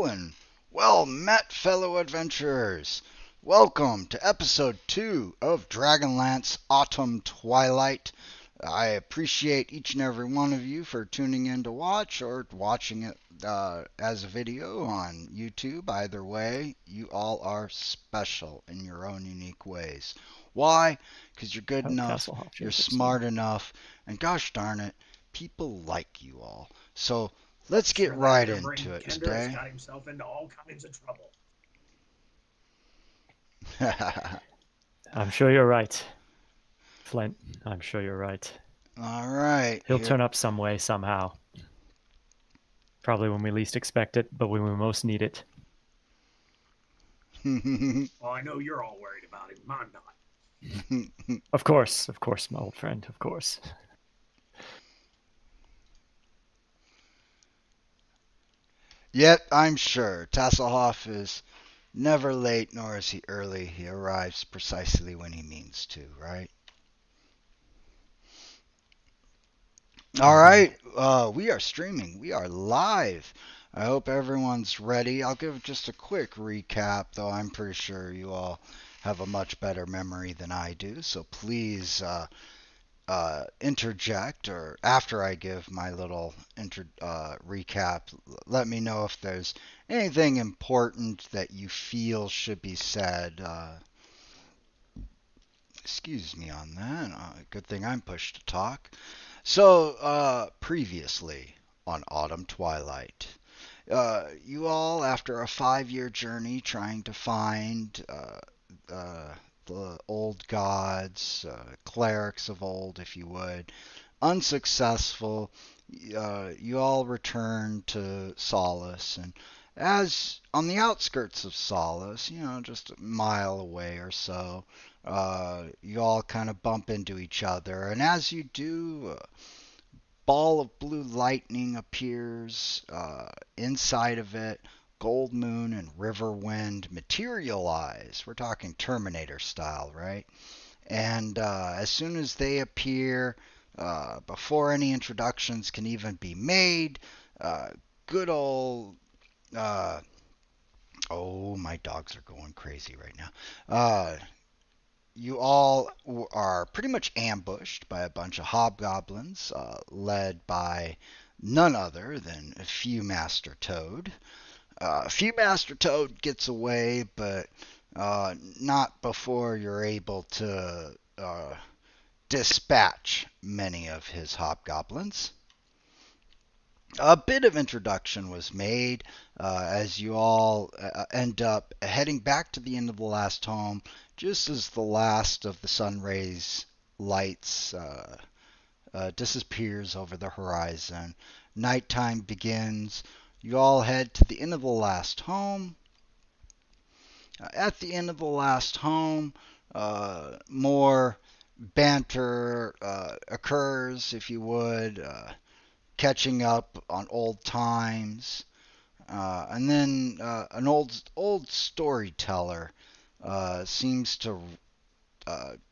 and well met, fellow adventurers. Welcome to episode 2 of Dragonlance Autumn Twilight. I appreciate each and every one of you for tuning in to watch or watching it as a video on YouTube. Either way, you all are special in your own unique ways. Why? Because you're good enough, you're smart enough, and gosh darn it, people like you all. So let's get right into it today. Got himself into all kinds of trouble. I'm sure you're right, Flint. I'm sure you're right. All right. He'll turn up some way, somehow. Probably when we least expect it, but when we most need it. Well, I know you're all worried about him. I'm not. Of course, my old friend, of course. Yet, I'm sure Tasselhoff is never late, nor is he early. He arrives precisely when he means to, right? All right, we are streaming. We are live. I hope everyone's ready. I'll give just a quick recap, though I'm pretty sure you all have a much better memory than I do. So please interject, or after I give my little recap, let me know if there's anything important that you feel should be said. Excuse me on that. Good thing I'm pushed to talk. So, previously on Autumn Twilight, you all, after a 5-year journey trying to find the old gods, clerics of old, if you would, unsuccessful, you all return to Solace. And as on the outskirts of Solace, just a mile away or so, you all kind of bump into each other. And as you do, a ball of blue lightning appears. Inside of it, Gold Moon and Riverwind materialize. We're talking Terminator style, right? And as soon as they appear, before any introductions can even be made, good old oh, my dogs are going crazy right now. You all are pretty much ambushed by a bunch of hobgoblins, led by none other than Master Toad. Master Toad gets away, but not before you're able to dispatch many of his hobgoblins. A bit of introduction was made as you all end up heading back to the end of the last home, just as the last of the sun rays lights disappears over the horizon. Nighttime begins. You all head to the end of the last home. At the end of the last home, more banter occurs, if you would. Catching up on old times, and then an old storyteller seems to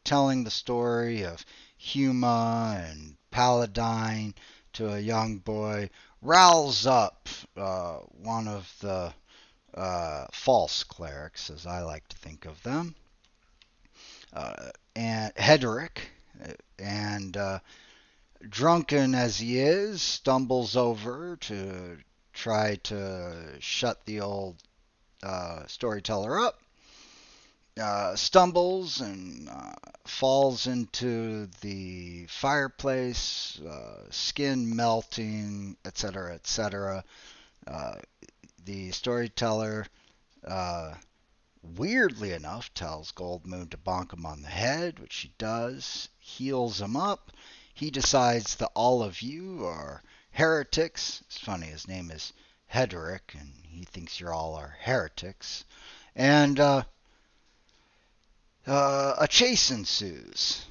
telling the story of Huma and Paladine to a young boy, riles up one of the false clerics, as I like to think of them, and Hedrick, and drunken as he is, stumbles over to try to shut the old storyteller up, stumbles and falls into the fireplace, skin melting, etc., etc. The storyteller, weirdly enough, tells Gold Moon to bonk him on the head, which she does, heals him up. He decides that all of you are heretics. It's funny, his name is Hedrick, and he thinks you all are heretics. And a chase ensues.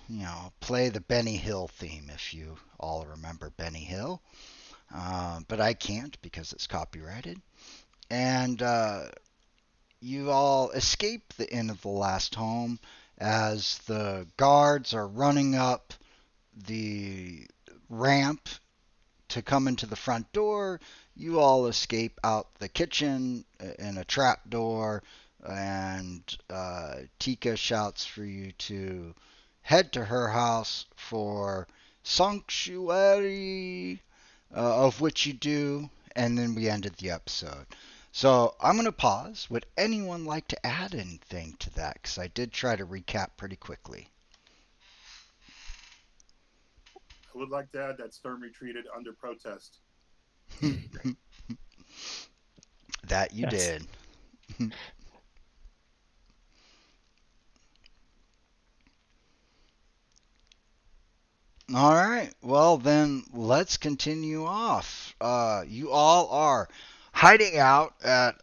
Play the Benny Hill theme if you all remember Benny Hill. But I can't because it's copyrighted. And you all escape the inn of the last home as the guards are running up the ramp to come into the front door. you all escape out the kitchen in a trap door, and Tika shouts for you to head to her house for sanctuary, of which you do, and then we ended the episode. So I'm going to pause. Would anyone like to add anything to that? Because I did try to recap pretty quickly. I would like to add that Sturm retreated under protest. That you Yes. did. All right. Well, then let's continue off. You all are hiding out at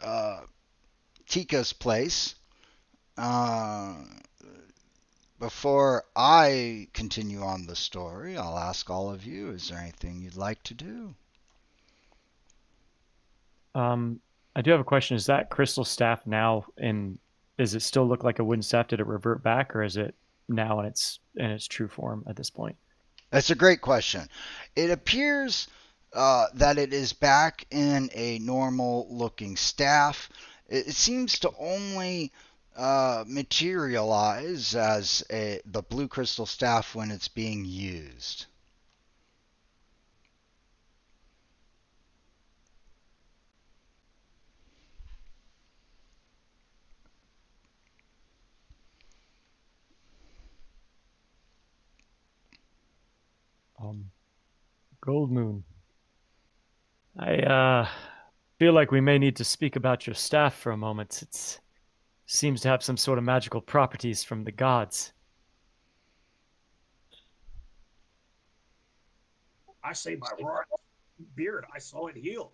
Tika's place. Uh, Before I continue on the story, I'll ask all of you, is there anything you'd like to do? I do have a question. Is that crystal staff now in? Does it still look like a wooden staff? Did it revert back, or is it now in its true form at this point? That's a great question. It appears that it is back in a normal looking staff. It seems to only materialize as the blue crystal staff when it's being used. Um, Gold Moon. I feel like we may need to speak about your staff for a moment. It seems to have some sort of magical properties from the gods. I say by royal beard, I saw it heal.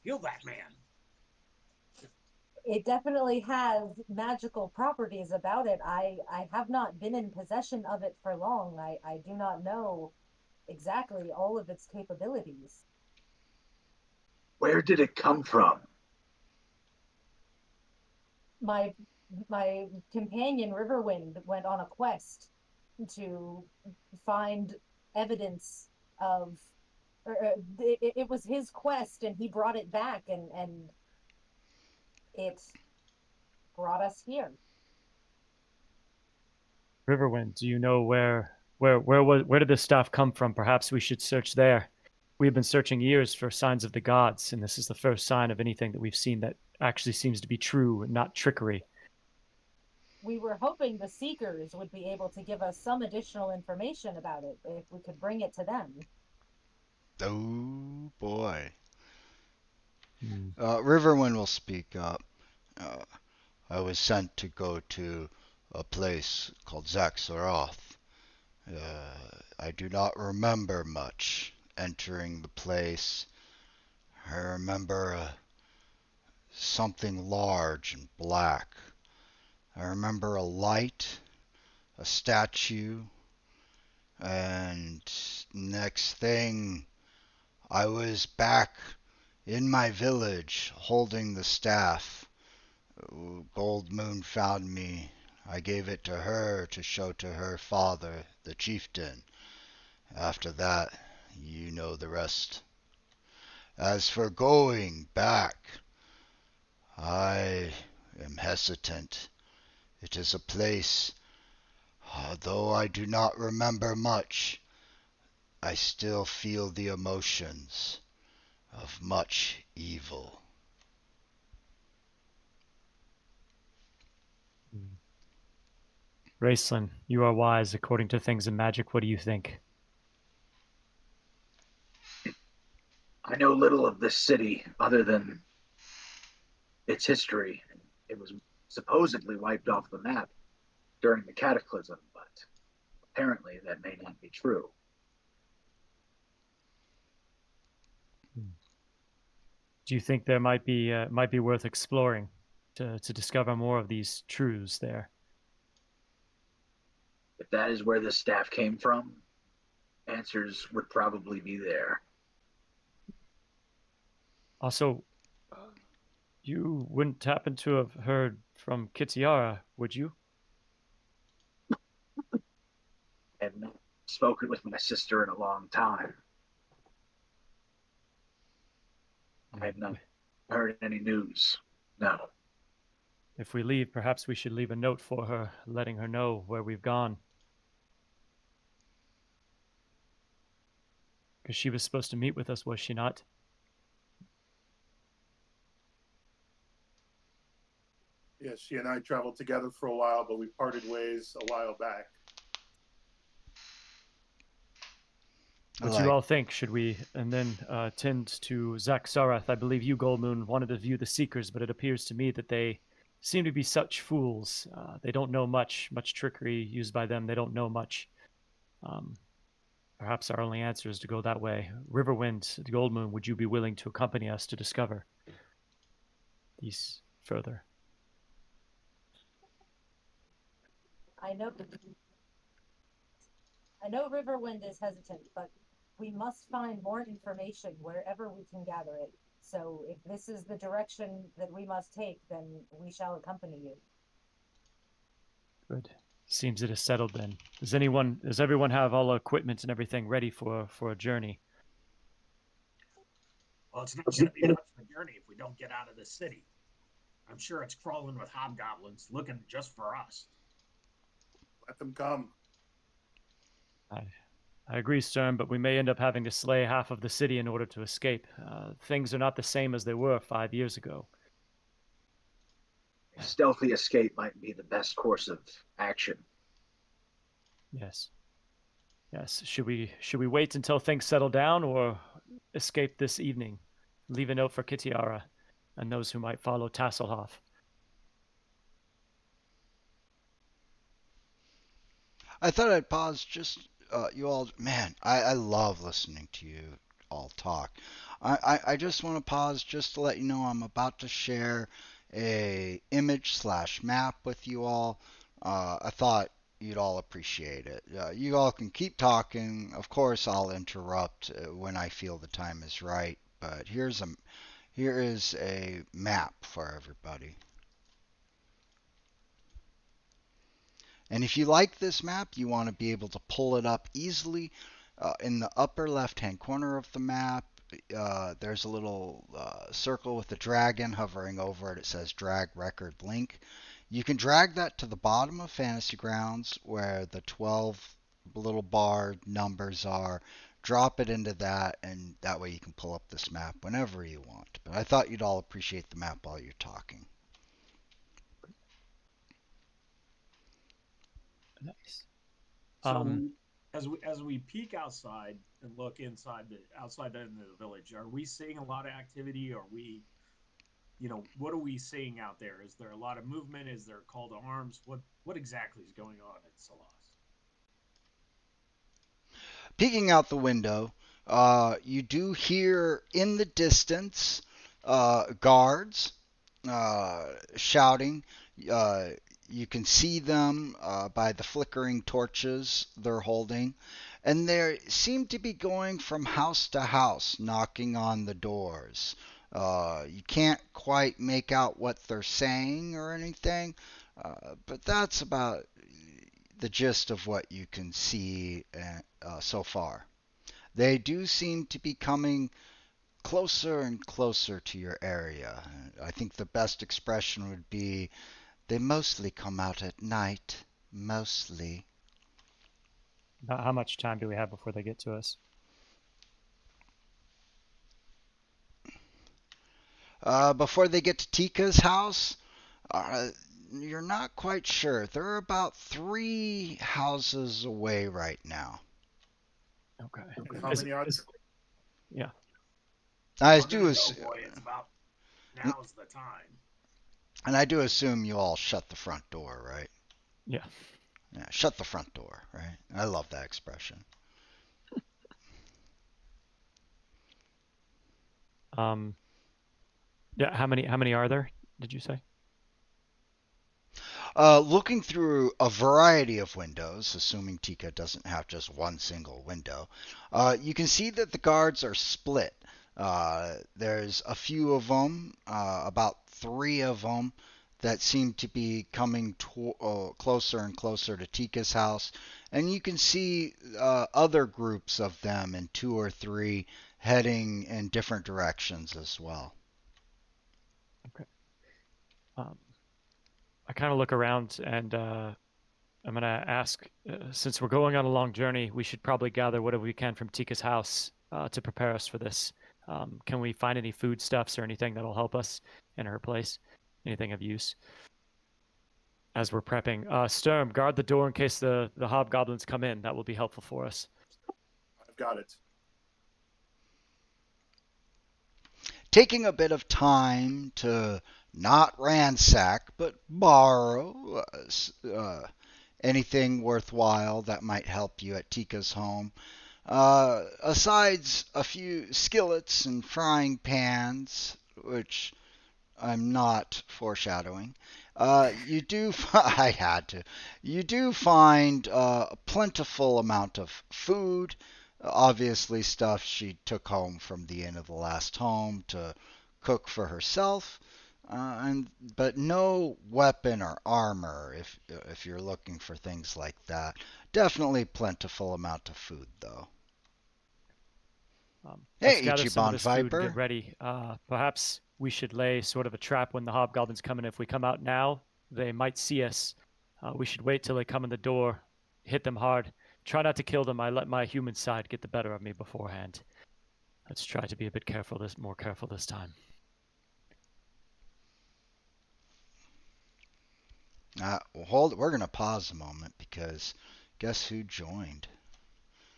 Heal that man. It definitely has magical properties about it. I have not been in possession of it for long. I do not know exactly all of its capabilities. Where did it come from? My my companion Riverwind went on a quest to find evidence of it was his quest, and he brought it back, and it brought us here. Riverwind, do you know where did this staff come from? Perhaps we should search there. We've been searching years for signs of the gods, and this is the first sign of anything that we've seen that actually seems to be true and not trickery. We were hoping the Seekers would be able to give us some additional information about it if we could bring it to them. Oh boy. Hmm. Riverwind will speak up. Uh, I was sent to go to a place called Zaxaroth. I do not remember much entering the place. I remember something large and black. I remember a light, a statue, and next thing I was back in my village holding the staff. Gold Moon found me. I gave it to her to show to her father, the chieftain. After that, you know the rest. As for going back, I am hesitant. It is a place, though I do not remember much, I still feel the emotions of much evil. Raceland, you are wise according to things in magic. What do you think? I know little of this city other than its history. It was supposedly wiped off the map during the cataclysm, but apparently that may not be true. Do you think there might be worth exploring to discover more of these truths there? If that is where this staff came from, answers would probably be there. Also, you wouldn't happen to have heard from Kitiara, would you? I have not spoken with my sister in a long time. I have not heard any news. No. If we leave, perhaps we should leave a note for her, letting her know where we've gone. Because she was supposed to meet with us, was she not? Yes, she and I traveled together for a while, but we parted ways a while back. What do you all think? Should we, and then tend to Zach Sarath? I believe you, Goldmoon, wanted to view the Seekers, but it appears to me that they seem to be such fools. They don't know much trickery used by them. They don't know much. Perhaps our only answer is to go that way. Riverwind, Goldmoon, would you be willing to accompany us to discover these further? I know Riverwind is hesitant, but we must find more information wherever we can gather it. So if this is the direction that we must take, then we shall accompany you. Good. Seems it is settled then. Does everyone have all the equipment and everything ready for a journey? Well, it's not going to be much of a journey if we don't get out of the city. I'm sure it's crawling with hobgoblins looking just for us. Let them come. I agree, Stern, but we may end up having to slay half of the city in order to escape. Things are not the same as they were 5 years ago. Stealthy escape might be the best course of action. Yes. Yes. Should we wait until things settle down or escape this evening? Leave a note for Kitiara and those who might follow Tasselhoff. I thought I'd pause just you all. Man, I love listening to you all talk. I just want to pause just to let you know I'm about to share a image/map with you all. I thought you'd all appreciate it. You all can keep talking. Of course, I'll interrupt when I feel the time is right. But here is a map for everybody. And if you like this map, you want to be able to pull it up easily. In the upper left-hand corner of the map, there's a little circle with a dragon hovering over it. It says drag record link. You can drag that to the bottom of Fantasy Grounds where the 12 little bar numbers are. Drop it into that, and that way you can pull up this map whenever you want. But I thought you'd all appreciate the map while you're talking. Nice. So as we peek outside and look outside the end of the village, are we seeing a lot of activity? Are we, what are we seeing out there? Is there a lot of movement? Is there a call to arms? What exactly is going on at Solace? Peeking out the window, you do hear in the distance guards shouting. You can see them by the flickering torches they're holding. And they seem to be going from house to house, knocking on the doors. You can't quite make out what they're saying or anything, but that's about the gist of what you can see so far. They do seem to be coming closer and closer to your area. I think the best expression would be they mostly come out at night. Mostly. How much time do we have before they get to us? Before they get to Tika's house, you're not quite sure. They're about 3 houses away right now. Okay. How many are there? Yeah. I We're do gonna as- go, boy, it's about now's the time. And I do assume you all shut the front door, right? Yeah. Yeah, shut the front door, right? I love that expression. Yeah. How many are there? Did you say? Looking through a variety of windows, assuming Tika doesn't have just one single window, you can see that the guards are split. There's a few of them, about 3 of them, that seem to be coming closer and closer to Tika's house. And you can see other groups of them in 2 or 3 heading in different directions as well. Okay. I kind of look around and I'm going to ask, since we're going on a long journey, we should probably gather whatever we can from Tika's house to prepare us for this. Can we find any foodstuffs or anything that'll help us in her place? Anything of use? As we're prepping. Sturm, guard the door in case the hobgoblins come in. That will be helpful for us. I've got it. Taking a bit of time to not ransack, but borrow anything worthwhile that might help you at Tika's home. Asides a few skillets and frying pans, which I'm not foreshadowing. You do. I had to. You do find a plentiful amount of food. Obviously, stuff she took home from the inn of the last home to cook for herself, but no weapon or armor if you're looking for things like that. Definitely plentiful amount of food though. Let's Hey, gather some of Ichiban this food and get Viper. ready. Perhaps we should lay sort of a trap when the hobgoblins come in. If we come out now, they might see us. We should wait till they come in the door, hit them hard. Try not to kill them. I let my human side get the better of me beforehand. Let's try to be a bit more careful this time. We're gonna pause a moment because guess who joined?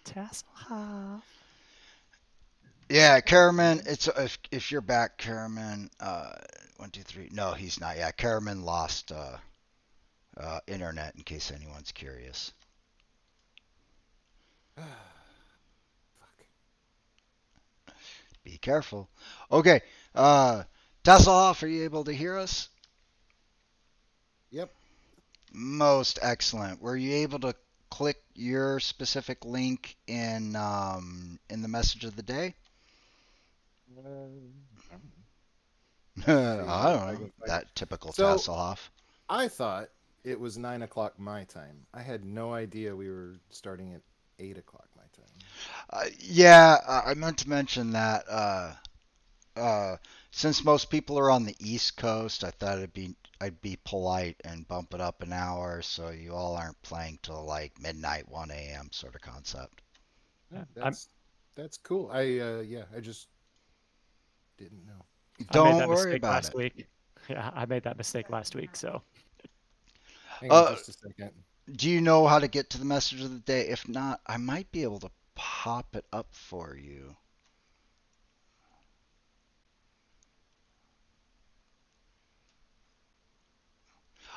Tasselhoff. Yeah, Karaman. It's if you're back, Karaman. 1, 2, 3. No, he's not. Yeah, Karaman lost internet. In case anyone's curious. Fuck. Be careful. Okay. Tasselhoff, are you able to hear us? Yep. Most excellent. Were you able to click your specific link in the message of the day? I don't know. That typical So- Tasselhoff. I thought it was 9 o'clock my time. I had no idea we were starting at 8 o'clock my time. Yeah, I meant to mention that since most people are on the East Coast, I thought I'd be polite and bump it up an hour so you all aren't playing till like midnight, 1 a.m. sort of concept. That's cool. I just didn't know. I made Don't that worry mistake about last it. week. Yeah, I made that mistake last week, so. Hang on just a second. Do you know how to get to the message of the day? If not, I might be able to pop it up for you.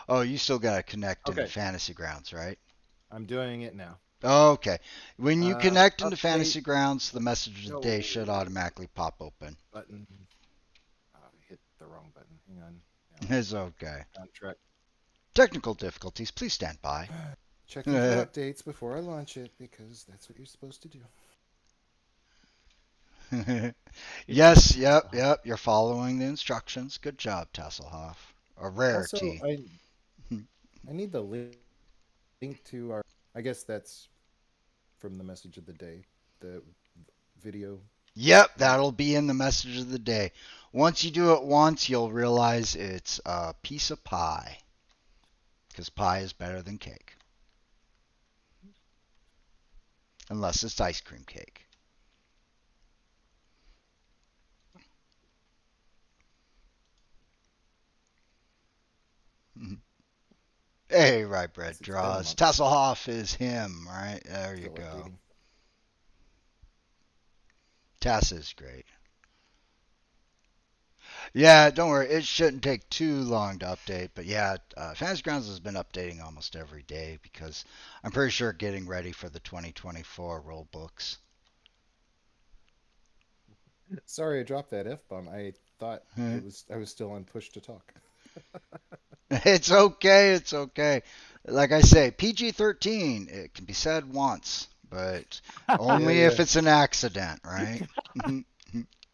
Oh, you still got to connect into Okay. Fantasy Grounds, right? I'm doing it now. Okay. When you connect into Update. Fantasy Grounds, the message of the day No. should automatically pop open. Button. Oh, I hit the wrong button. Hang on. Now, It's okay. contract. Technical difficulties, please stand by. Checking for updates before I launch it because that's what you're supposed to do. Yes, yep. You're following the instructions. Good job, Tasselhoff. A Also, rarity. I need the link to our. I guess that's from the message of the day. The video. Yep, that'll be in the message of the day. Once you do it once, you'll realize it's a piece of pie. Because pie is better than cake. Unless it's ice cream cake. Hey, Rye Bread It's been a draws. month. Tasselhoff is him, right? There you Still go. updating. Tass is great. Yeah, don't worry. It shouldn't take too long to update. But yeah, Fantasy Grounds has been updating almost every day because I'm pretty sure getting ready for the 2024 rule books. Sorry, I dropped that F-bomb. I thought I was still on push to talk. It's okay. It's okay. Like I say, PG-13. It can be said once, but only if it's an accident, right?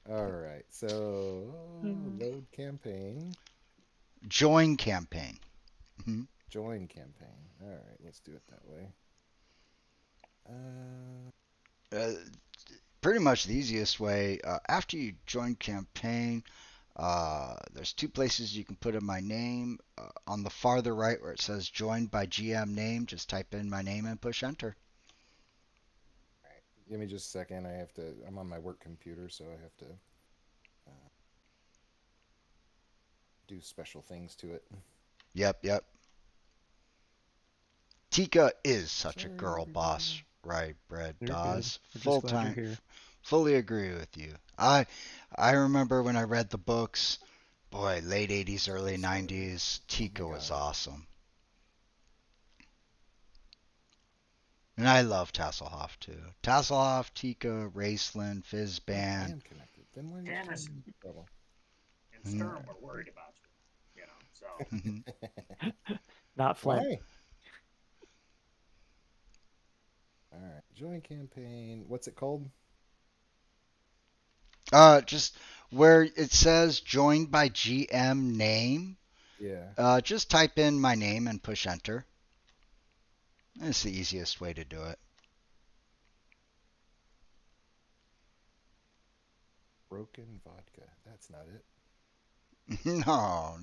All right. So load campaign. Join campaign. Join campaign. All right. Let's do it that way. pretty much the easiest way. After you join campaign, there's two places you can put in my name. On the farther right where it says joined by GM name, just type in my name and push enter. All right. Give me just a second. I'm on my work computer, so I have to do special things to it. Yep. Tika is such a Sorry, girl everybody. boss, right, Brad You're good. Dawes. We're Full just glad you're time. here. Fully agree with you. I remember when I read the books, boy, late 80s, early 90s, Tika was God. awesome. And I love Tasselhoff too. Tasselhoff, Tika, Raceland, I Fizzban. am connected. Then why are you Janice showing me trouble? and Sturm were worried about you. So Not Flint. Why? All right. Join campaign. What's it called? Just where it says joined by GM name, Yeah. just type in my name and push enter. It's the easiest way to do it. Broken vodka. That's not it. No.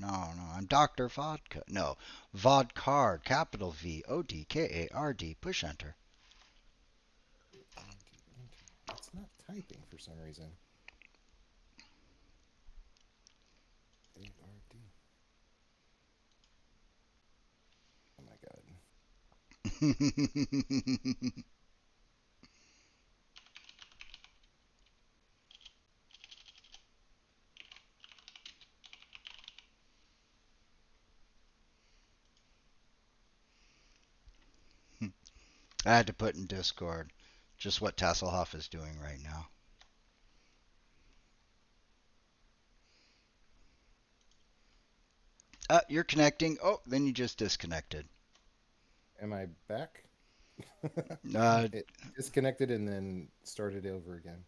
I'm Dr. Vodka. No, Vodcard, capital VODKARD. Push enter. It's not typing for some reason. ARD. Oh my god. I had to put in Discord just what Tasselhoff is doing right now. You're connecting. Oh, then you just disconnected. Am I back? Uh, It disconnected and then started over again.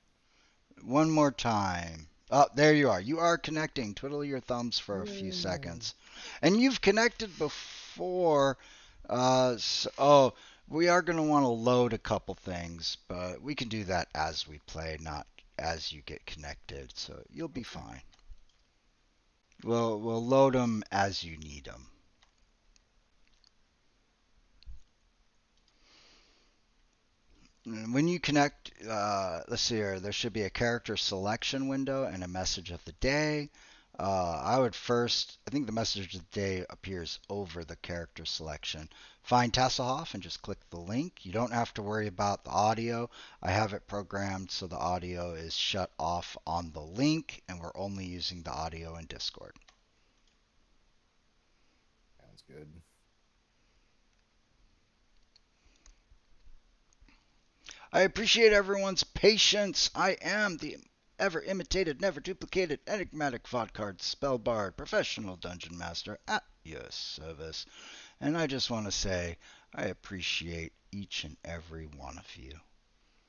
One more time. Oh, there you are. You are connecting. Twiddle your thumbs for a few Yay. seconds. And you've connected before. We are going to want to load a couple things, but we can do that as we play, not as you get connected. So you'll be fine. We'll load them as you need them. When you connect, let's see here, there should be a character selection window and a message of the day. I think the message of the day appears over the character selection. Find Tasselhoff and just click the link. You don't have to worry about the audio. I have it programmed so the audio is shut off on the link and we're only using the audio in Discord. Sounds good. I appreciate everyone's patience. I am the ever imitated, never duplicated, enigmatic Vodcard Spellbard professional dungeon master at your service. And I just want to say I appreciate each and every one of you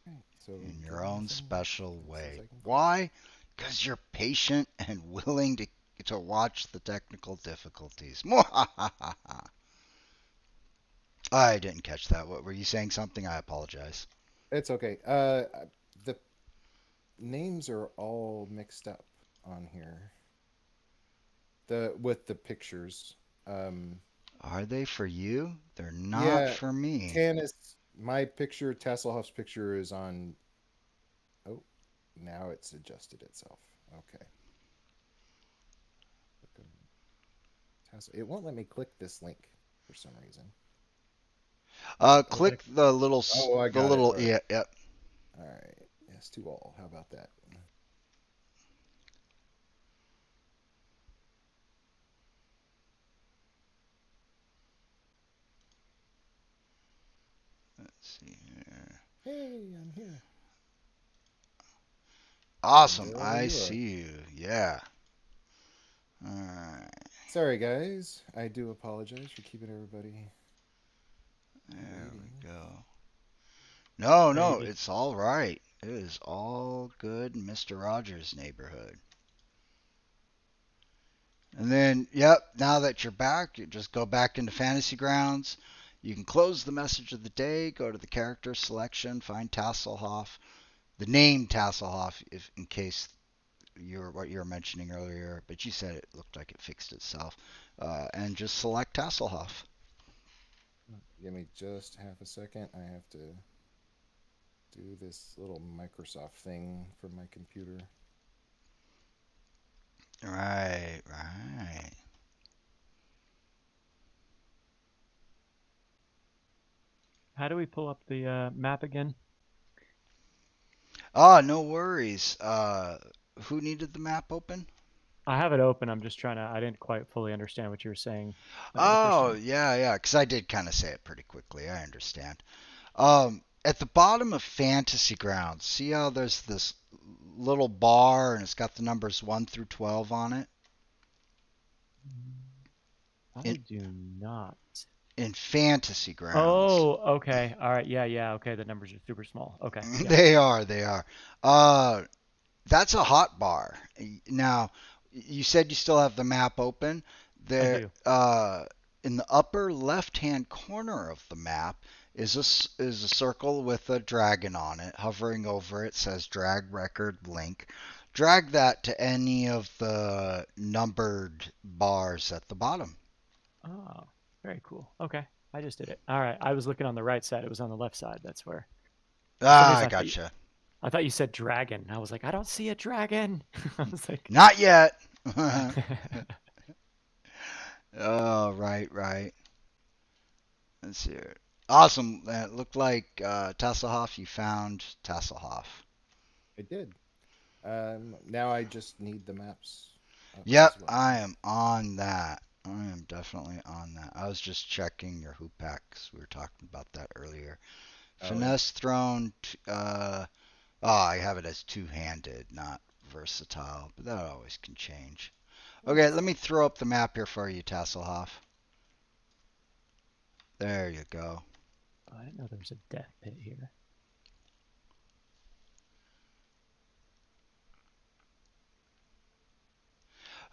Okay, so in go your on own some special places way. I can click. Why? Because you're patient and willing to watch the technical difficulties. I didn't catch that. What were you saying? Something? I apologize. It's okay. The names are all mixed up on here. With the pictures. Are they for you? They're not Yeah, for me. Tanis, my picture, Tasselhoff's picture is on. Oh, now it's adjusted itself. Okay. It won't let me click this link for some reason. Click the little, Oh, I got it. All right. yeah, yep. All right. Yes, to all. How about that? Let's see here. Hey, I'm here. Awesome. There I you are. see you. Yeah. All right. Sorry, guys. I do apologize for keeping everybody There waiting. we go. No, Maybe. it's all right. It is all good in Mr. Rogers' neighborhood. And then, yep, now that you're back, you just go back into Fantasy Grounds. You can close the message of the day, go to the character selection, find Tasselhoff, the name Tasselhoff, if in case you're what you were mentioning earlier, but you said it looked like it fixed itself, and just select Tasselhoff. Give me just half a second. I have to do this little Microsoft thing from my computer. Right, right. How do we pull up the map again? Oh, no worries. Who needed the map open? I have it open. I'm just trying to. I didn't quite fully understand what you were saying the first Oh, time. yeah, yeah, because I did kind of say it pretty quickly. I understand. At the bottom of Fantasy Grounds, see how there's this little bar and it's got the numbers 1 through 12 on it? In, I do not. in Fantasy Grounds. Oh, okay. All right. Yeah, yeah. Okay. The numbers are super small. Okay. Yeah, They are, they are. Uh, that's a hot bar. Now, you said you still have the map open. I There, do. in the upper left-hand corner of the map is a circle with a dragon on it. Hovering over it says "Drag Record Link." Drag that to any of the numbered bars at the bottom. Oh, very cool. Okay. I just did it. All right. I was looking on the right side. It was on the left side. That's where. For some Ah, reason, I gotcha. I thought you said dragon. I was like, I don't see a dragon. I was like, Not yet. Oh, right, right. Let's see here. Awesome. It looked like Tasselhoff. You found Tasselhoff. I did. Now I just need the maps up Yep, as well. I am on that. I am definitely on that. I was just checking your hoop packs. We were talking about that earlier. Oh, and Finesse thrown. Oh, I have it as two-handed, not versatile, but that always can change. Okay, let me throw up the map here for you, Tasselhoff. There you go. I didn't know there was a death pit here.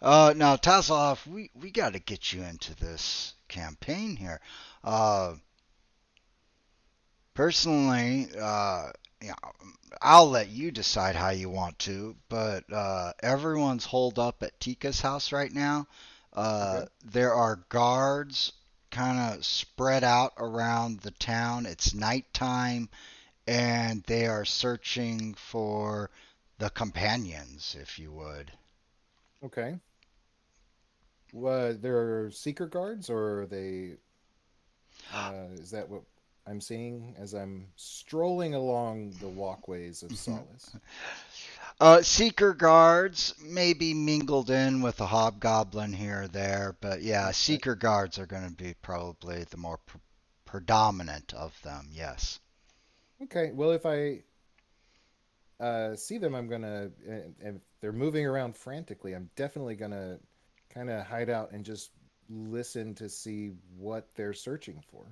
Now, Tasselhoff, we got to get you into this campaign here. Uh, Personally, you know, I'll let you decide how you want to, but everyone's holed up at Tika's house right now. okay. There are guards kind of spread out around the town. It's nighttime, and they are searching for the companions, if you would. Okay. There are seeker guards, or are they? Is that what I'm seeing as I'm strolling along the walkways of Solace? Seeker guards maybe mingled in with a hobgoblin here or there, but yeah, Okay. seeker guards are going to be probably the more predominant of them. Yes. Okay. Well, if I see them, I'm gonna. If they're moving around frantically, I'm definitely gonna kind of hide out and just listen to see what they're searching for.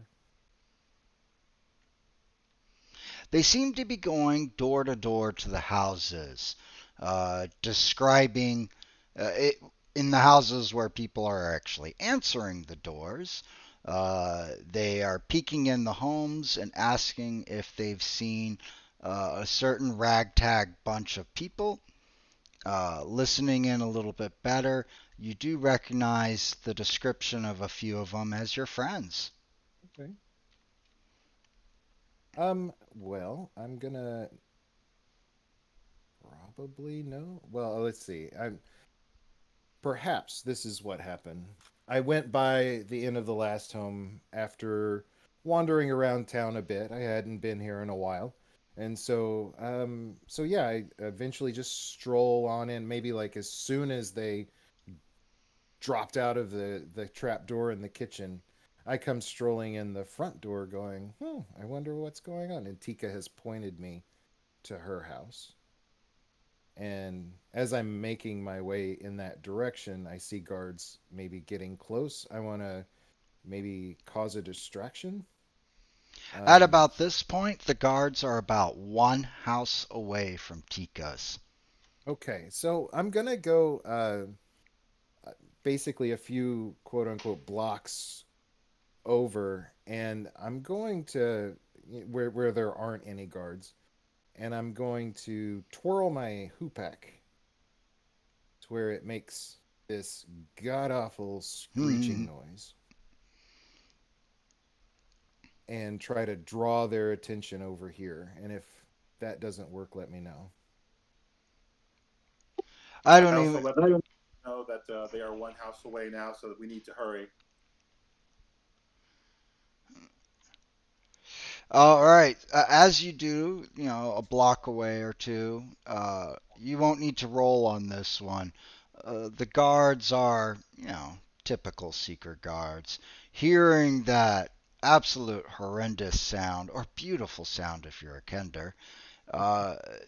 They seem to be going door to door to the houses, describing it in the houses where people are actually answering the doors. They are peeking in the homes and asking if they've seen a certain ragtag bunch of people. Listening in a little bit better, you do recognize the description of a few of them as your friends. Okay. Well, I'm gonna probably know. Well, let's see. I'm perhaps this is what happened. I went by the inn of the last home after wandering around town a bit. I hadn't been here in a while. And so yeah, I eventually just stroll on in, maybe like as soon as they dropped out of the trap door in the kitchen. I come strolling in the front door going, I wonder what's going on. And Tika has pointed me to her house. And as I'm making my way in that direction, I see guards maybe getting close. I want to maybe cause a distraction. At Um, about this point, the guards are about one house away from Tika's. okay, so I'm going to go basically a few quote unquote blocks over, and I'm going to where there aren't any guards. and I'm going to twirl my hoopak to where it makes this god awful screeching noise and try to draw their attention over here. And if that doesn't work, let me know. I I don't also even. let them know that they are one house away now, so that we need to hurry. All right. As you do, a block away or two, you won't need to roll on this one. The guards are, typical seeker guards. Hearing that absolute horrendous sound, or beautiful sound if you're a Kender,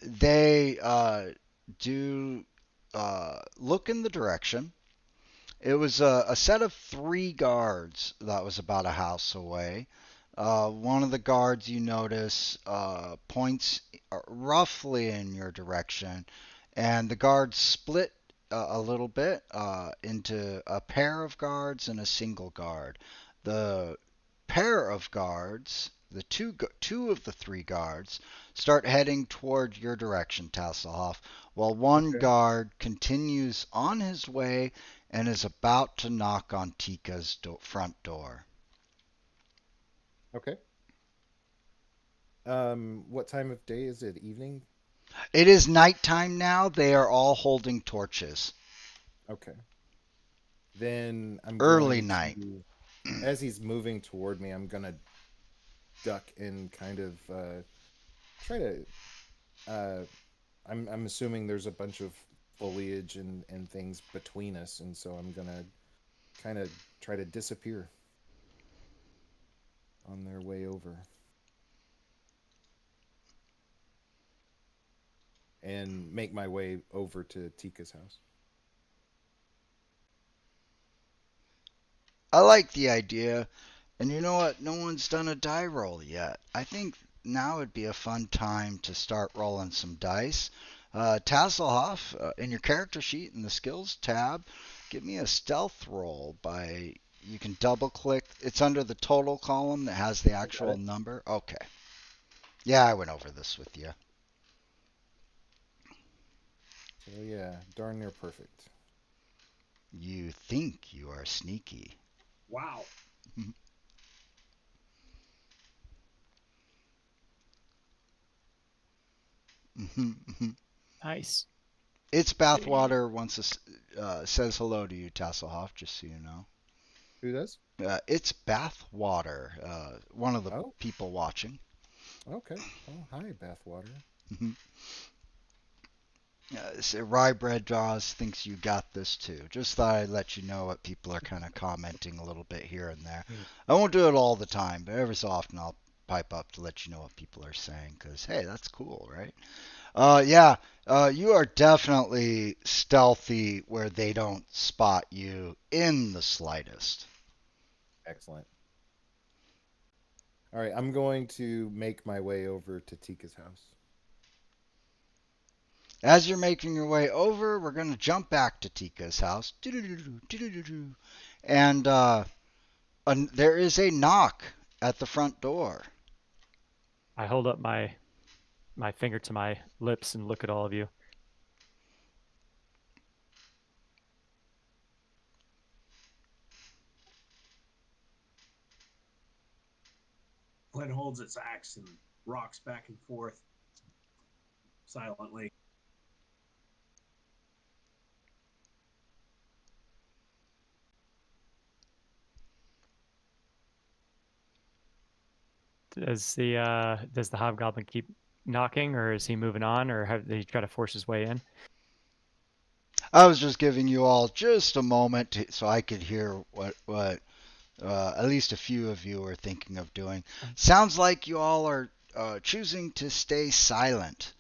they do look in the direction. It was a set of three guards that was about a house away. One of the guards you notice points roughly in your direction, and the guards split a little bit into a pair of guards and a single guard. The pair of guards, the two of the three guards, start heading toward your direction, Tasselhoff, while one Okay. guard continues on his way and is about to knock on Tika's front door. Okay. What time of day is it? Evening? It is nighttime now. They are all holding torches. Okay. Then I'm Early going night. to, as he's moving toward me, I'm gonna duck and kind of try to. Uh, I'm assuming there's a bunch of foliage and things between us, and so I'm gonna kind of try to disappear on their way over and make my way over to Tika's house. I like the idea. And you know what? No one's done a die roll yet. I think now would be a fun time to start rolling some dice. Tasselhoff, in your character sheet in the skills tab, give me a stealth roll by. You can double click. It's under the total column that has the I got actual it. number. Okay. Yeah, I went over this with you. So yeah, darn near perfect. You think you are sneaky. Wow. Nice. It's Bathwater once says hello to you, Tasselhoff, just so you know. Who does? It's Bathwater, one of the Oh, people watching. okay. Oh, hi, Bathwater. So Rye Bread Draws thinks you got this too. Just thought I'd let you know what people are kind of commenting a little bit here and there. I won't do it all the time, but every so often I'll pipe up to let you know what people are saying because, hey, that's cool, right? Yeah, you are definitely stealthy where they don't spot you in the slightest. Excellent. All right, I'm going to make my way over to Tika's house. As you're making your way over, we're going to jump back to Tika's house. And there is a knock at the front door. I hold up my finger to my lips and look at all of you. Glenn holds its axe and rocks back and forth silently. Does the hobgoblin keep knocking, or is he moving on, or did he try to force his way in? I was just giving you all just a moment so I could hear what at least a few of you are thinking of doing. Sounds like you all are choosing to stay silent.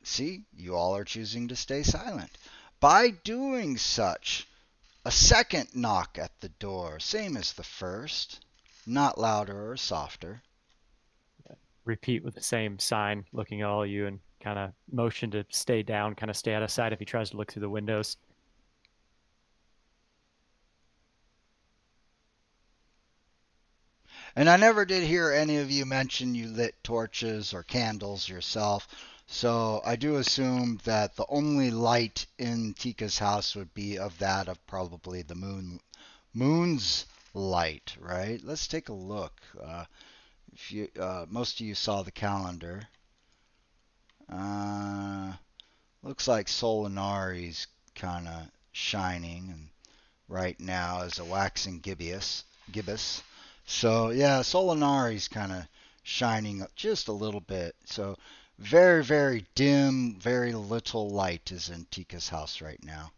See, you all are choosing to stay silent. By doing such, a second knock at the door, same as the first, not louder or softer. Repeat with the same sign, looking at all of you, and kind of motion to stay down, kind of stay out of sight if he tries to look through the windows. And I never did hear any of you mention you lit torches or candles yourself. So I do assume that the only light in Tika's house would be of that of probably the moon's light, right? Let's take a look. If you most of you saw the calendar. Uh, Looks like Solinari's kind of shining, and right now is a waxing gibbous. So yeah, Solinari's kind of shining just a little bit. So very, very dim, very little light is in Tika's house right now.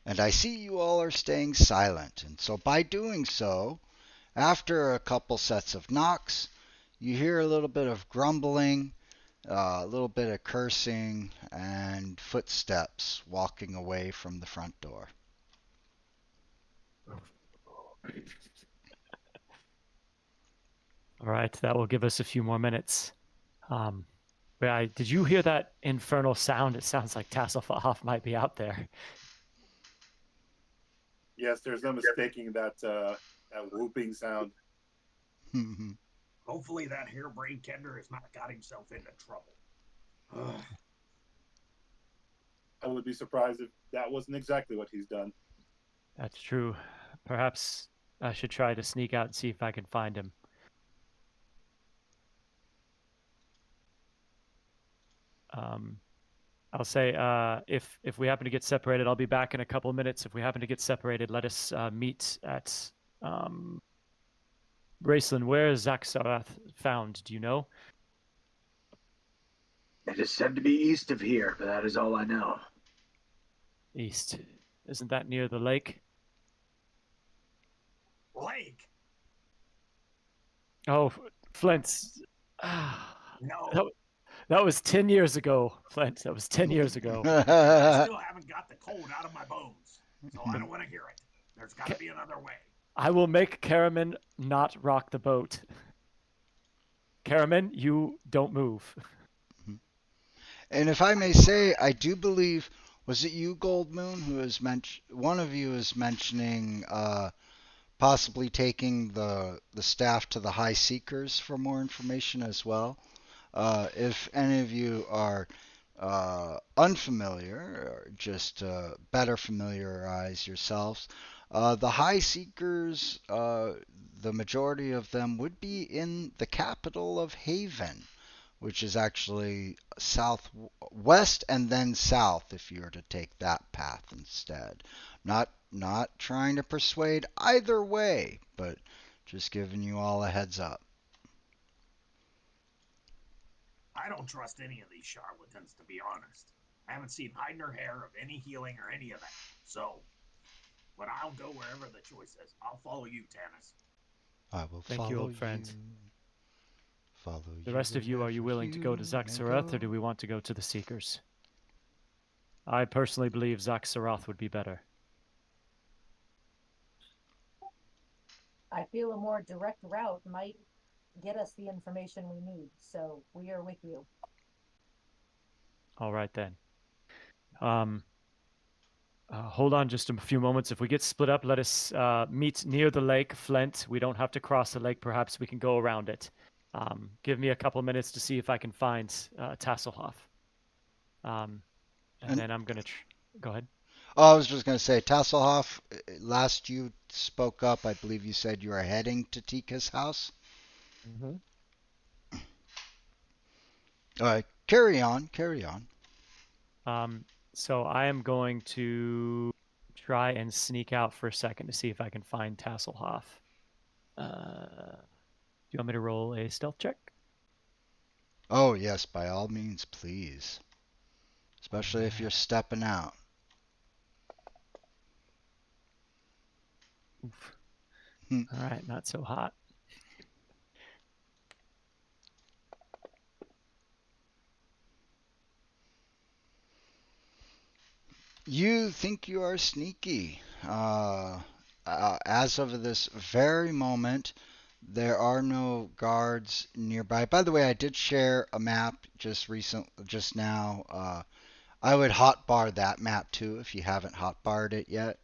And I see you all are staying silent. And so by doing so, after a couple sets of knocks, you hear a little bit of grumbling, a little bit of cursing, and footsteps walking away from the front door. All right, that will give us a few more minutes. Did you hear that infernal sound? It sounds like Tasselhoff might be out there. Yes, there's no mistaking that whooping sound. Hopefully that harebrained Kender has not got himself into trouble. Ugh. I would be surprised if that wasn't exactly what he's done. That's true. Perhaps I should try to sneak out and see if I can find him. I'll say if we happen to get separated, I'll be back in a couple of minutes. If we happen to get separated, let us meet at Raceland. Where is Zaxarath found? Do you know? It is said to be east of here, but that is all I know. East. Isn't that near the lake? Lake? Oh, Flint's. No. That was 10 years ago, Flint. That was 10 years ago. I still haven't got the cold out of my bones, so I don't want to hear it. There's got to be another way. I will make Karaman not rock the boat. Karaman, you don't move. And if I may say, I do believe, was it you, Gold Moon, who was one of you is mentioning possibly taking the staff to the High Seekers for more information as well. If any of you are unfamiliar, or just better familiarize yourselves, the High Seekers, the majority of them would be in the capital of Haven, which is actually southwest and then south if you were to take that path instead. Not trying to persuade either way, but just giving you all a heads up. I don't trust any of these charlatans, to be honest. I haven't seen hide nor hair of any healing or any of that. So, but I'll go wherever the choice is. I'll follow you, Tanis. I will Thank follow you, old friend. Follow the rest of you, are you willing to go to Zaxarath, or do we want to go to the Seekers? I personally believe Zaxarath would be better. I feel a more direct route might get us the information we need, so we are with you. All right then. Hold on just a few moments. If we get split up, let us meet near the lake, Flint. We don't have to cross the lake. Perhaps we can go around it. Give me a couple minutes to see if I can find Tasselhoff. And then I'm going to... Go ahead. Oh, I was just going to say, Tasselhoff, last you spoke up, I believe you said you were heading to Tika's house. Mm-hmm. All right, carry on. So I am going to try and sneak out for a second to see if I can find Tasselhoff. Do you want me to roll a stealth check? Oh, yes, by all means, please. Especially if you're stepping out. Oof. All right, not so hot. You think you are sneaky. As of this very moment, there are no guards nearby. By the way, I did share a map just now. I would hotbar that map too if you haven't hotbarred it yet.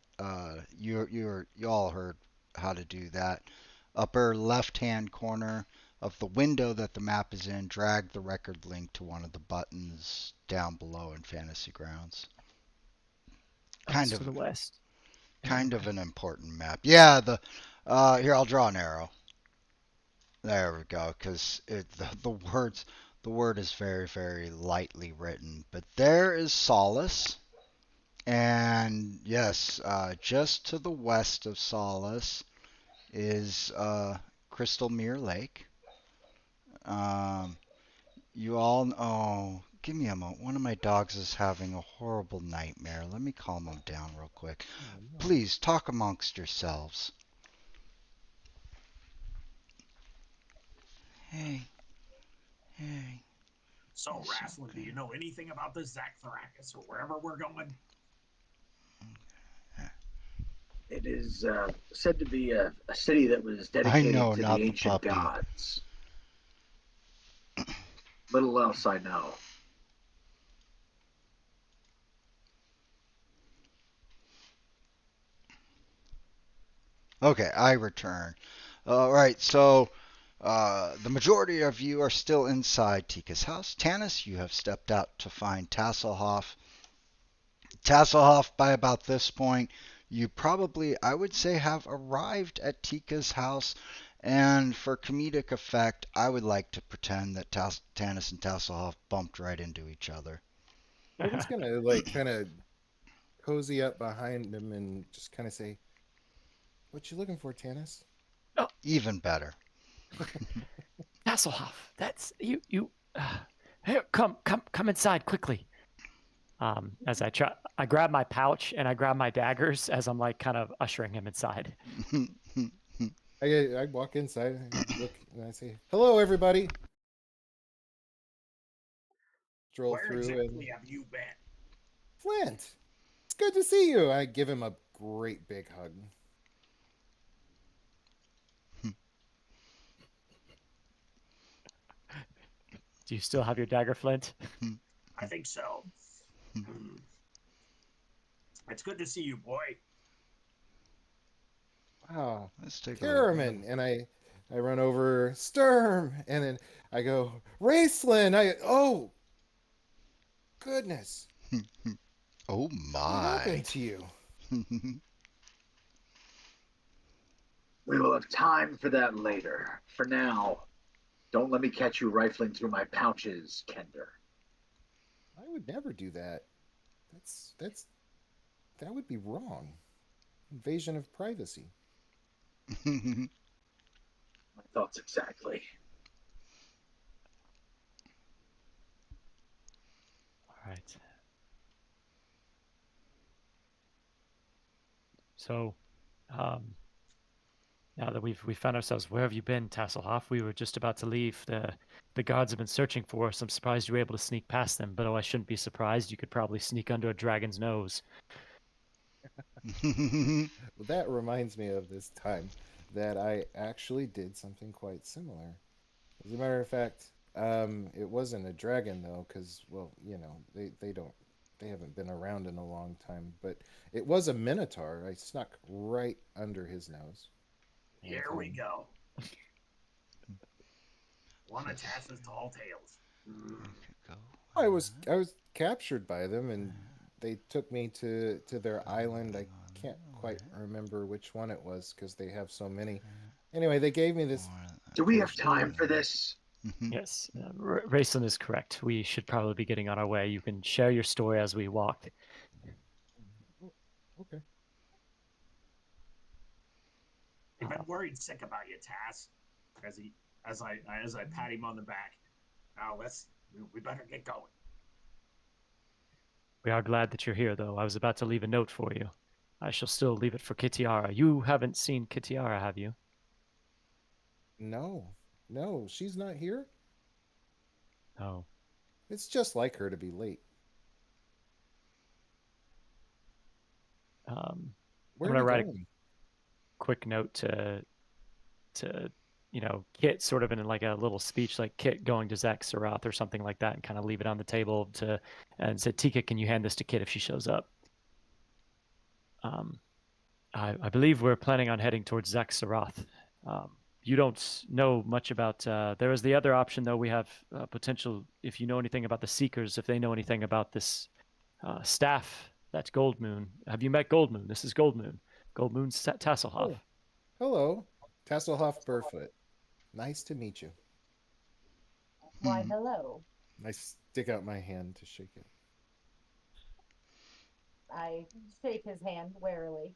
You all heard how to do that. Upper left-hand corner of the window that the map is in, drag the record link to one of the buttons down below in Fantasy Grounds. Kind It's to of, the west. kind of an important map. Yeah. Here I'll draw an arrow. There we go. Because the word is very, very lightly written. But there is Solace. And yes, just to the west of Solace is Crystal Mere Lake. Um, you all, oh, give me a moment. One of my dogs is having a horrible nightmare. Let me calm him down real quick. Oh, no. Please talk amongst yourselves. Hey, hey. So, It's Rasslin, do okay. you know anything about the Zachthracus or wherever we're going? It is said to be a city that was I dedicated know, to the not the ancient puppy. gods. Little else I know. Okay, I return. All right, so the majority of you are still inside Tika's house. Tanis, you have stepped out to find Tasselhoff. Tasselhoff, by about this point, you probably, I would say, have arrived at Tika's house. And for comedic effect, I would like to pretend that Tanis and Tasselhoff bumped right into each other. I was gonna like kind of cozy up behind him and just kind of say, "What you looking for, Tanis?" Even better. Hasselhoff, that's you. Here, come inside quickly. As I grab my pouch and I grab my daggers as I'm like kind of ushering him inside. I walk inside and look and I say, "Hello, everybody." Stroll Where through and exactly have you been? Flint, it's good to see you. I give him a great big hug. Do you still have your dagger, Flint? I think so. Hmm. It's good to see you, boy. Ah, Let's take a look. Karaman, and I run over Sturm, and then I go Raceland. Oh goodness, Oh what my. happened to you? We will have time for that later. For now, don't let me catch you rifling through my pouches, Kender. I would never do that. That's that would be wrong. Invasion of privacy. My thoughts exactly. All right. So, um, now that we found ourselves, where have you been, Tasselhoff? We were just about to leave. The guards have been searching for us. I'm surprised you were able to sneak past them, but oh, I shouldn't be surprised. You could probably sneak under a dragon's nose. Well, that reminds me of this time that I actually did something quite similar. As a matter of fact, it wasn't a dragon though, because well, they haven't been around in a long time. But it was a minotaur. I snuck right under his nose. Here And, we go. One of Tass's tall tales. I was captured by them, and they took me to their island. I can't quite remember which one it was because they have so many. Anyway, they gave me this. Do we have time for this? Yes, Raceland is correct. We should probably be getting on our way. You can share your story as we walk. Oh, okay. I've been worried sick about you, Tass. As he, as I pat him on the back. Now we better get going. We are glad that you're here, though. I was about to leave a note for you. I shall still leave it for Kitiara. You haven't seen Kitiara, have you? No, no, she's not here. Oh. It's just like her to be late. I'm Where are gonna you write a going? quick note to Kit sort of in like a little speech, like Kit going to Zach Sarath or something like that, and kind of leave it on the table and say, Tika, can you hand this to Kit if she shows up? I believe we're planning on heading towards Zach Sarath. You don't know much about. There is the other option, though. We have potential. If you know anything about the Seekers, if they know anything about this staff, that's Gold Moon. Have you met Gold Moon? This is Gold Moon. Gold Moon Tasselhoff. Oh, hello, Tasselhoff Burfoot. Nice to meet you. Why, hello. I stick out my hand to shake it. I shake his hand warily.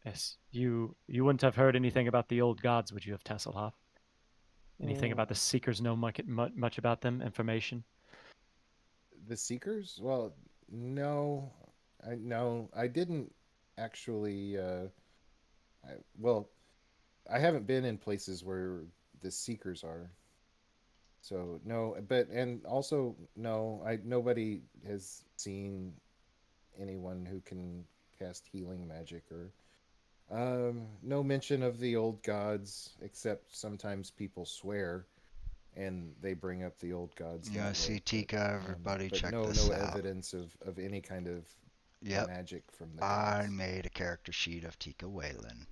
Yes, you wouldn't have heard anything about the old gods, would you have, Tasselhoff? Anything about the Seekers? Know much about them? Information? The Seekers? Well, no, I didn't actually. I haven't been in places where the Seekers are, so no. But and also no, nobody has seen anyone who can cast healing magic or no mention of the old gods, except sometimes people swear and they bring up the old gods Yeah, that see, way. Tika, everybody But check no, this no out. evidence of any kind of Yep, magic from the I gods. made a character sheet of Tika Whalen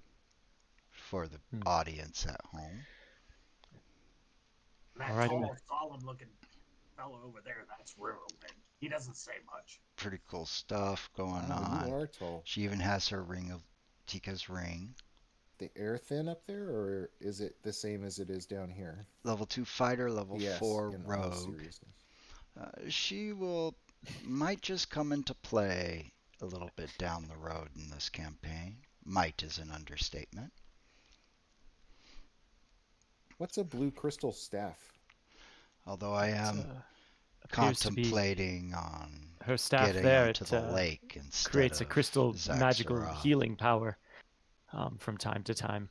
for the audience at home. That All right, tall, solemn-looking fellow over there, that's Riverwind. He doesn't say much. Pretty cool stuff going Wow, on. you are tall. She even has her ring of Tika's ring. The air thin up there, or is it the same as it is down here? Level 2 fighter, level Yes, 4 in all rogue. seriousness. She might just come into play a little bit down the road in this campaign. Might is an understatement. What's a blue crystal staff? Although I am appears to be contemplating on her staff getting there. onto the lake instead Creates a of crystal magical Zaxxaroth. healing power from time to time.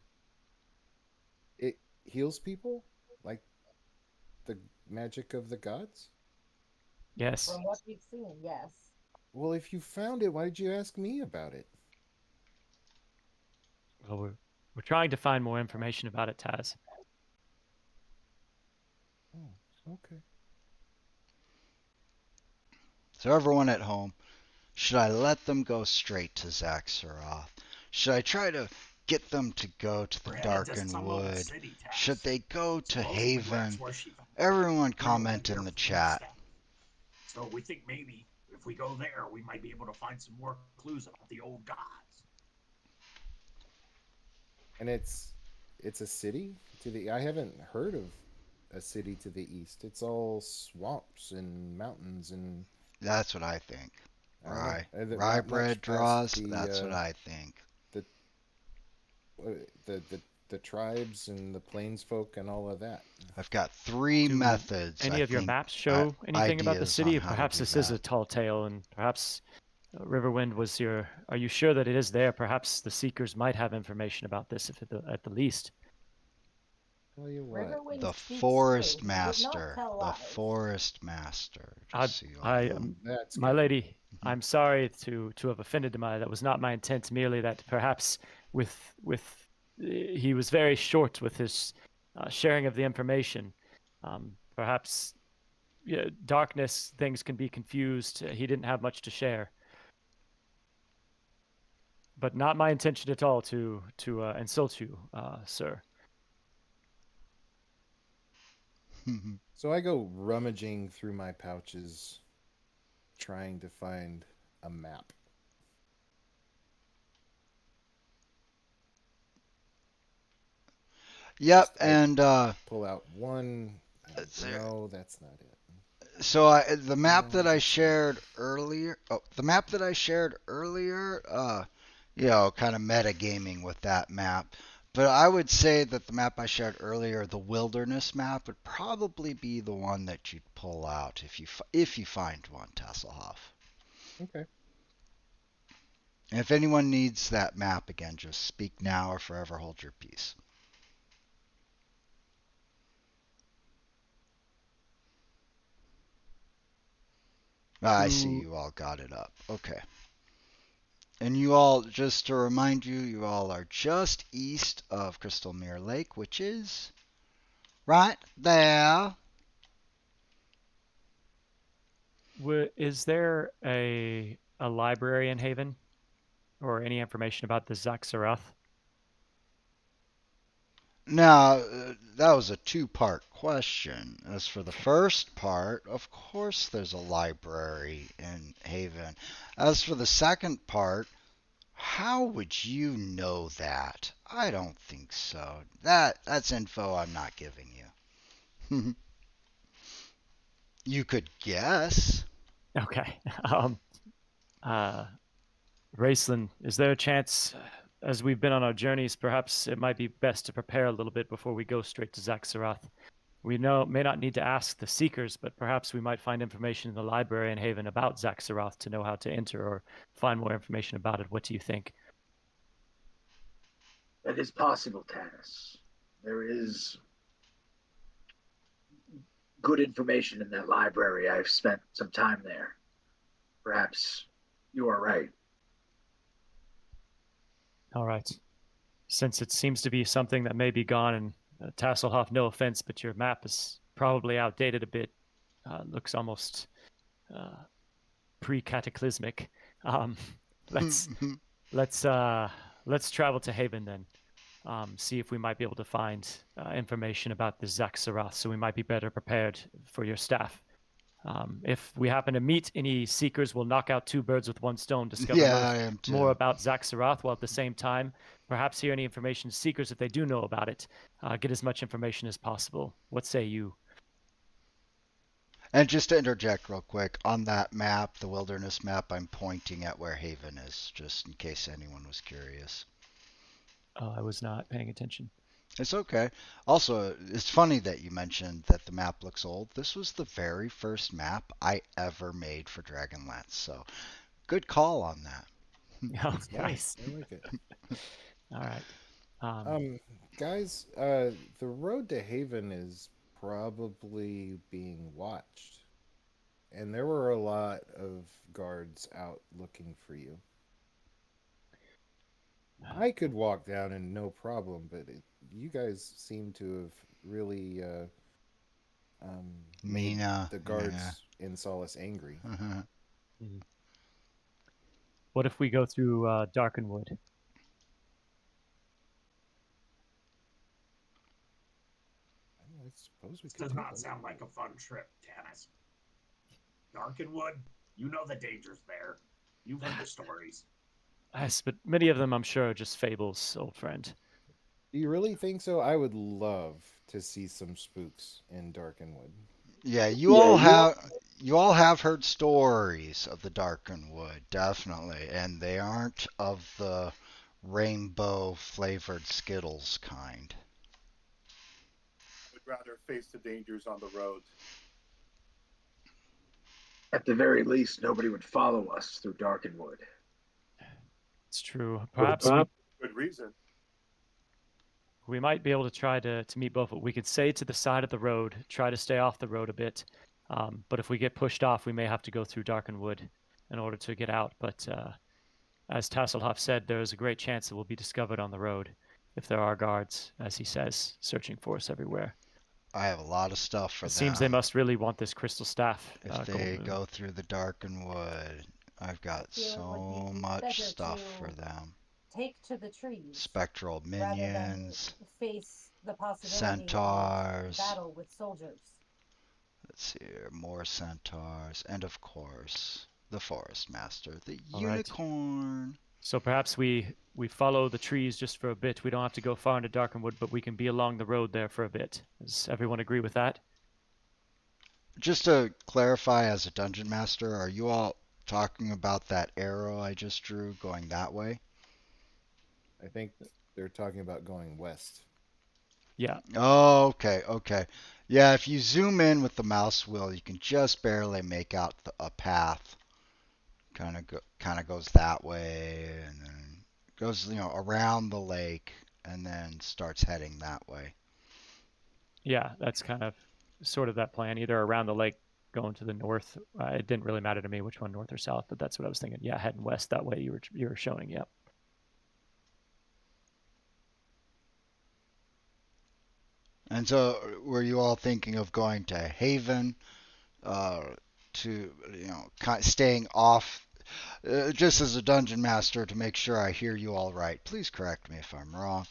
It heals people? Like the magic of the gods? Yes. From what we've seen, yes. Well, if you found it, why did you ask me about it? Well, we're trying to find more information about it, Taz. Oh, okay. So everyone at home, should I let them go straight to Zaxxaroth? Should I try to get them to go to the Darkened Wood? Should they go to Haven? Everyone comment in the chat. So we think maybe if we go there, we might be able to find some more clues about the old gods. And it's a city to the. I haven't heard of a city to the east. It's all swamps and mountains and. That's what I think. Rye Not bread much draws. past That's what I think. The tribes and the plains folk and all of that. I've got three methods. Any I of your think, maps show anything about the ideas city? on how to Perhaps do this that. is a tall tale, and perhaps Riverwind was your. Are you sure that it is there? Perhaps the Seekers might have information about this, if at the least. Tell you what, Riverwind The speaks Forest true. He would not Master. tell The lies. Forest Master. Just so you all know. that's My good. lady, I'm sorry to have offended my. That was not my intent. Merely that perhaps with he was very short with his sharing of the information. Perhaps darkness things can be confused. He didn't have much to share. But not my intention at all to insult you, sir. So I go rummaging through my pouches, trying to find a map. Yep, and pull out one. No, that's not it. So the map that I shared earlier. The map that I shared earlier. Kind of metagaming with that map. But I would say that the map I shared earlier, the wilderness map, would probably be the one that you'd pull out if you find one, Tasselhoff. Okay. And if anyone needs that map again, just speak now or forever hold your peace. I see you all got it up. Okay. And you all, just to remind you, you all are just east of Crystal Mirror Lake, which is right there. Is there a library in Haven, or any information about the Zaxarath? Now, that was a two-part question. As for the first part, of course there's a library in Haven. As for the second part, how would you know that? I don't think so. That's info I'm not giving you. You could guess. Okay. Uh, Raceland, is there a chance, as we've been on our journeys, perhaps it might be best to prepare a little bit before we go straight to Zaxarath? We may not need to ask the Seekers, but perhaps we might find information in the library in Haven about Zaxarath to know how to enter or find more information about it. What do you think? That is possible, Tanis. There is good information in that library. I've spent some time there. Perhaps you are right. All right. Since it seems to be something that may be gone, and Tasselhoff, no offense, but your map is probably outdated a bit. Looks almost uh, pre-cataclysmic. Um, let's let's let's travel to Haven then. See if we might be able to find information about the Zaxarath, so we might be better prepared for your staff. If we happen to meet any seekers, we'll knock out two birds with one stone, discover Yeah, I am more too. about Zaxarath, while at the same time, perhaps hear any information seekers, if they do know about it, get as much information as possible. What say you? And just to interject real quick, on that map, the wilderness map, I'm pointing at where Haven is, just in case anyone was curious. I was not paying attention. It's okay. Also, it's funny that you mentioned that the map looks old. This was the very first map I ever made for Dragonlance, so good call on that. Oh, It's nice. I like it. All right. Guys, the road to Haven is probably being watched, and there were a lot of guards out looking for you. I could walk down and no problem, but you guys seem to have really made Mina, the yeah. guards in Solace angry. What if we go through Darkenwood? I suppose we This could does do not that. sound like a fun trip, Tanis. Darkenwood, you know the dangers there. You've heard the stories. Yes, but many of them, I'm sure, are just fables, old friend. Do you really think so? I would love to see some spooks in Darkenwood. Yeah, you all have heard stories of the Darkenwood, definitely, and they aren't of the rainbow flavored Skittles kind. I would rather face the dangers on the road. At the very least, nobody would follow us through Darkenwood. It's true. Perhaps Good reason. we might be able to try to meet both. We could stay to the side of the road, try to stay off the road a bit. But if we get pushed off, we may have to go through Darkenwood in order to get out. But as Tasselhoff said, there is a great chance that we'll be discovered on the road if there are guards, as he says, searching for us everywhere. I have a lot of stuff for It them. seems they must really want this crystal staff. If they go through the Darkenwood, I've got feel it would so be much better stuff to for them. Take to the trees Spectral rather than minions, face the possibility centaurs. of battle with soldiers. Let's see here, more centaurs, and of course, the forest master, the All right. unicorn. So perhaps we follow the trees just for a bit. We don't have to go far into Darkenwood, but we can be along the road there for a bit. Does everyone agree with that? Just to clarify, as a dungeon master, are you all talking about that arrow I just drew going that way? I think they're talking about going west. Yeah. Oh, okay. Yeah, if you zoom in with the mouse wheel, you can just barely make out a path. Kind of goes that way, and then goes around the lake, and then starts heading that way. Yeah, that's kind of sort of that plan, either around the lake going to the north. It didn't really matter to me which one, north or south, but that's what I was thinking. Yeah, heading west that way. You were showing. Yep. And so, were you all thinking of going to Haven, uh, to staying off? Just as a dungeon master, to make sure I hear you all right, please correct me if I'm wrong.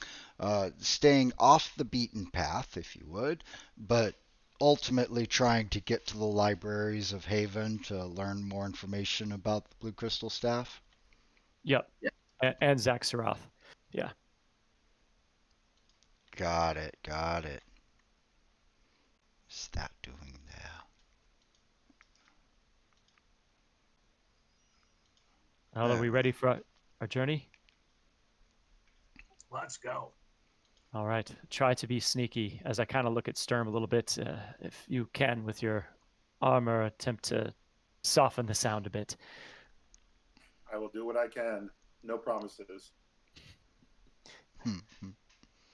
Staying off the beaten path, if you would, but ultimately trying to get to the libraries of Haven to learn more information about the Blue Crystal Staff. Yep. Yeah. And Zach Saroth. Yeah. Got it. Got it. What's that doing there? Well, are we ready for our journey? Let's go. All right. Try to be sneaky as I kind of look at Sturm a little bit. If you can, with your armor, attempt to soften the sound a bit. I will do what I can. No promises.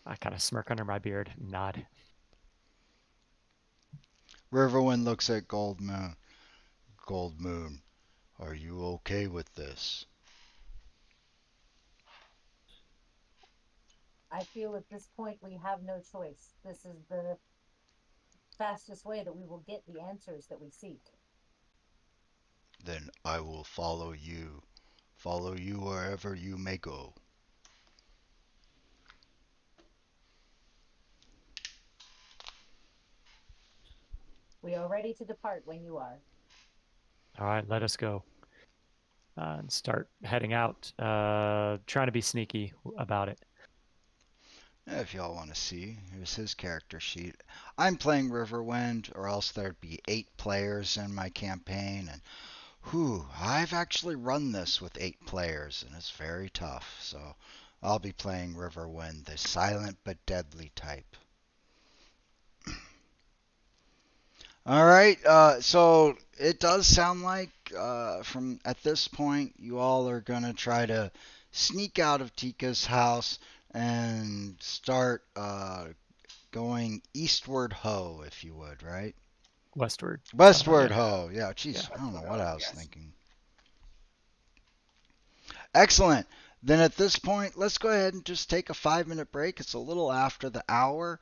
I kind of smirk under my beard and nod. Riverwind looks at Gold Moon. Gold Moon, are you okay with this? I feel at this point we have no choice. This is the fastest way that we will get the answers that we seek. Then I will follow you. Follow you wherever you may go. We are ready to depart when you are. All right, let us go. And start heading out, trying to be sneaky about it. If y'all want to see, here's his character sheet. I'm playing Riverwind, or else there'd be 8 players in my campaign, and I've actually run this with 8 players, and it's very tough. So I'll be playing Riverwind, the silent but deadly type. All right, so it does sound like from at this point you all are gonna try to sneak out of Tika's house and start going eastward ho, if you would, right? Westward. Westward Yeah. ho. Yeah, geez, Yeah. I don't know what I was thinking. Excellent. Then at this point, let's go ahead and just take a 5-minute break. It's a little after the hour.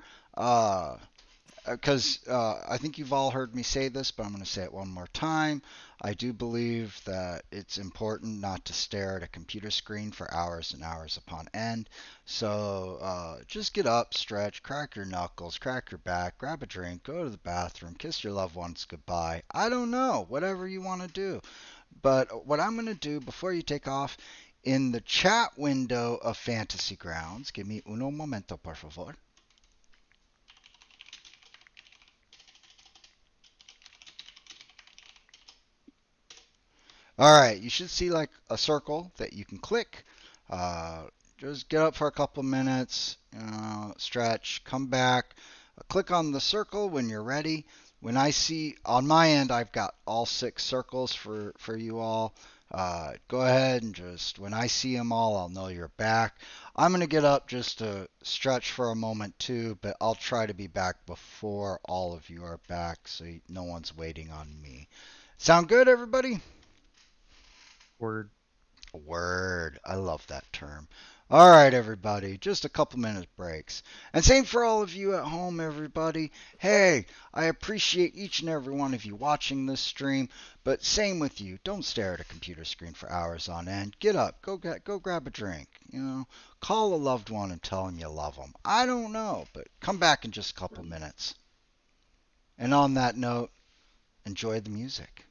Because I think you've all heard me say this, but I'm going to say it one more time. I do believe that it's important not to stare at a computer screen for hours and hours upon end. So just get up, stretch, crack your knuckles, crack your back, grab a drink, go to the bathroom, kiss your loved ones goodbye. I don't know, whatever you want to do. But what I'm going to do before you take off, in the chat window of Fantasy Grounds, give me uno momento, por favor. All right, you should see like a circle that you can click. Just get up for a couple of minutes, stretch, come back, click on the circle when you're ready. When I see on my end, I've got all 6 circles for you all. Go ahead and just when I see them all, I'll know you're back. I'm gonna get up just to stretch for a moment too, but I'll try to be back before all of you are back, so no one's waiting on me. Sound good, everybody? Word. Word. I love that term. All right, everybody. Just a couple minutes breaks. And same for all of you at home, everybody. Hey, I appreciate each and every one of you watching this stream, but same with you. Don't stare at a computer screen for hours on end. Get up. Go grab a drink. Call a loved one and tell them you love them. I don't know, but come back in just a couple minutes. And on that note, enjoy the music.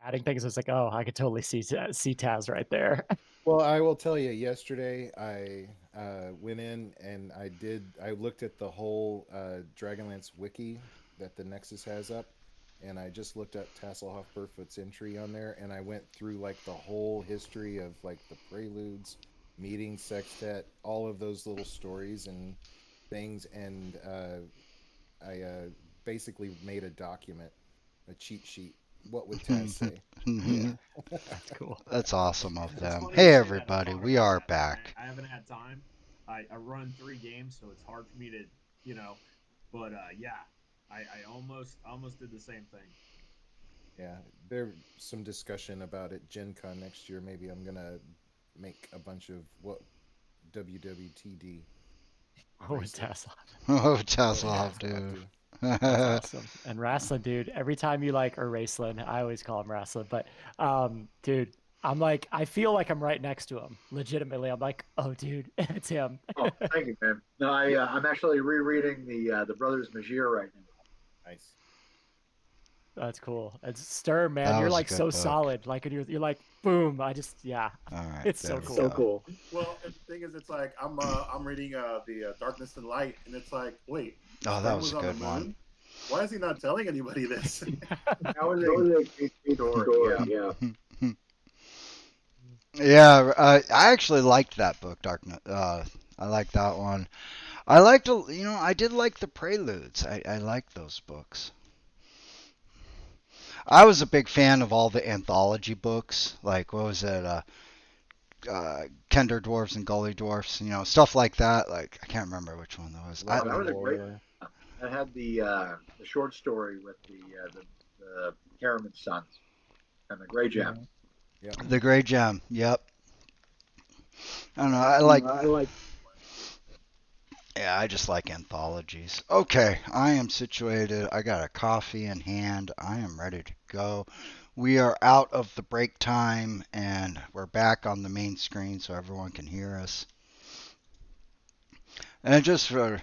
adding things. It's like, oh, I could totally see Taz right there. Well, I will tell you, yesterday I went in and I looked at the whole Dragonlance wiki that the Nexus has up, and I just looked at Tasselhoff Burfoot's entry on there, and I went through like the whole history of like the preludes, meeting sextet, all of those little stories and things, and I basically made a document, a cheat sheet. What would Taz say? Yeah. That's cool. That's awesome of It's them. funny Hey you say that. I'm everybody, sorry we about are that. back. I haven't had time. I run 3 games, so it's hard for me to, but yeah, I almost did the same thing. Yeah, there's some discussion about it. Gen Con next year, maybe I'm gonna make a bunch of what WWTD. Oh, and bracelets. Tasselhoff. Oh, What Tasselhoff, Tasselhoff dude. do. That's awesome. And wrestling, dude. Every time you like or wrestling, I always call him wrestling, but dude, I'm like, I feel like I'm right next to him. Legitimately, I'm like, oh, dude, it's him. Oh, thank you, man. No, I'm actually rereading the Brothers Magier right now. Nice. That's cool. It's Sturm, man. That You're was a like good so book. solid. Like, and you're like, boom. Yeah, All right, it's there so we cool. go. So cool. Well, and the thing is, it's like I'm reading the Darkness and Light, and it's like, wait, Oh, Stern that was a on the good one. moon? Why is he not telling anybody this? That was a great story. Yeah. Yeah, I actually liked that book, Darkness. I liked that one. I liked, I did like the Preludes. I liked those books. I was a big fan of all the anthology books, like what was it, Kender Dwarfs and Gully Dwarfs, stuff like that. Like I can't remember which one that was. That Lightning was a great. Warrior. I had the short story with the Harriman sons and the Gray Gem. Yep. The Gray Gem. Yep. I don't know. Yeah, I just like anthologies. Okay, I am situated. I got a coffee in hand. I am ready to go. We are out of the break time and we're back on the main screen so everyone can hear us. And just for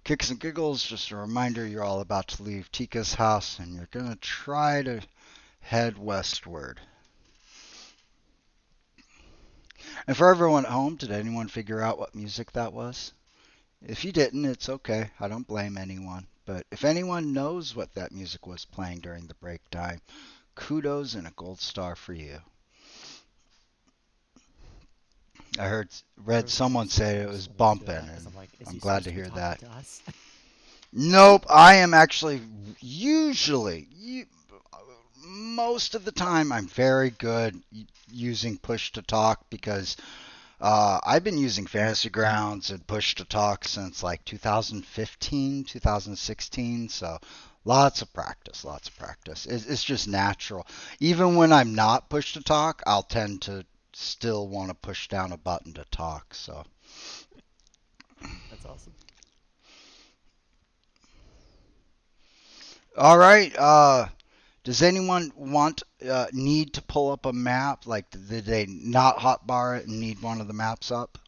kicks and giggles, just a reminder you're all about to leave Tika's house and you're going to try to head westward. And for everyone at home, did anyone figure out what music that was? If you didn't, it's okay. I don't blame anyone. But if anyone knows what that music was playing during the break time, kudos and a gold star for you. I read someone say it was bumping, and I'm like, is I'm he glad supposed to be hear talking that. to us? Nope, I am actually usually, most of the time, I'm very good using push to talk because I've been using Fantasy Grounds and Push to Talk since like 2015, 2016. So lots of practice, lots of practice. It's just natural. Even when I'm not Push to Talk, I'll tend to still want to push down a button to talk. So That's awesome. all right. Does anyone need to pull up a map? Like, did they not hotbar it and need one of the maps up?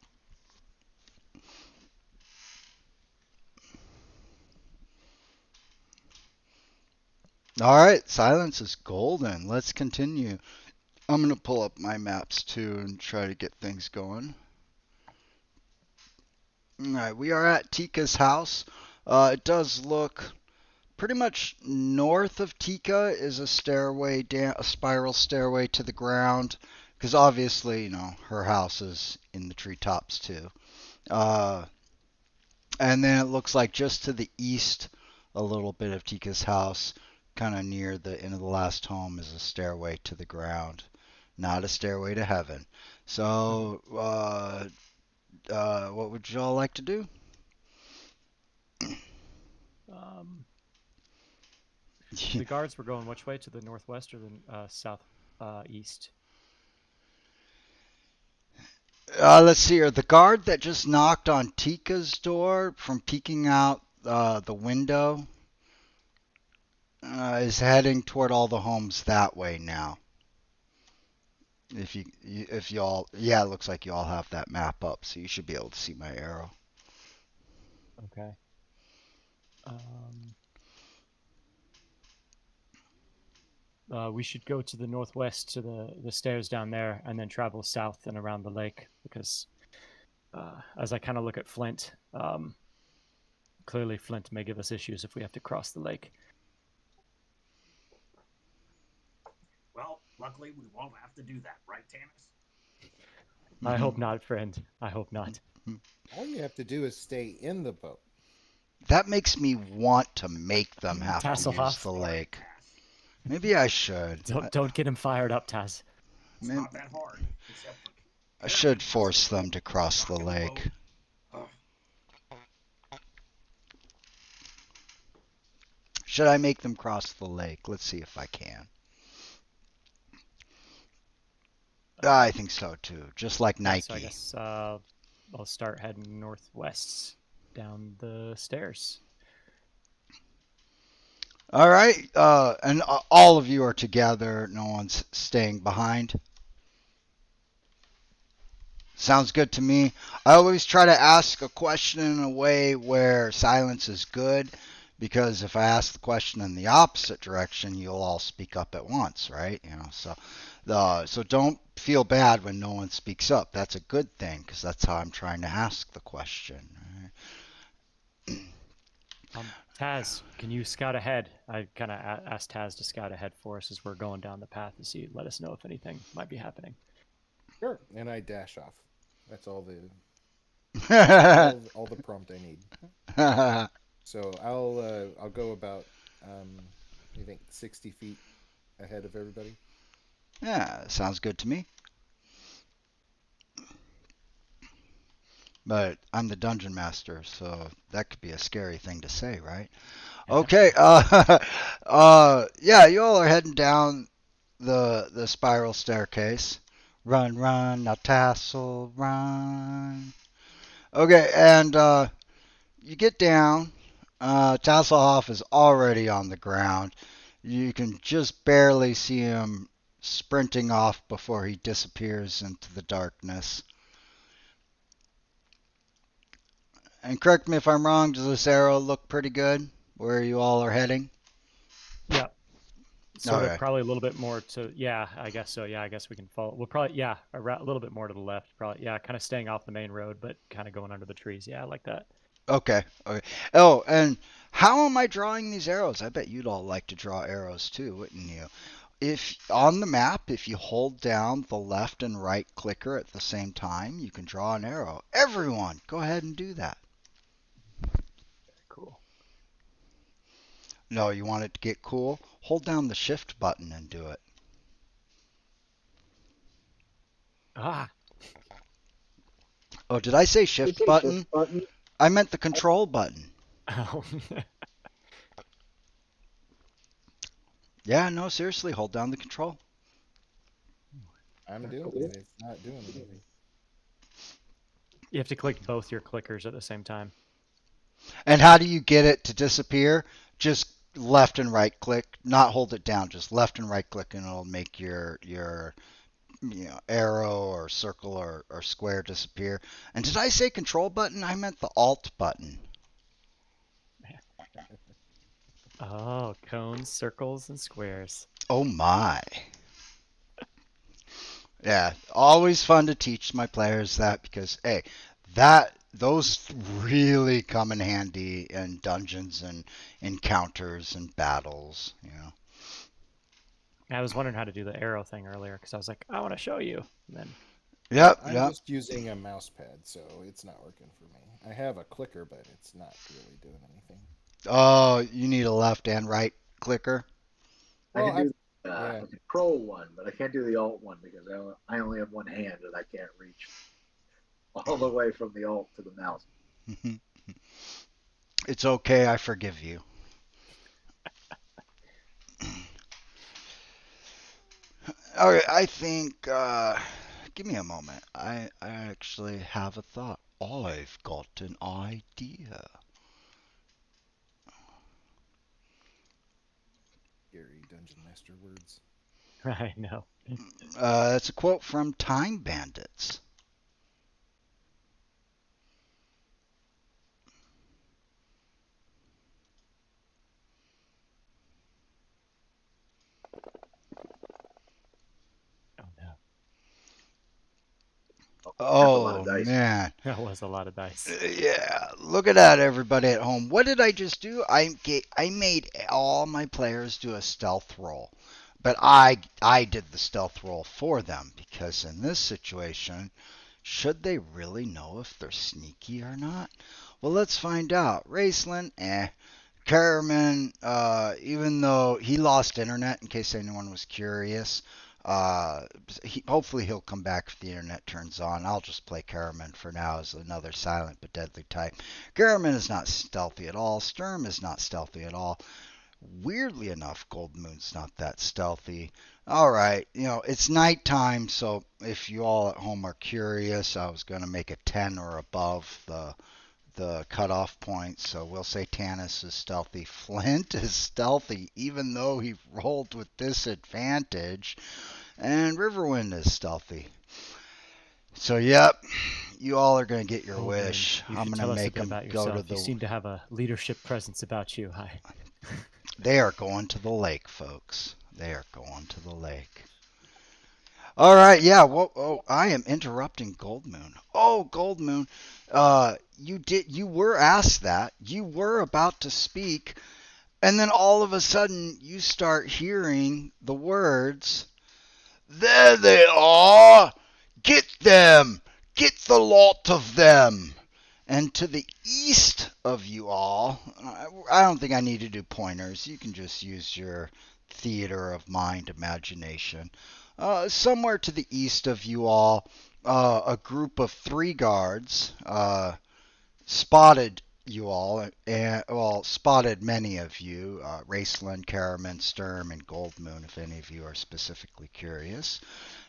All right, silence is golden. Let's continue. I'm going to pull up my maps too and try to get things going. All right, we are at Tika's house. It does look pretty much north of Tika is a stairway down, a spiral stairway to the ground, because obviously, her house is in the treetops too. Uh, and then it looks like just to the east, a little bit of Tika's house, kind of near the end of the last home, is a stairway to the ground, not a stairway to heaven. So, what would y'all like to do? The guards were going which way? To the northwest or the south east? Let's see here. The guard that just knocked on Tika's door from peeking out the window is heading toward all the homes that way now. If y'all, yeah, it looks like you all have that map up, so you should be able to see my arrow. Okay. we should go to the northwest to the stairs down there, and then travel south and around the lake. Because as I kind of look at Flint, clearly Flint may give us issues if we have to cross the lake. Well, luckily we won't have to do that, right, Tanis? I hope not, friend. I hope not. All you have to do is stay in the boat. That makes me want to make them have to use Tasselhoff. the lake. Tass. Maybe I should. Don't get him fired up, Taz. It's Maybe- not that hard, except for I should force them to cross the Rocking lake. boat. Ugh. Should I make them cross the lake? Let's see if I can. I think so too. Just like Nike. So I guess I'll start heading northwest down the stairs. All right. And all of you are together. No one's staying behind. Sounds good to me. I always try to ask a question in a way where silence is good, because if I ask the question in the opposite direction, you'll all speak up at once, right? So don't feel bad when no one speaks up. That's a good thing, because that's how I'm trying to ask the question. Taz, can you scout ahead? I kind of asked Taz to scout ahead for us as we're going down the path to see, let us know if anything might be happening. Sure. And I dash off. That's all the all the prompt I need. So I'll go about I think 60 feet ahead of everybody. Yeah, sounds good to me. But I'm the dungeon master, so that could be a scary thing to say, right? Okay. Yeah, you all are heading down the spiral staircase. Run, run, now tassel, run. Okay, and you get down. Tasselhoff is already on the ground. You can just barely see him sprinting off before he disappears into the darkness. And correct me if I'm wrong, does this arrow look pretty good where you all are heading? Yeah. Sort Okay. of probably a little bit more to, yeah, I guess so. Yeah, I guess we can follow. We'll probably, yeah, a little bit more to the left. Probably, yeah, kind of staying off the main road, but kind of going under the trees. Yeah, I like that. Okay. Oh, and how am I drawing these arrows? I bet you'd all like to draw arrows too, wouldn't you? If on the map, if you hold down the left and right clicker at the same time, you can draw an arrow. Everyone, go ahead and do that. Cool. No, you want it to get cool? Hold down the shift button and do it. Ah. Oh, did I say shift button? I meant the control button. Oh. Yeah, no, seriously, hold down the control. I'm doing it. It's not doing anything. You have to click both your clickers at the same time. And how do you get it to disappear? Just left and right click, not hold it down, just left and right click, and it'll make your arrow or circle or square disappear. And did I say control button? I meant the alt button. Oh, cones, circles, and squares. Oh my. Yeah, always fun to teach my players that, because hey, those really come in handy in dungeons and encounters and battles, I was wondering how to do the arrow thing earlier because I was like, I want to show you. And then Yep. I'm just using a mouse pad, so it's not working for me. I have a clicker, but it's not really doing anything. Oh, you need a left and right clicker? I Well, can do yeah. the control one, but I can't do the alt one because I only have one hand and I can't reach all the way from the alt to the mouse. It's okay, I forgive you. All right, I think, give me a moment. I actually have a thought. I've got an idea. Scary dungeon master words. I know. It's a quote from Time Bandits. That's a lot of Oh dice. man. That was a lot of dice. Yeah, look at that, everybody at home. What did I just do? I made all my players do a stealth roll, but I did the stealth roll for them because in this situation, should they really know if they're sneaky or not? Well, let's find out. Raceland, Caraman, even though he lost internet, in case anyone was curious, uh, hopefully he'll come back if the internet turns on. I'll just play Caraman for now as another silent but deadly type. Caraman is not stealthy at all. Sturm is not stealthy at all. Weirdly enough, Gold Moon's not that stealthy. All right, it's nighttime, so if you all at home are curious, I was going to make a 10 or above the cutoff point, so we'll say Tanis is stealthy. Flint is stealthy, even though he rolled with disadvantage, and Riverwind is stealthy. So, yep, you all are going to get your Gold wish. Moon, you I'm should going tell to us a make bit them about go to yourself. You seem to have a leadership presence about you. They are going to the lake, folks. They are going to the lake. All right, yeah. Well, I am interrupting Gold Moon. Oh, Gold Moon, you were asked that. You were about to speak, and then all of a sudden you start hearing the words, "There they are! Get them! Get the lot of them!" And to the east of you all, I don't think I need to do pointers. You can just use your theater of mind imagination. Somewhere to the east of you all, a group of 3 guards spotted you all, and spotted many of you, Raceland, Caraman, Sturm, and Goldmoon, if any of you are specifically curious.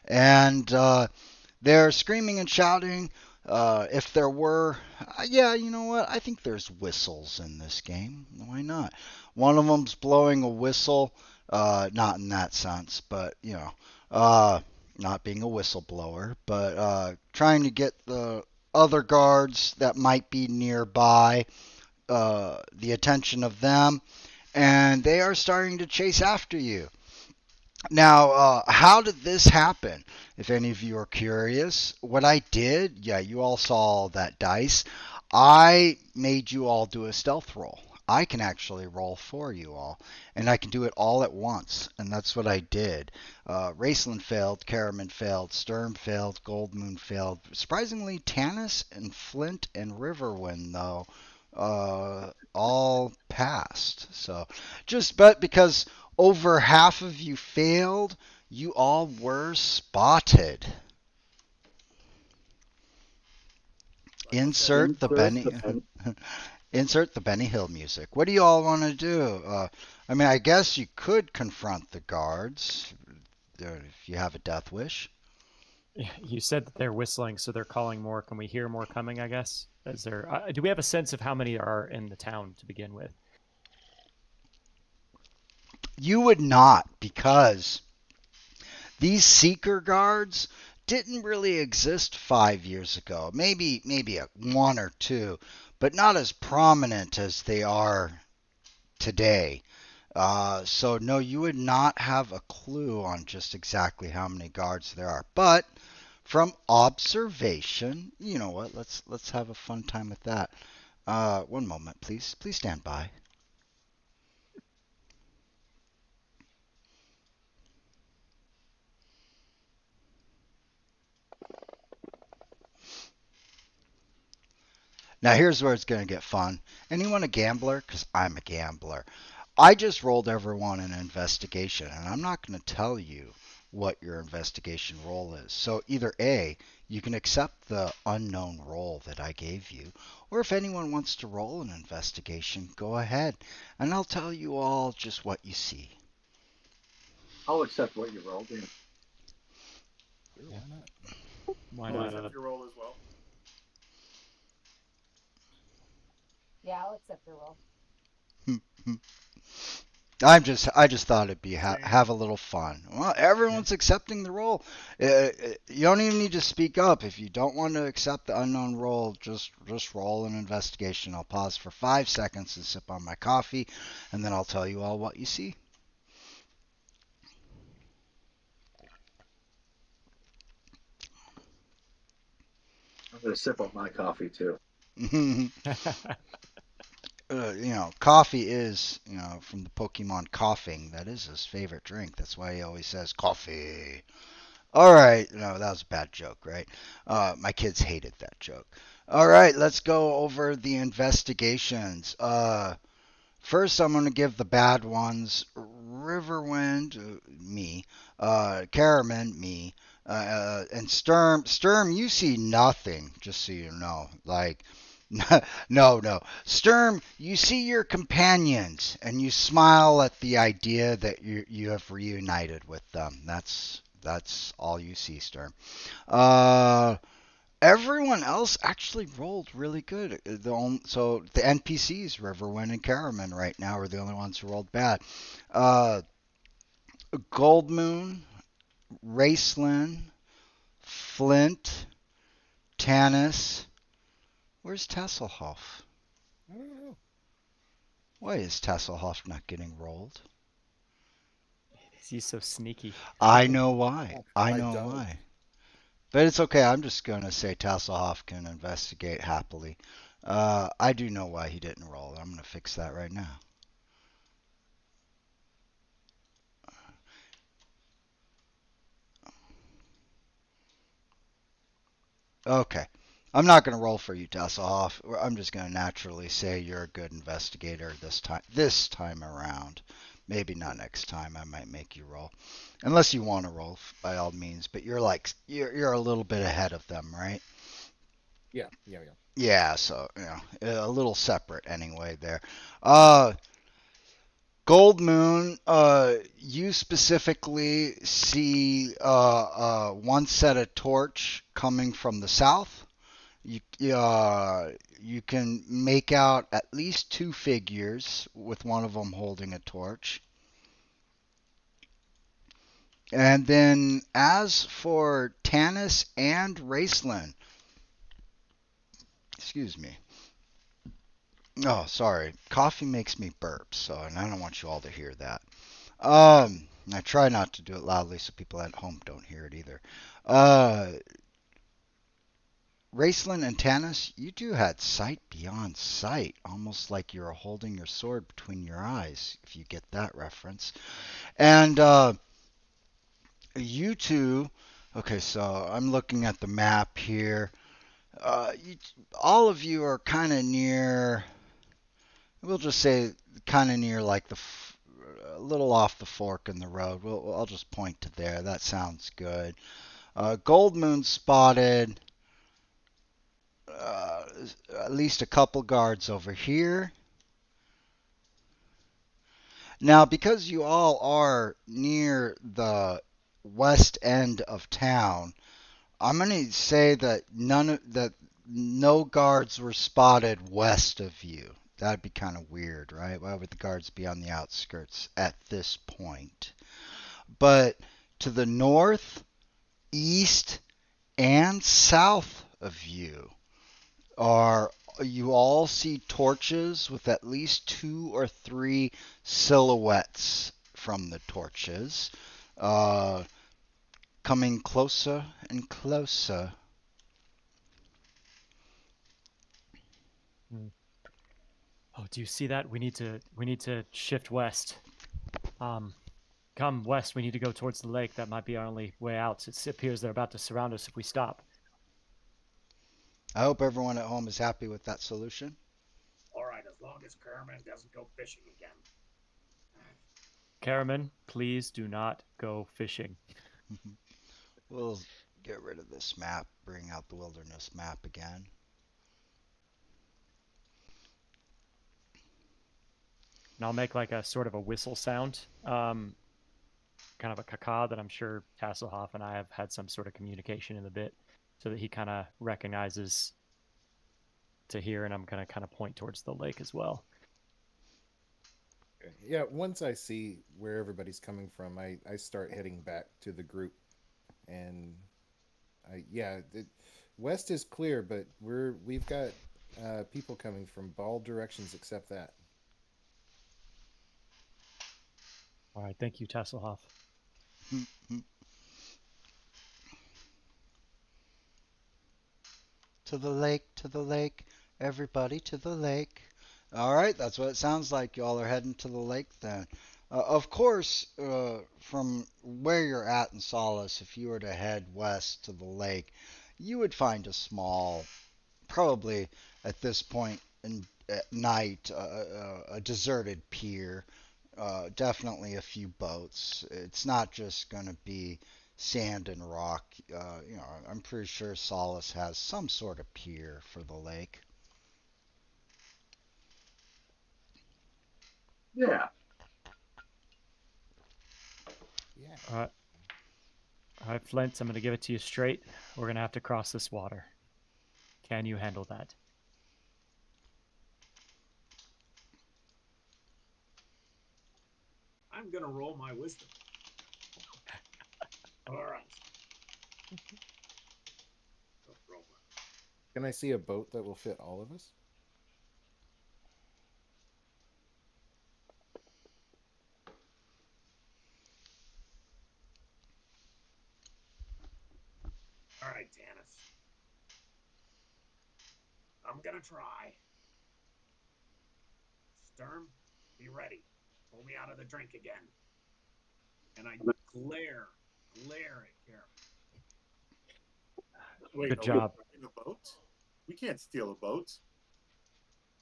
And they're screaming and shouting. If there were, yeah, you know what? I think there's whistles in this game. Why not? One of them's blowing a whistle, not in that sense, but not being a whistleblower, but trying to get the other guards that might be nearby, the attention of them, and they are starting to chase after you. Now, how did this happen? If any of you are curious, what I did, yeah, you all saw that dice. I made you all do a stealth roll. I can actually roll for you all, and I can do it all at once, and that's what I did. Raceland failed, Caraman failed, Sturm failed, Goldmoon failed. Surprisingly, Tanis and Flint and Riverwind, though, all passed. So, but because over half of you failed, you all were spotted. Insert the Benny insert the Benny Hill music. What do you all want to do? I mean, I guess you could confront the guards if you have a death wish. You said that they're whistling, so they're calling more. Can we hear more coming, I guess? Do we have a sense of how many are in the town to begin with? You would not, because these seeker guards didn't really exist 5 years ago. Maybe one or two, but not as prominent as they are today. So no, you would not have a clue on just exactly how many guards there are. But from observation, you know what? Let's have a fun time with that. One moment, please. Please stand by. Now here's where it's going to get fun. Anyone a gambler? Because I'm a gambler. I just rolled everyone an investigation, and I'm not going to tell you what your investigation roll is. So either A, you can accept the unknown roll that I gave you, or if anyone wants to roll an investigation, go ahead, and I'll tell you all just what you see. I'll accept what you rolled. Yeah. Sure, why not? Why I'll not? accept your role as well. Yeah, I'll accept your role. I just thought it'd be have a little fun. Well, everyone's accepting the role. You don't even need to speak up if you don't want to accept the unknown role. Just roll an investigation. I'll pause for 5 seconds and sip on my coffee, and then I'll tell you all what you see. I'm gonna sip on my coffee too. Coffee is, from the Pokemon coughing, that is his favorite drink. That's why he always says coffee. All right, no, that was a bad joke, right? My kids hated that joke. All right, let's go over the investigations. First, I'm going to give the bad ones. Riverwind, me. Caraman, me. And Sturm. Sturm, you see nothing, just so you know. Like, no. Sturm, you see your companions, and you smile at the idea that you have reunited with them. That's all you see, Sturm. Uh, Everyone else actually rolled really good. So the NPCs, Riverwind and Caraman, right now are the only ones who rolled bad. Uh, Goldmoon, Raceland, Flint, Tanis. Where's Tasselhoff? I don't know. Why is Tasselhoff not getting rolled? He's so sneaky. I know why. I I know don't. why. But it's okay. I'm just going to say Tasselhoff can investigate happily. I do know why he didn't roll. I'm going to fix that right now. Okay. I'm not going to roll for you, Tasselhoff. I'm just going to naturally say you're a good investigator this time around. Maybe not next time. I might make you roll. Unless you want to roll, by all means. But you're a little bit ahead of them, right? Yeah. Yeah, so a little separate anyway there. Uh, Gold Moon, you specifically see one set of torch coming from the south. You can make out at least two figures with one of them holding a torch. And then as for Tanis and Raceland, excuse me. Oh, sorry. Coffee makes me burp, and I don't want you all to hear that. I try not to do it loudly so people at home don't hear it either. Uh, Raceland and Tanis, you two had sight beyond sight, almost like you were holding your sword between your eyes, if you get that reference. And you two, okay, so I'm looking at the map here. You, all of you are kind of near, we'll just say kind of near like a little off the fork in the road. I'll just point to there. That sounds good. Gold Moon spotted uh, at least a couple guards over here. Now, because you all are near the west end of town, I'm going to say that no guards were spotted west of you. That'd be kind of weird, right? Why would the guards be on the outskirts at this point? But to the north, east, and south of you are you all see torches with at least two or three silhouettes from the torches coming closer and closer. Hmm. Oh, do you see that? We need to shift west. Um, come west. We need to go towards the lake. That might be our only way out. It appears they're about to surround us if we stop. I hope everyone at home is happy with that solution. All right, as long as Kerman doesn't go fishing again. Caraman, please do not go fishing. We'll get rid of this map, bring out the wilderness map again. And I'll make like a sort of a whistle sound, kind of a caca that I'm sure Tasselhoff and I have had some sort of communication in the bit, so that he kind of recognizes to hear, and I'm going to kind of point towards the lake as well. Okay. Yeah, once I see where everybody's coming from, I start heading back to the group, and west is clear, but we've got people coming from all directions except that. All right, thank you, Tasselhoff. To the lake, to the lake, everybody to the lake. All right, that's what it sounds like. Y'all are heading to the lake then. Of course, from where you're at in Solace, if you were to head west to the lake, you would find a small, probably at this point at night, a deserted pier. Definitely a few boats. It's not just going to be sand and rock. I'm pretty sure Solace has some sort of pier for the lake. Yeah. Yeah. All right, Flint, I'm going to give it to you straight. We're going to have to cross this water. Can you handle that? I'm gonna roll my wisdom. All right. Roll my. Can I see a boat that will fit all of us? All right, Tanis. I'm gonna try. Sturm, be ready. Pull me out of the drink again. And I glare at Karen. Wait, Good are job. we in a boat? We can't steal a boat.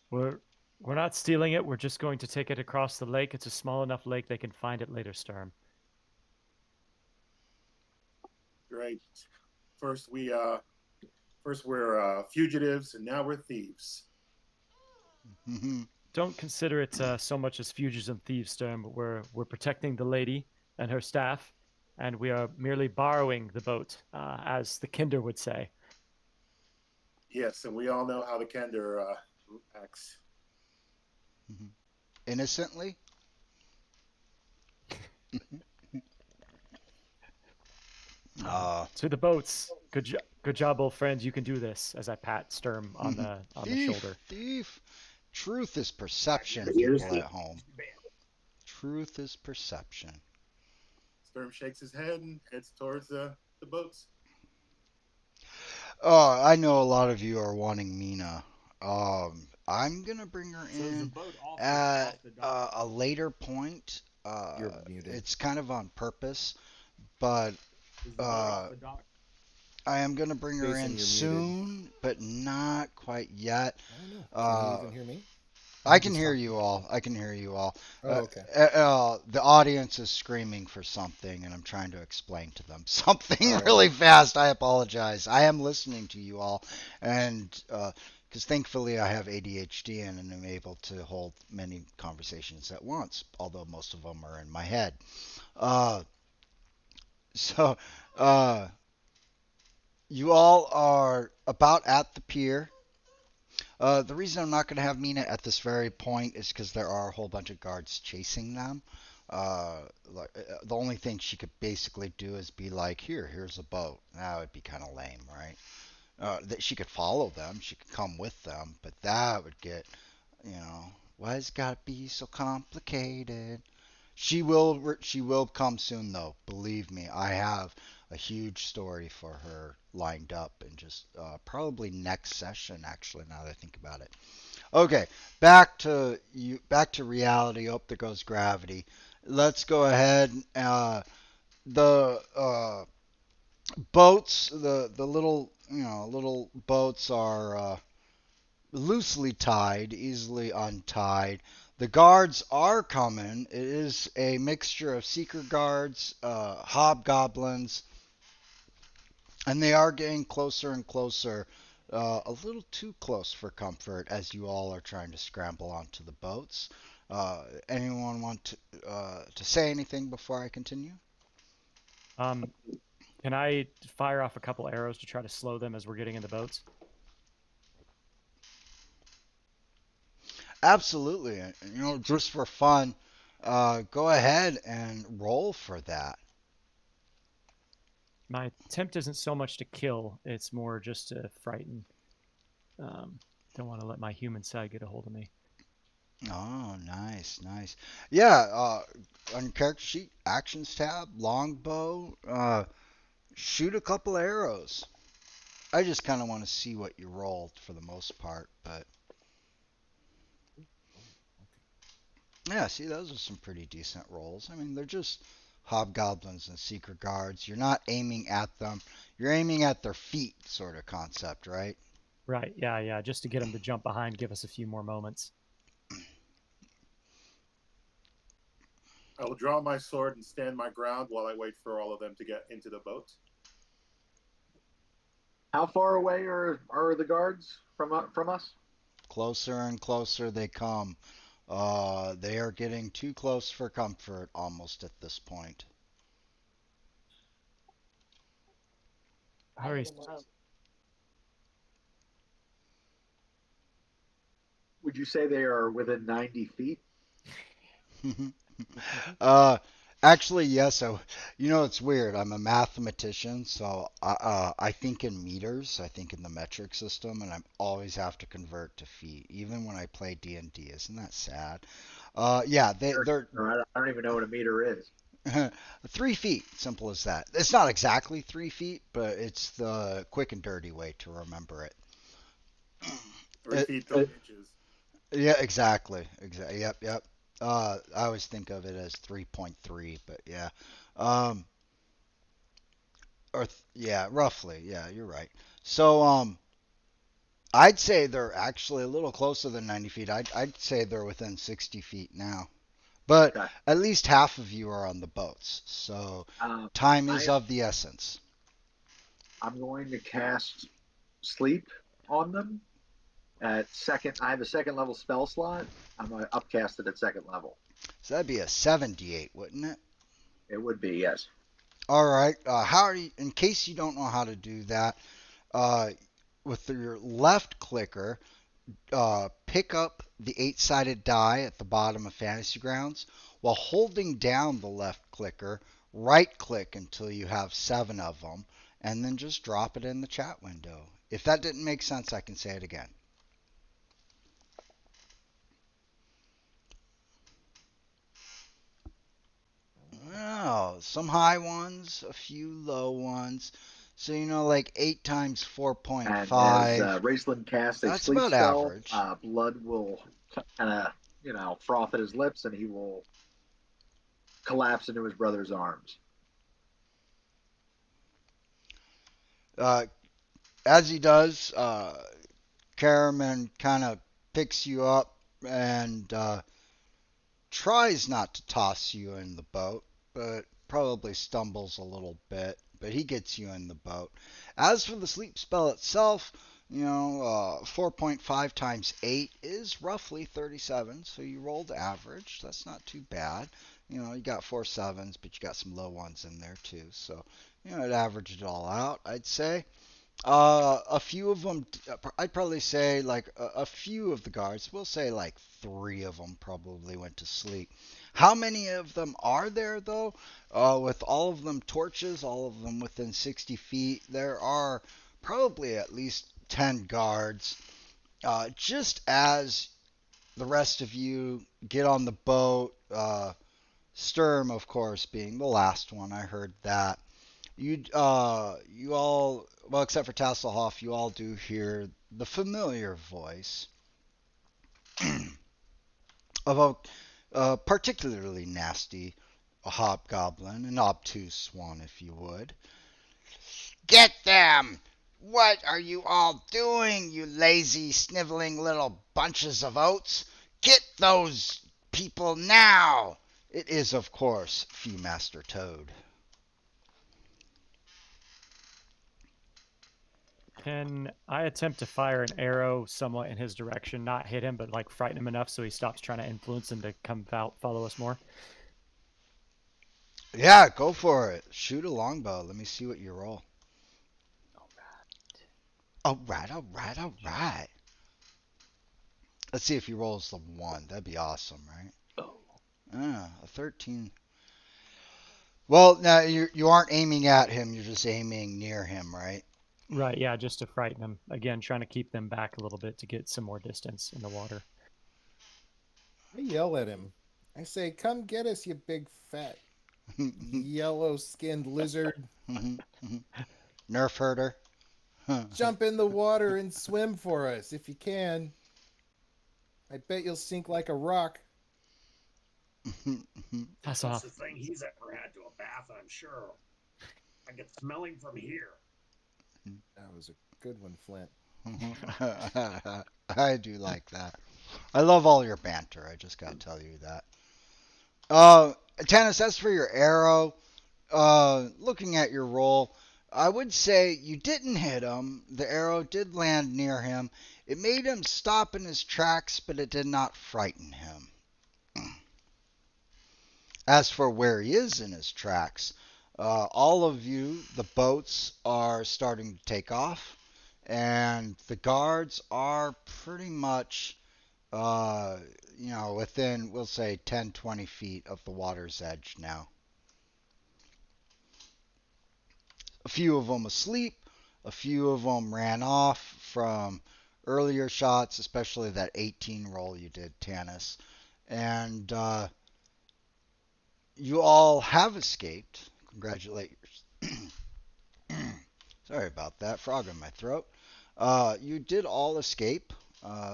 We're not stealing it. We're just going to take it across the lake. It's a small enough lake they can find it later, Sturm. Great. First we're fugitives, and now we're thieves. Don't consider it so much as fugitives and thieves, Sturm. But we're protecting the lady and her staff, and we are merely borrowing the boat, as the Kinder would say. Yes, and we all know how the Kender acts. Innocently? To the boats. Good job, old friend. You can do this. As I pat Sturm on the shoulder. Thief. Truth is perception, Here's people the- at home. Truth is perception. Sturm shakes his head and heads towards the boats. Oh, I know a lot of you are wanting Mina. I'm gonna bring her So is the in boat off at the dock? a later point. You're muted. It's kind of on purpose, but Is the boat off the dock? I am gonna bring her Jason, in you're soon, but not quite yet. I don't know. Can you even hear me? I can hear you all. I can hear you all. Oh, okay. The audience is screaming for something, and I'm trying to explain to them something All right. really fast. I apologize. I am listening to you all, and because thankfully I have ADHD and am able to hold many conversations at once, although most of them are in my head. Uh, so, you all are about at the pier. The reason I'm not going to have Mina at this very point is because there are a whole bunch of guards chasing them. The only thing she could basically do is be like, here's a boat. That would be kind of lame, right? That she could follow them, she could come with them, but that would get, why's it gotta be so complicated? She will come soon though. Believe me, I have a huge story for her lined up and just probably next session actually now that I think about it. Okay, back to reality. Oh, there goes gravity. Let's go ahead. The boats, the little boats are loosely tied, easily untied. The guards are coming. It is a mixture of seeker guards, hobgoblins, and they are getting closer and closer. A little too close for comfort as you all are trying to scramble onto the boats. Anyone want to say anything before I continue? Can I fire off a couple arrows to try to slow them as we're getting in the boats? Absolutely. Just for fun, go ahead and roll for that. My attempt isn't so much to kill; it's more just to frighten. Don't want to let my human side get a hold of me. Oh, nice, nice. Yeah, on your character sheet, actions tab, longbow, shoot a couple arrows. I just kind of want to see what you rolled for the most part, but yeah, see, those are some pretty decent rolls. I mean, they're just hobgoblins and secret guards. You're not aiming at them. You're aiming at their feet, sort of concept, right? Right. Yeah. Yeah. Just to get them to jump behind, give us a few more moments. I will draw my sword and stand my ground while I wait for all of them to get into the boat. How far away are the guards from us? Closer and closer they come. They are getting too close for comfort almost at this point. I Hurry. need a boat. Would you say they are within 90 feet? uh, Actually, yes. You know, it's weird. I'm a mathematician, so I think in meters. I think in the metric system, and I always have to convert to feet, even when I play D&D. Isn't that sad? Yeah, they're I don't even know what a meter is. 3 feet. Simple as that. It's not exactly 3 feet, but it's the quick and dirty way to remember it. 3 feet, 3 inches. Yeah, exactly. Yep, yep. I always think of it as 3.3, but yeah. Um, yeah, roughly. Yeah, you're right. So, I'd say they're actually a little closer than 90 feet. I'd say they're within 60 feet now. But Okay. at least half of you are on the boats, so time is of the essence. I'm going to cast sleep on them at second. I have a second level spell slot. I'm going to upcast it at second level. So that'd be a 78, wouldn't it? It would be, yes. All right. How are you, in case you don't know how to do that, uh, with your left clicker, pick up the eight-sided die at the bottom of Fantasy Grounds while holding down the left clicker. Right click until you have 7 of them, and then just drop it in the chat window. If that didn't make sense, I can say it again. Well, some high ones, a few low ones. So, you know, like 8 times And as 4.5. Raceland casts a That's sleep about spell, average. blood will kind of, froth at his lips, and he will collapse into his brother's arms. As he does, Caraman kind of picks you up and tries not to toss you in the boat, but probably stumbles a little bit. But he gets you in the boat. As for the sleep spell itself, 4.5 times 8 is roughly 37, so you rolled average. That's not too bad. You got 4 7s, but you got some low ones in there too. So, it averaged it all out, I'd say. A few of them, I'd probably say like a few of the guards, we'll say like 3 of them probably went to sleep. How many of them are there though? With all of them torches, all of them within 60 feet, there are probably at least 10 guards. Just as the rest of you get on the boat, Sturm, of course, being the last one, I heard that. You all, well, except for Tasselhoff, you all do hear the familiar voice of a particularly nasty hobgoblin, an obtuse one, if you would. Get them! What are you all doing, you lazy, sniveling little bunches of oats? Get those people now! It is, of course, Master Toad. Can I attempt to fire an arrow somewhat in his direction, not hit him, but like frighten him enough so he stops trying to influence him to come out, follow us more? Yeah, go for it. Shoot a longbow. Let me see what you roll. All right, all right, all right. Let's see if he rolls the 1. That'd be awesome, right? A 13. Well, now you aren't aiming at him. You're just aiming near him, right? Right, yeah, just to frighten them. Again, trying to keep them back a little bit to get some more distance in the water. I yell at him. I say, "Come get us, you big fat yellow-skinned lizard." Nerf herder. Jump in the water and swim for us if you can. I bet you'll sink like a rock. Pass off. Closest thing he's ever had to a bath, I'm sure. I can smell him from here. That was a good one, Flint. I do like that. I love all your banter. I just gotta tell you that. Tannis, as for your arrow, looking at your roll, I would say you didn't hit him. The arrow did land near him. It made him stop in his tracks, but it did not frighten him. As for where he is in his tracks, all of you, the boats are starting to take off, and the guards are pretty much, within, we'll say, 10, 20 feet of the water's edge now. A few of them asleep, a few of them ran off from earlier shots, especially that 18 roll you did, Tanis. And you all have escaped. Congratulate Sorry about that. Frog in my throat. You did all escape,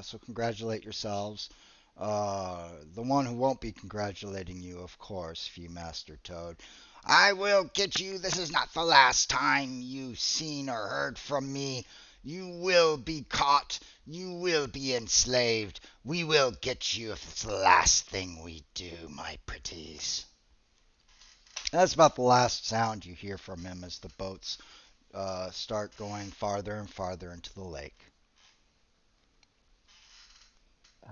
so congratulate yourselves. The one who won't be congratulating you, of course, Viewmaster Toad. I will get you. This is not the last time you've seen or heard from me. You will be caught. You will be enslaved. We will get you if it's the last thing we do, my pretties. That's about the last sound you hear from him as the boats start going farther and farther into the lake.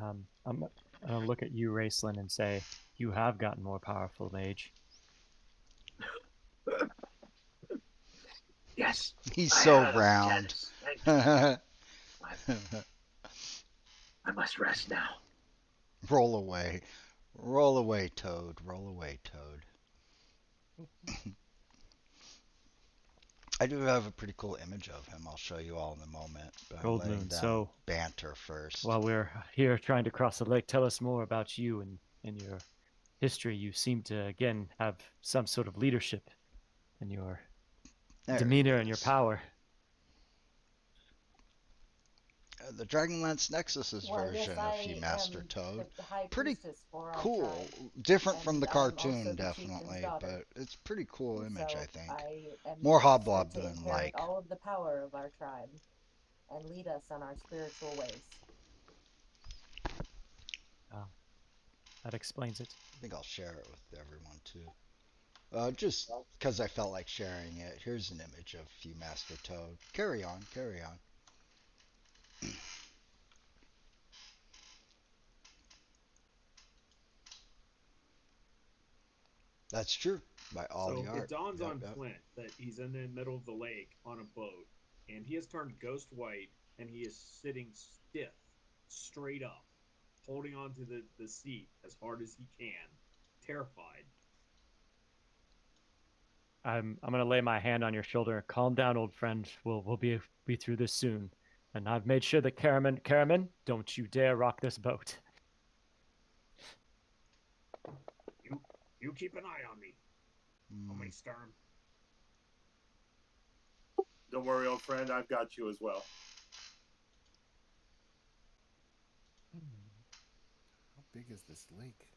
I'm gonna look at you, Raceland, and say, "You have gotten more powerful, mage." Yes. He's I so have, round. Janice. Thank you. I must rest now. Roll away. Roll away, Toad. Roll away, Toad. I do have a pretty cool image of him. I'll show you all in a moment. But I'm Gold letting Moon. them So banter first. while we're here trying to cross the lake, tell us more about you and your history. You seem to again have some sort of leadership in your There demeanor it and your is. power. The Dragonlance Nexus's Well, yes, version of I Viewmaster am Toad. the high Pretty priestess for our cool. tribe, Different from the and I am also cartoon, the chieftain's definitely, daughter. but it's pretty cool image, So I think. I am More here to Hobgoblin inherit like. all of the power of our tribe and lead us on our spiritual ways. That explains it. I think I'll share it with everyone too. Just because I felt like sharing it. Here's an image of Viewmaster Toad. Carry on, carry on. That's true. By all So the it art. dawns Yep, on yep. Flint that he's in the middle of the lake on a boat, and he has turned ghost white, and he is sitting stiff, straight up, holding onto the seat as hard as he can, terrified. I'm gonna lay my hand on your shoulder. Calm down, old friend. We'll be through this soon. And I've made sure that Caraman, don't you dare rock this boat. You keep an eye on me, Mm. Stern. Don't worry, old friend. I've got you as well. How big is this lake?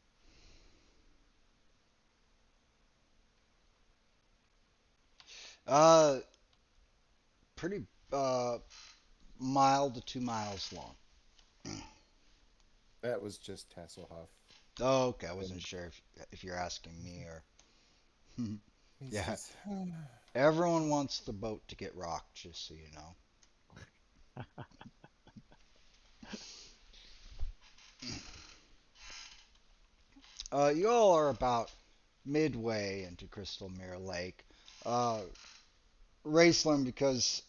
Uh, pretty mile to 2 miles long. That was just Tasselhoff. Oh, okay. I wasn't sure if you're asking me or. He's Yeah. just- Everyone wants the boat to get rocked, just so you know. You all are about midway into Crystal Mirror Lake. Raceland, because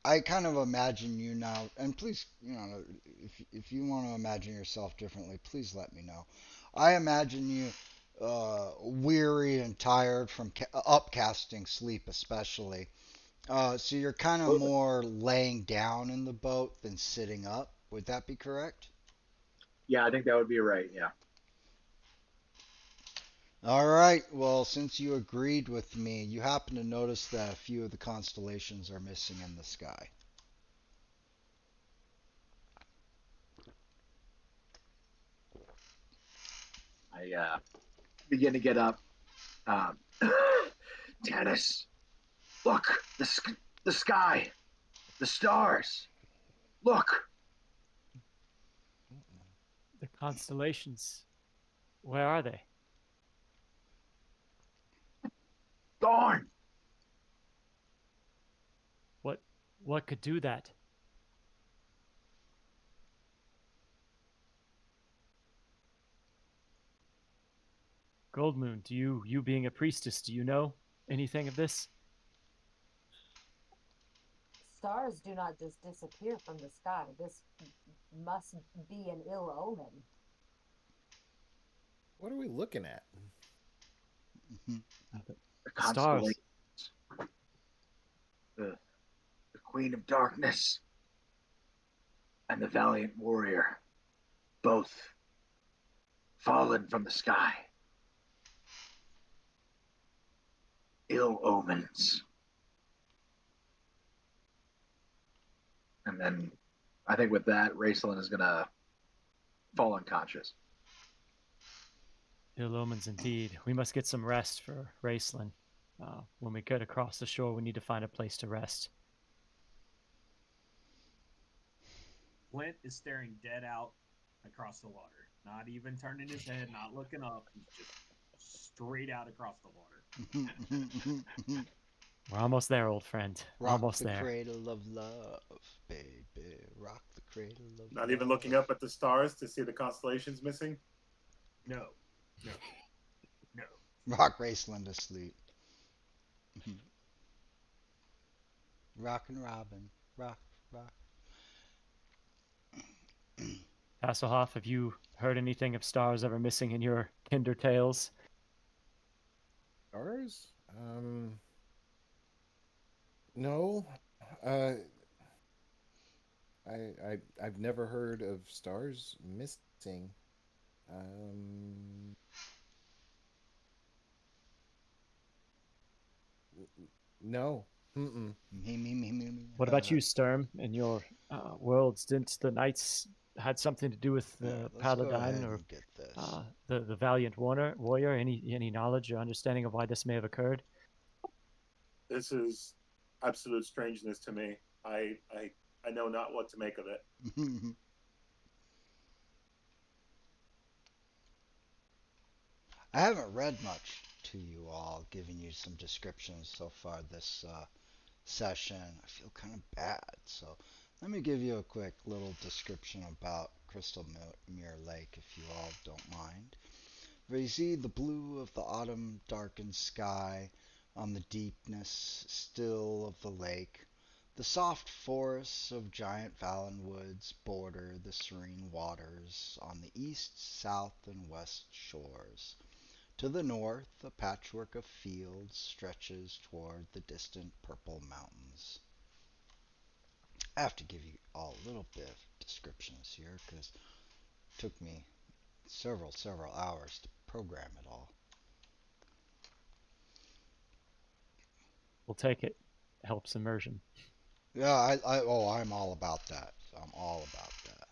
I kind of imagine you now, and please, if you want to imagine yourself differently, please let me know. I imagine you weary and tired from upcasting sleep, especially. So you're kind of more laying down in the boat than sitting up. Would that be correct? Yeah, I think that would be right. Yeah. All right. Well, since you agreed with me, you happen to notice that a few of the constellations are missing in the sky. I begin to get up. Um, Tannis, look, the sky, the stars. Look, The constellations. Where are they? gone. What could do that? Goldmoon, you being a priestess, do you know anything of this? Stars do not just disappear from the sky. This must be an ill omen. What are we looking at? Mhm. The Stars. constellations, the Queen of Darkness, and the Valiant Warrior, both fallen from the sky. Ill omens. And then I think with that, Raceland is going to fall unconscious. Ill omens indeed. We must get some rest for Raceland. When we get across the shore, we need to find a place to rest. Flint is staring dead out across the water, not even turning his head, not looking up. He's just straight out across the water. We're almost there, old friend. Rock Almost the there. cradle of love, baby. Rock the cradle of Not love. even looking up at the stars to see the constellations missing. No, no, no. Rock Raceland asleep. Rock and Robin. Rock, rock. Hasselhoff, have you heard anything of stars ever missing in your kinder tales? Stars? No. Uh, I've never heard of stars missing. Um, no. Mm-mm. Me. What about you, Sturm? In your worlds, didn't the knights had something to do with Yeah, the let's go ahead paladin or and get this. the valiant warrior? Any knowledge or understanding of why this may have occurred? This is absolute strangeness to me. I know not what to make of it. I haven't read much to you all, giving you some descriptions so far this session. I feel kind of bad, so let me give you a quick little description about Crystal Mirror Lake, if you all don't mind. Where you see the blue of the autumn darkened sky on the deepness still of the lake. The soft forests of giant Valenwoods border the serene waters on the east, south, and west shores. To the north, a patchwork of fields stretches toward the distant purple mountains. I have to give you all a little bit of descriptions here because it took me several hours to program it all. We'll take it. Helps immersion. Yeah, I'm all about that. I'm all about that.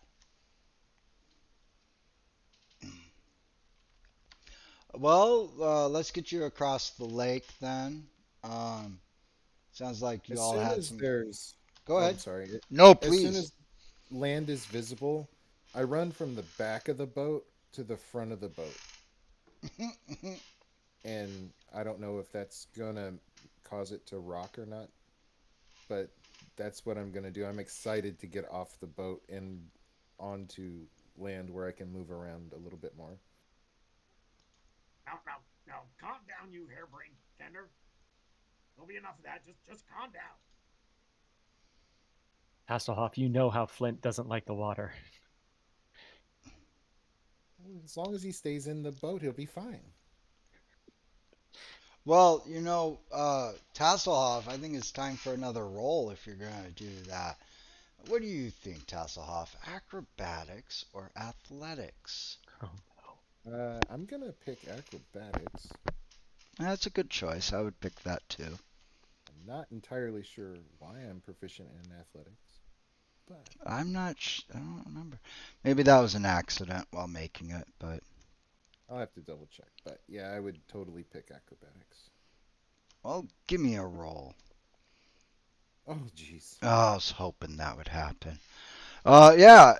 Well, let's get you across the lake then. Um, sounds like you As all soon had as some. there's, Go oh, I'm ahead. sorry. No, As soon please. as land is visible, I run from the back of the boat to the front of the boat. And I don't know if that's gonna cause it to rock or not, but that's what I'm gonna do. I'm excited to get off the boat and onto land where I can move around a little bit more. Now, calm down, you harebrained tender. There'll be enough of that. Just calm down. Hasselhoff, you know how Flint doesn't like the water. As long as he stays in the boat, he'll be fine. Well, Tasselhoff, I think it's time for another roll if you're going to do that. What do you think, Tasselhoff? Acrobatics or athletics? Oh, I'm gonna pick acrobatics. That's a good choice. I would pick that too. I'm not entirely sure why I'm proficient in athletics, but I don't remember. Maybe that was an accident while making it, but I'll have to double check. But yeah, I would totally pick acrobatics. Well, give me a roll. Oh, jeez. Oh, I was hoping that would happen. Yeah,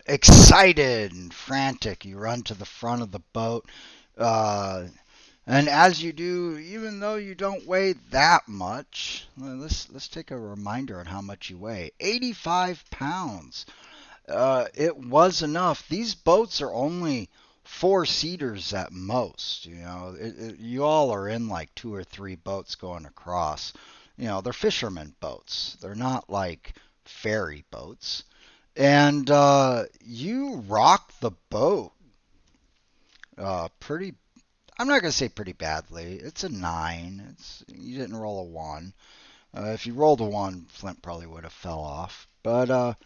excited and frantic, you run to the front of the boat. And as you do, even though you don't weigh that much, let's take a reminder on how much you weigh. 85 pounds. It was enough. These boats are only four-seaters at most. You all are in like two or three boats going across. They're fishermen boats. They're not like ferry boats. And you rock the boat pretty. I'm not gonna say pretty badly. It's a 9. You didn't roll a 1. If you rolled a 1, Flint probably would have fell off. But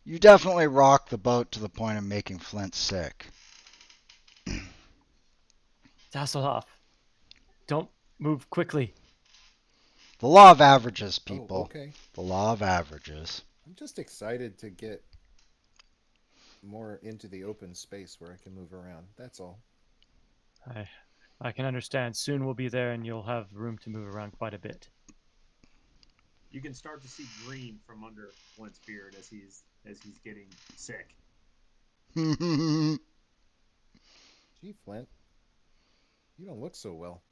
you definitely rock the boat to the point of making Flint sick. Tasselhoff, don't move quickly. The law of averages, Oh, people. okay. The law of averages. I'm just excited to get more into the open space where I can move around. That's all. I can understand. Soon we'll be there, and you'll have room to move around quite a bit. You can start to see green from under Flint's beard as he's getting sick. The Gee, Flint, you don't look so well.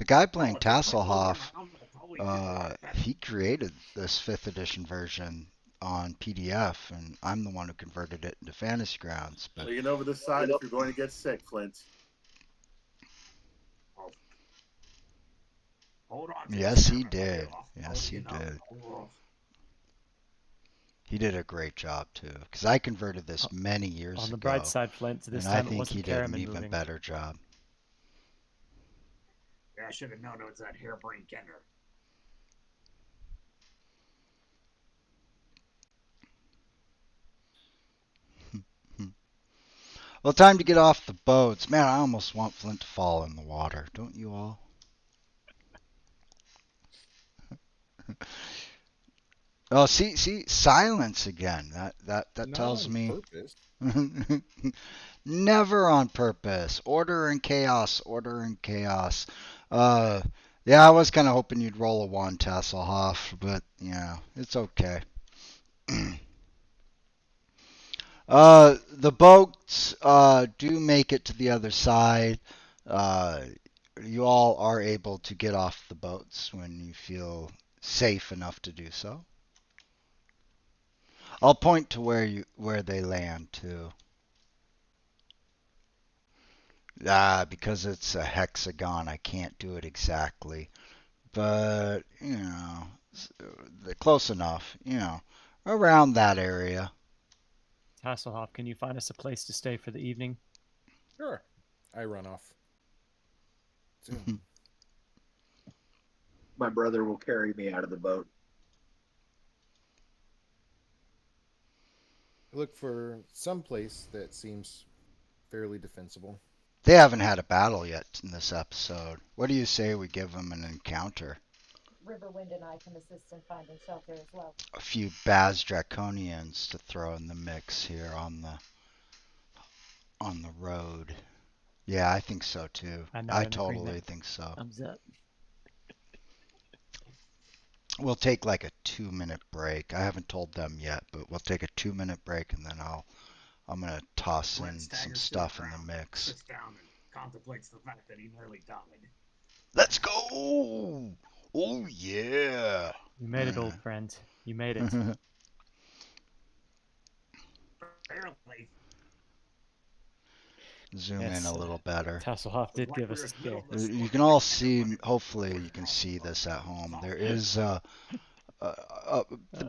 guy playing if it went over Tasselhoff, my mouth, I'd probably feel a lot better. he created this 5th edition version on PDF, and I'm the one who converted it into Fantasy Grounds. But Lean over the side if you're going to get sick, Flint. Hold on. To yes, the he stem if I did. get off. Yes, he did. Oh. He did a great job too, because I converted this many years On the ago, bright side, Flint, this and I time it think wasn't he did an Karaman even moving. better job. Yeah, I should have known it was that harebrained Kenner. Well, time to get off the boats. Man, I almost want Flint to fall in the water. Don't you all? Oh, see, silence again. That Not tells on me purpose. never on purpose. Order and chaos. Order and chaos. Uh, yeah, I was kind of hoping you'd roll a 1, Tasselhoff, but it's okay. The boats do make it to the other side. Uh, you all are able to get off the boats when you feel safe enough to do so. I'll point to where they land too. Because it's a hexagon, I can't do it exactly, but they're close enough. Around that area. Tasselhoff, can you find us a place to stay for the evening? Sure. I run off. Zoom. My brother will carry me out of the boat. I look for some place that seems fairly defensible. They haven't had a battle yet in this episode. What do you say we give them an encounter? Riverwind and I can assist in finding shelter as well. A few Baz Draconians to throw in the mix here on the road. Yeah, I think so too. I totally think so. Thumbs up. We'll take like a 2-minute break. I haven't told them yet, but we'll take a 2-minute break, and then I'm gonna toss in some stuff in the mix. Sits down and contemplates the fact that he nearly died. Let's go! Oh yeah! You made it, old friend. You made it. Barely. Zoom Yes, in a little better. Tasselhoff did give us a scare. You can all see. Hopefully, you can see this at home. There is the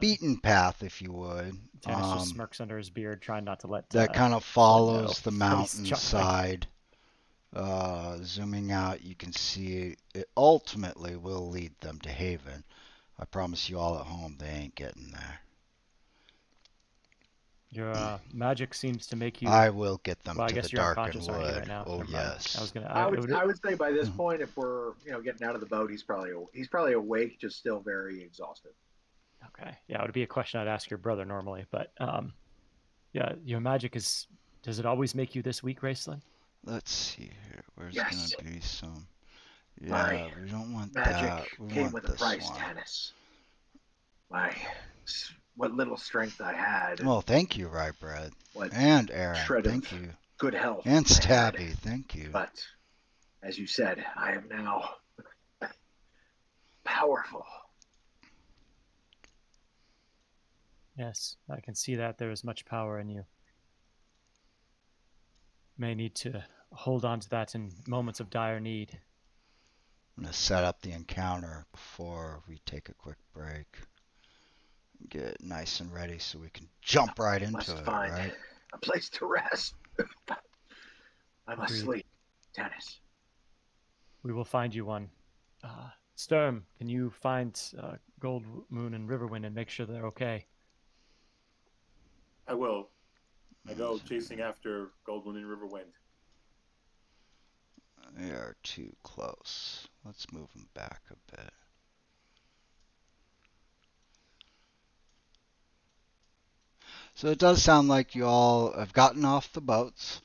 beaten path, if you would. Tannis just smirks under his beard, trying not to let that kind of follows the He's mountainside. Zooming out, you can see it ultimately will lead them to Haven. I promise you all at home, they ain't getting there. Your magic seems to make you. I will get them Well, I to guess the you're darkened unconscious, aren't you, wood. right now? Oh Never mind. yes. I was gonna. I would say by this point, if we're getting out of the boat, he's probably awake, just still very exhausted. Okay. Yeah, it would be a question I'd ask your brother normally, but yeah, your magic is. Does it always make you this weak, Raceland? Let's see here. Where's Yes, gonna be some? my Yeah, we don't want magic that. We came want with a this price, one. Tanis. My what little strength I had, and Well, thank you, Rye Bread. what And Aaron, shred of thank you. good health And I had. Stabby, thank you. But as you said, I am now powerful. Yes, I can see that there is much power in you. May need to hold on to that in moments of dire need. I'm gonna set up the encounter before we take a quick break. Get it nice and ready so we can jump right into Must it, find right? a place to rest. I must Agreed. sleep, Tanis. We will find you one. Sturm, can you find Gold Moon and Riverwind and make sure they're okay? I will. I go chasing after Goldwind and Riverwind. They are too close. Let's move them back a bit. So it does sound like you all have gotten off the boats.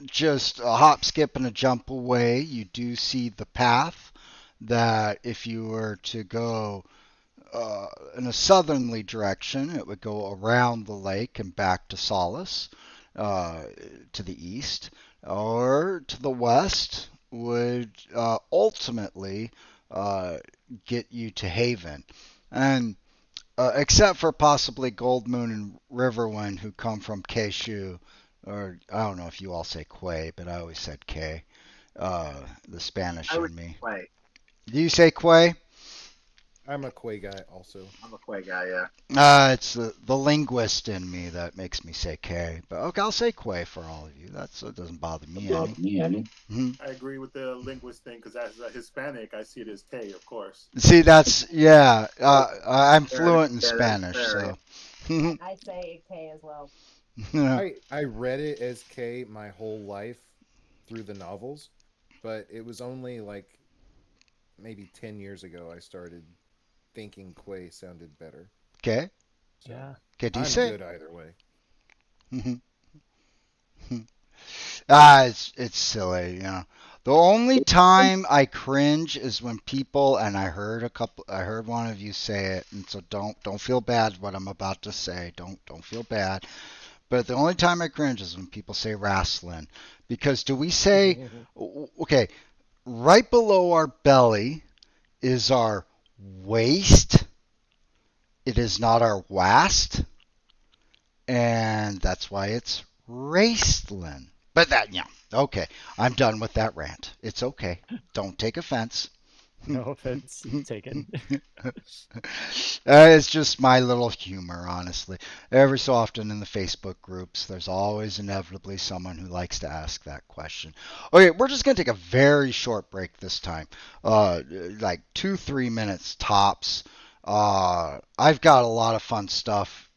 Just a hop, skip, and a jump away, you do see the path that if you were to go in a southerly direction, it would go around the lake and back to Solace to the east, or to the west would ultimately get you to Haven. And except for possibly Gold Moon and Riverwind, who come from Keshu, or I don't know if you all say Quay, but I always said K. The Spanish I would in me. Quay. Do you say Quay? I'm a Quay guy also. I'm a Quay guy, yeah. It's the linguist in me that makes me say K. But okay, I'll say Quay for all of you. It doesn't bother me any. I agree with the linguist thing because as a Hispanic, I see it as K, of course. See, that's yeah. I'm Fair, fluent in yeah, that is Spanish, fair, so. I'd say K as well. Yeah. I read it as K my whole life through the novels, but it was only like maybe 10 years ago I started thinking Quay sounded better. Okay. So Yeah. Okay. Do you I'm say? good either way. It's silly, you know. The only time I cringe is when people, and I heard one of you say it, and so don't feel bad what I'm about to say. Don't feel bad. But the only time I cringe is when people say wrestling, because do we say, okay, right below our belly is our waist. It is not our wast, and that's why it's Raceland. But that, yeah, okay. I'm done with that rant. It's okay. Don't take offense. No offense taken. It's just my little humor, honestly. Every so often in the Facebook groups, there's always inevitably someone who likes to ask that question. Okay, we're just going to take a very short break this time. Like 2-3 minutes tops. I've got a lot of fun stuff,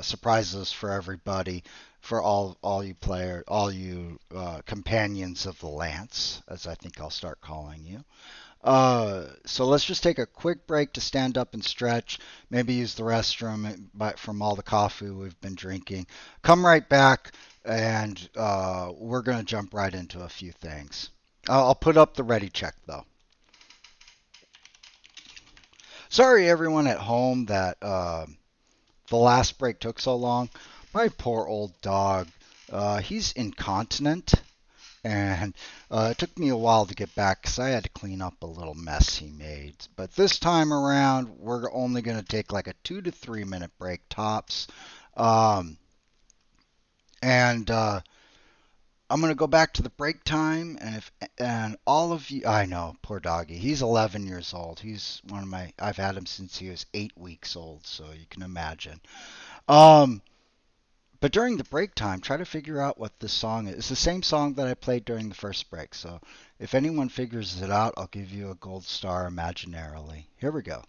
surprises for everybody, for all you all you companions of the Lance, as I think I'll start calling you. So let's just take a quick break to stand up and stretch, maybe use the restroom from all the coffee we've been drinking. Come right back, and we're going to jump right into a few things. I'll put up the ready check, though. Sorry, everyone at home, that the last break took so long. My poor old dog, he's incontinent. And it took me a while to get back because I had to clean up a little mess he made. But this time around, we're only going to take like a 2 to 3 minute break tops. Um, and I'm going to go back to the break time. And all of you, I know, poor doggy. He's 11 years old. He's one of my. I've had him since he was 8 weeks old, so you can imagine. Um, But during the break time, try to figure out what this song is. It's the same song that I played during the first break. So if anyone figures it out, I'll give you a gold star imaginarily. Here we go.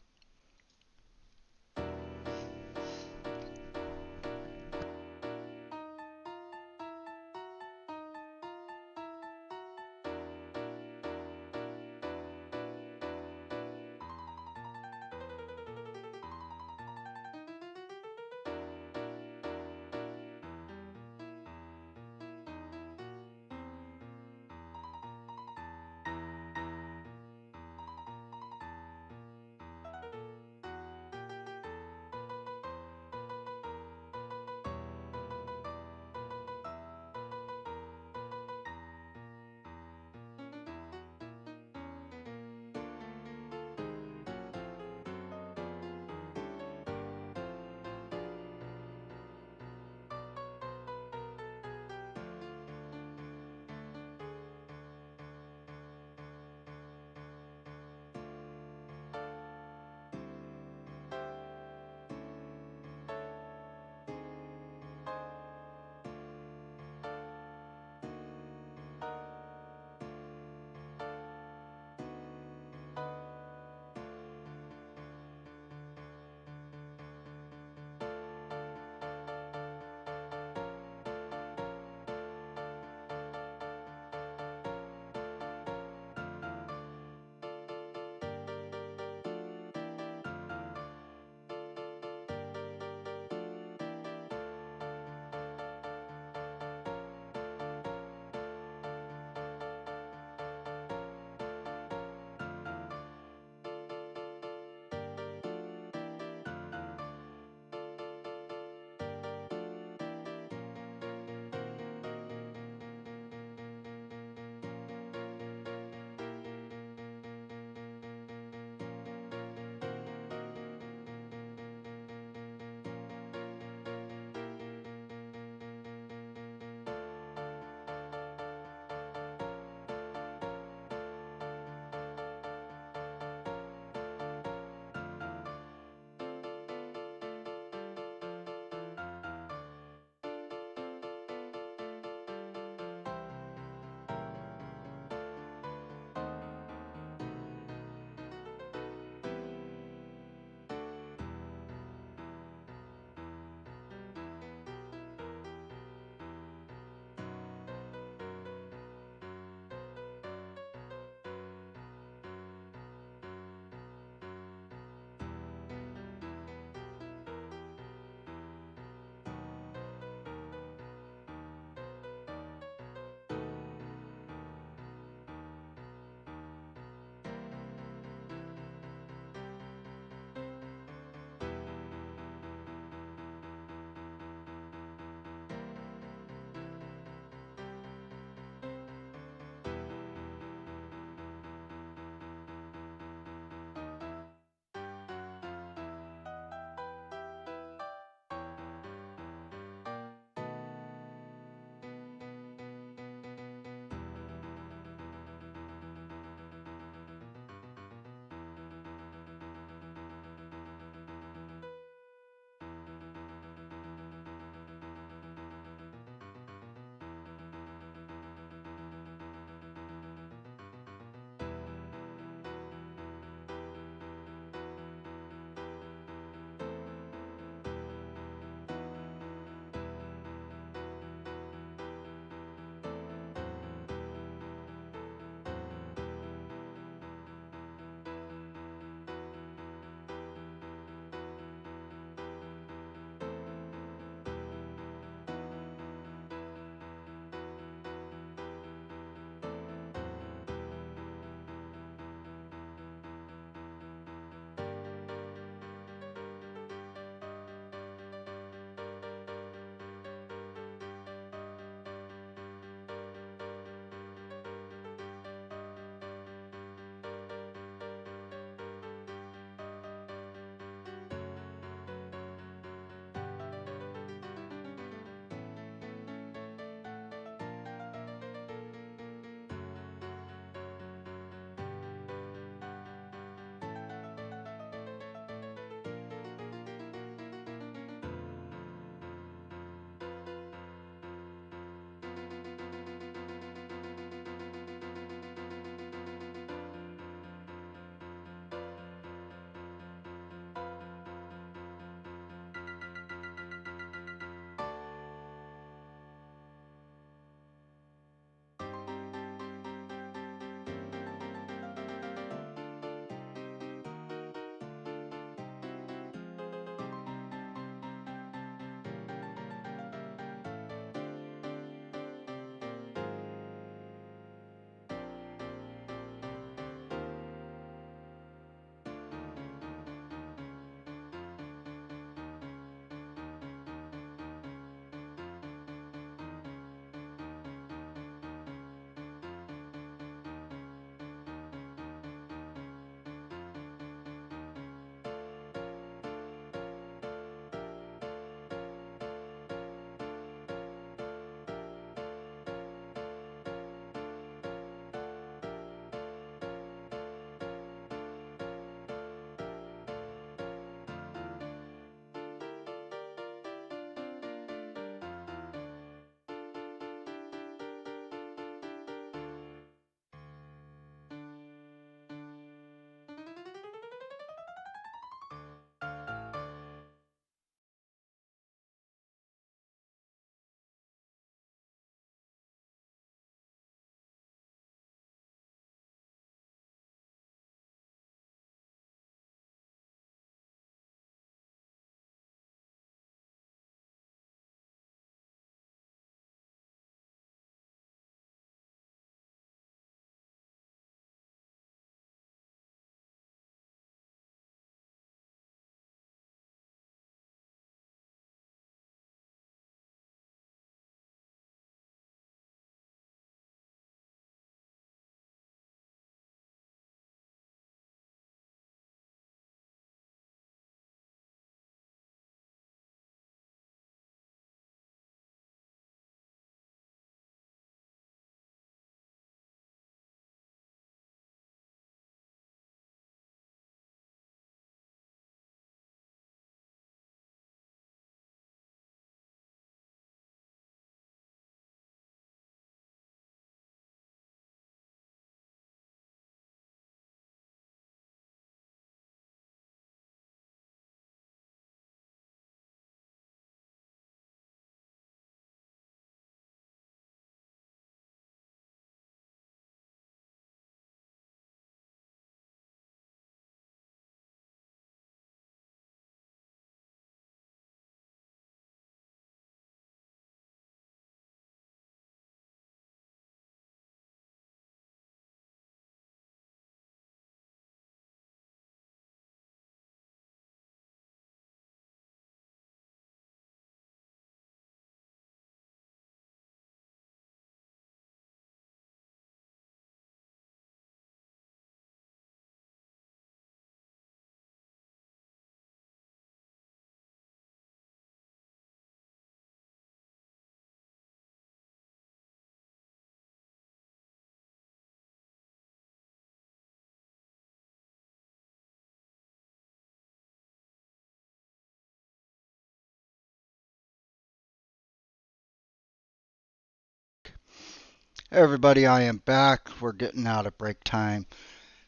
Hey everybody, I am back. We're getting out of break time.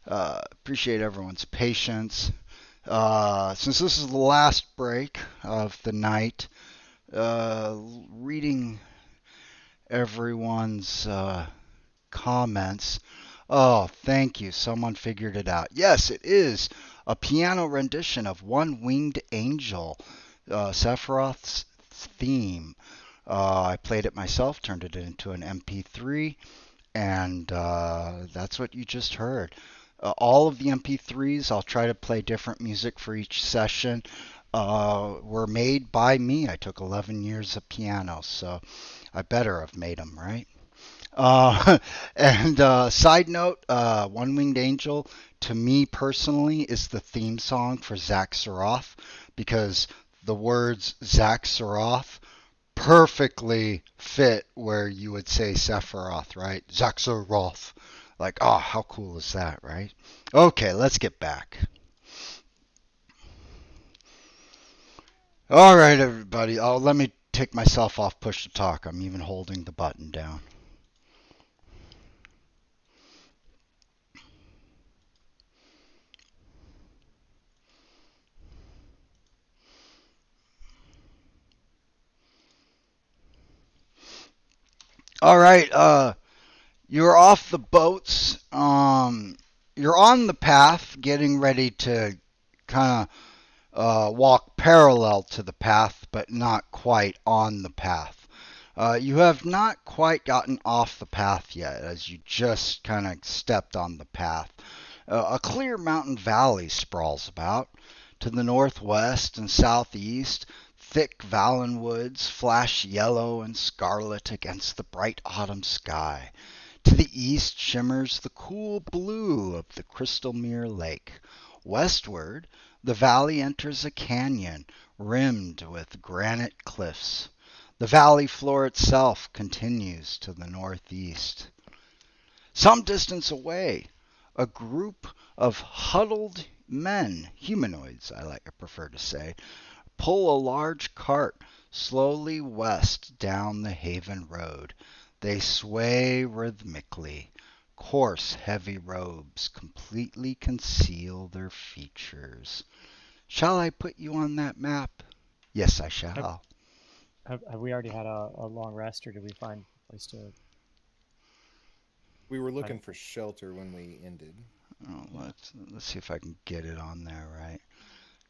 Appreciate everyone's patience. Since this is the last break of the night, reading everyone's comments. Oh, thank you. Someone figured it out. Yes, it is a piano rendition of One Winged Angel, Sephiroth's theme. I played it myself, turned it into an MP3, and that's what you just heard. All of the MP3s, I'll try to play different music for each session, were made by me. I took 11 years of piano, so I better have made them, right? And side note, One Winged Angel, to me personally, is the theme song for Zack Saroth because the words Zack Saroth perfectly fit where you would say Sephiroth, right? Zack Saroth. Like, oh, how cool is that, right? Okay, let's get back. All right, everybody. Oh, let me take myself off push to talk. I'm even holding the button down. All right, you're off the boats. You're on the path, getting ready to kind of walk parallel to the path, but not quite on the path. You have not quite gotten off the path yet, as you just kind of stepped on the path. A clear mountain valley sprawls about. To the northwest and southeast, thick Valenwoods flash yellow and scarlet against the bright autumn sky. To the east shimmers the cool blue of the Crystal Mere Lake. Westward, the valley enters a canyon rimmed with granite cliffs. The valley floor itself continues to the northeast. Some distance away, a group of huddled men, humanoids I prefer to say, pull a large cart slowly west down the Haven Road. They sway rhythmically. Coarse, heavy robes completely conceal their features. Shall I put you on that map? Yes, I Have, shall. have we already had a long rest, or did we find a place to? We were I looking don't. for shelter when we ended. Oh, let's see if I can get it on there right.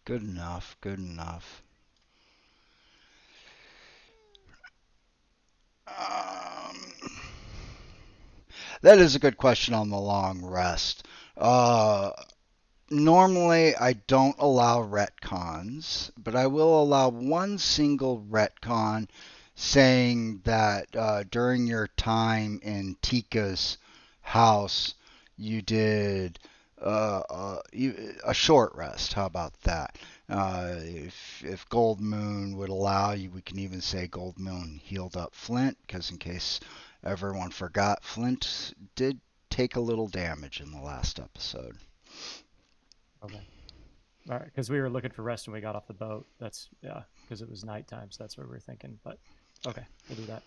Good enough. Good enough. That is a good question on the long rest. Uh, Normally, I don't allow retcons, but I will allow one single retcon saying that during your time in Tika's house, you did a short rest. How about that? If Gold Moon would allow you, we can even say Gold Moon healed up Flint, because in case everyone forgot, Flint did take a little damage in the last episode. Okay. All right, because we were looking for rest when we got off the boat. That's yeah, because it was nighttime, so that's what we were thinking. But okay, we'll do that.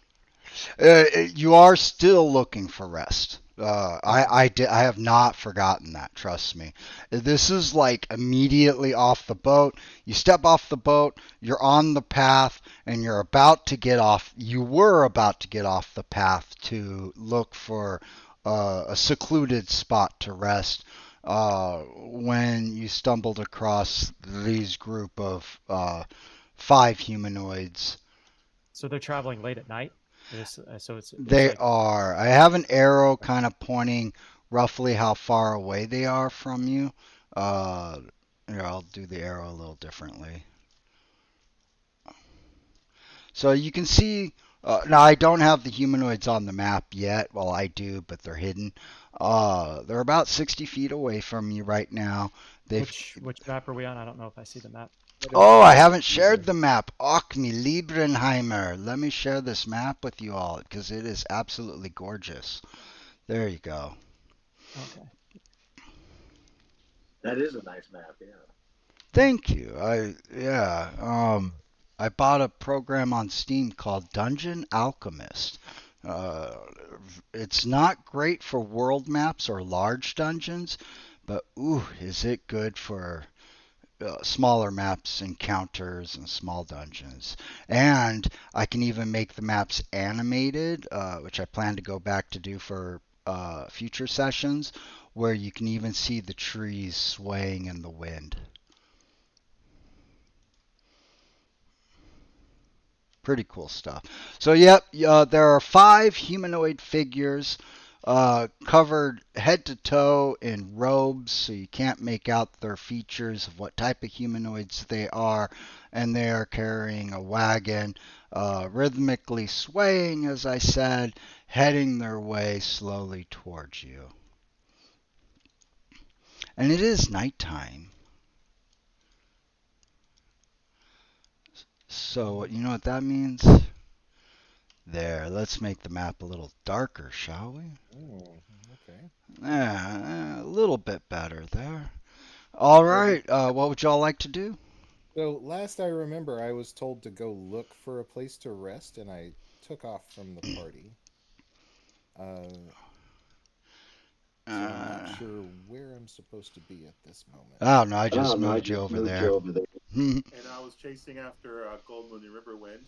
You are still looking for rest. Okay. I have not forgotten that. Trust me. This is like immediately off the boat. You step off the boat, you're on the path, and you're about to get off. You were about to get off the path to look for a secluded spot to rest. When you stumbled across these group of five humanoids. So they're traveling late at night. So it's They like are. I have an arrow kind of pointing roughly how far away they are from you. Uh, Here, I'll do the arrow a little differently. So you can see. Now I don't have the humanoids on the map yet. Well, I do, but they're hidden. They're about 60 feet away from you right now. They've. which map are we on? I don't know if I see the map. What is Oh, I the haven't shared user? the map. Och, me Liebenheimer. Let me share this map with you all because it is absolutely gorgeous. There you go. Okay. That is a nice map, yeah. Thank you. I bought a program on Steam called Dungeon Alchemist. Uh, it's not great for world maps or large dungeons, but ooh, is it good for smaller maps, encounters, and small dungeons. And I can even make the maps animated, which I plan to go back to do for future sessions, where you can even see the trees swaying in the wind. Pretty cool stuff. So, yep, there are 5 humanoid figures covered head to toe in robes, so you can't make out their features of what type of humanoids they are. And they are carrying a wagon, rhythmically swaying, as I said, heading their way slowly towards you. And it is nighttime. So, you know what that means? There, let's make the map a little darker, shall we? Oh, okay. Yeah, a little bit better there. All right, what would y'all like to do? So last I remember, I was told to go look for a place to rest, and I took off from the party. So I'm not sure where I'm supposed to be at this moment. Oh no, I just moved you over there. And I was chasing after Gold Moon and Riverwind.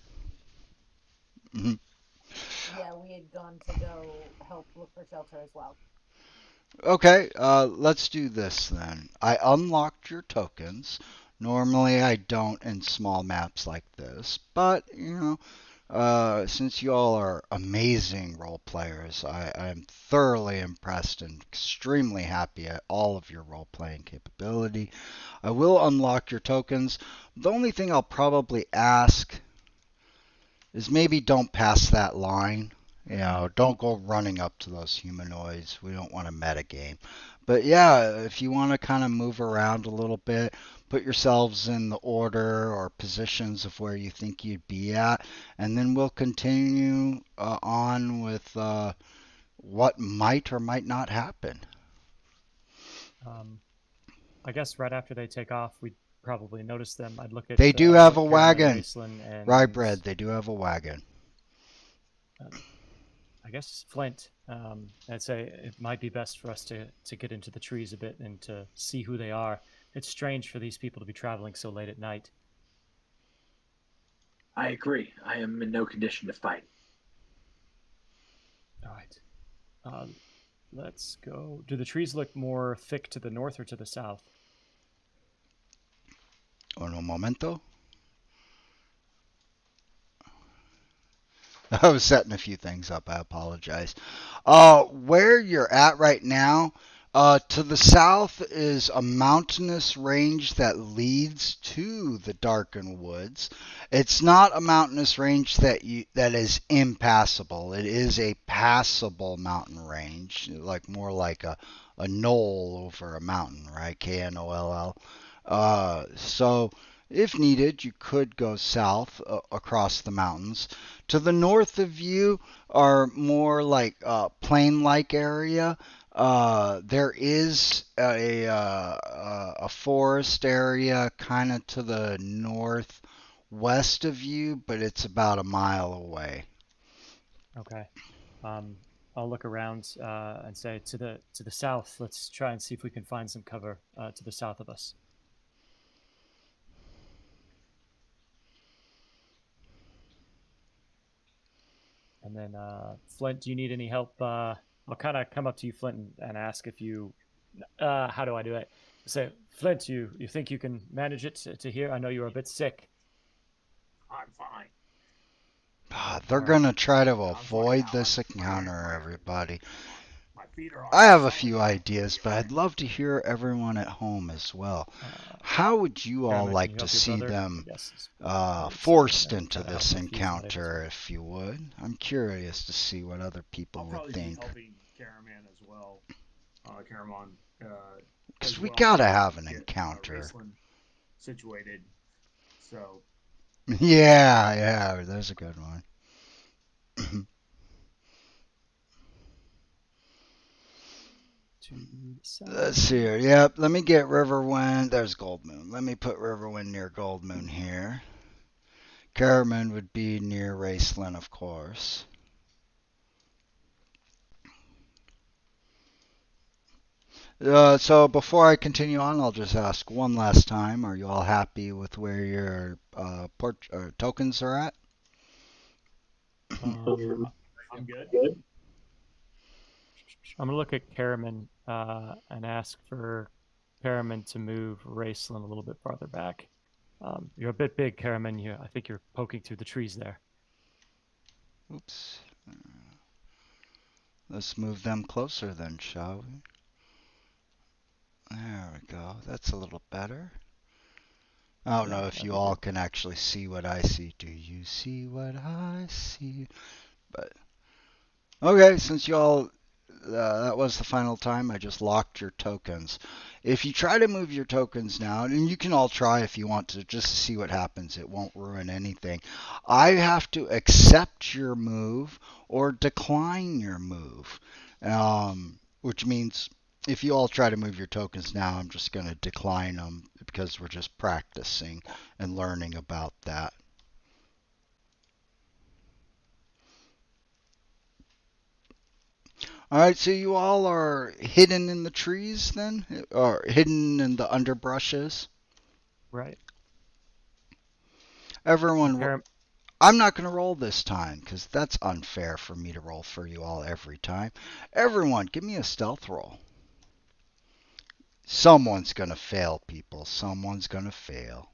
Yeah, we had gone to go help look for shelter as well. Okay, let's do this then. I unlocked your tokens. Normally I don't in small maps like this, but since you all are amazing role players, I'm thoroughly impressed and extremely happy at all of your role playing capability. I will unlock your tokens. The only thing I'll probably ask is maybe don't pass that line. Don't go running up to those humanoids. We don't want to metagame. But yeah, if you want to kind of move around a little bit, put yourselves in the order or positions of where you think you'd be at, and then we'll continue on with what might or might not happen. I guess right after they take off, we'd probably notice them. I'd look at They do have a Karen and wagon. Raceland and Rye bread, they do have a wagon. I guess Flint. I'd say it might be best for us to get into the trees a bit and to see who they are. It's strange for these people to be traveling so late at night. I agree. I am in no condition to fight. All right. Let's go. Do the trees look more thick to the north or to the south? Un momento. I was setting a few things up. I apologize. Where you're at right now, to the south is a mountainous range that leads to the darkened woods. It's not a mountainous range that is impassable. It is a passable mountain range, more like a knoll over a mountain, right? Knoll. So if needed, you could go south across the mountains. To the north of you are more like plain-like area. There is a forest area kind of to the northwest of you, but it's about a mile away. Okay. I'll look around and say to the south. Let's try and see if we can find some cover to the south of us. And then, Flint, do you need any help? I'll kind of come up to you, Flint, and ask if you, how do I do it? Say, Flint, you think you can manage it to here? I know you're a bit sick. I'm fine. They're going to try to avoid this encounter, everybody. My feet are on I have a solid few ground. ideas, but I'd love to hear everyone at home as well. How would you all Cameron, like can you to help your see brother? them Yes, it's forced try into to help this him if he's not able encounter, to. if you would? I'm curious to see what other people I'll would probably be think. helping Caraman as well. Caramon. Because As we well gotta to have an get encounter. Raceland situated. So Yeah, there's a good one. To the south. Let's see here. Yep, let me get Riverwind. There's Gold Moon. Let me put Riverwind near Gold Moon here. Caraman would be near Raceland, of course. So before I continue on, I'll just ask one last time: are you all happy with where your tokens are at? I'm good. I'm gonna look at Karaman and ask for Karaman to move Raceland a little bit farther back. You're a bit big, Karaman. I think you're poking through the trees there. Oops. Let's move them closer then, shall we? There we go. That's a little better. I don't Yeah, know if that'd you be all good. can actually see what I see. Do you see what I see? But okay, since you all that was the final time, I just locked your tokens. If you try to move your tokens now, and you can all try if you want to, just to see what happens, it won't ruin anything. I have to accept your move or decline your move, which means if you all try to move your tokens now, I'm just going to decline them because we're just practicing and learning about that. All right, so you all are hidden in the trees then, or hidden in the underbrushes. Right. Everyone, Karam, I'm not going to roll this time because that's unfair for me to roll for you all every time. Everyone, give me a stealth roll. Someone's going to fail, people. Someone's going to fail.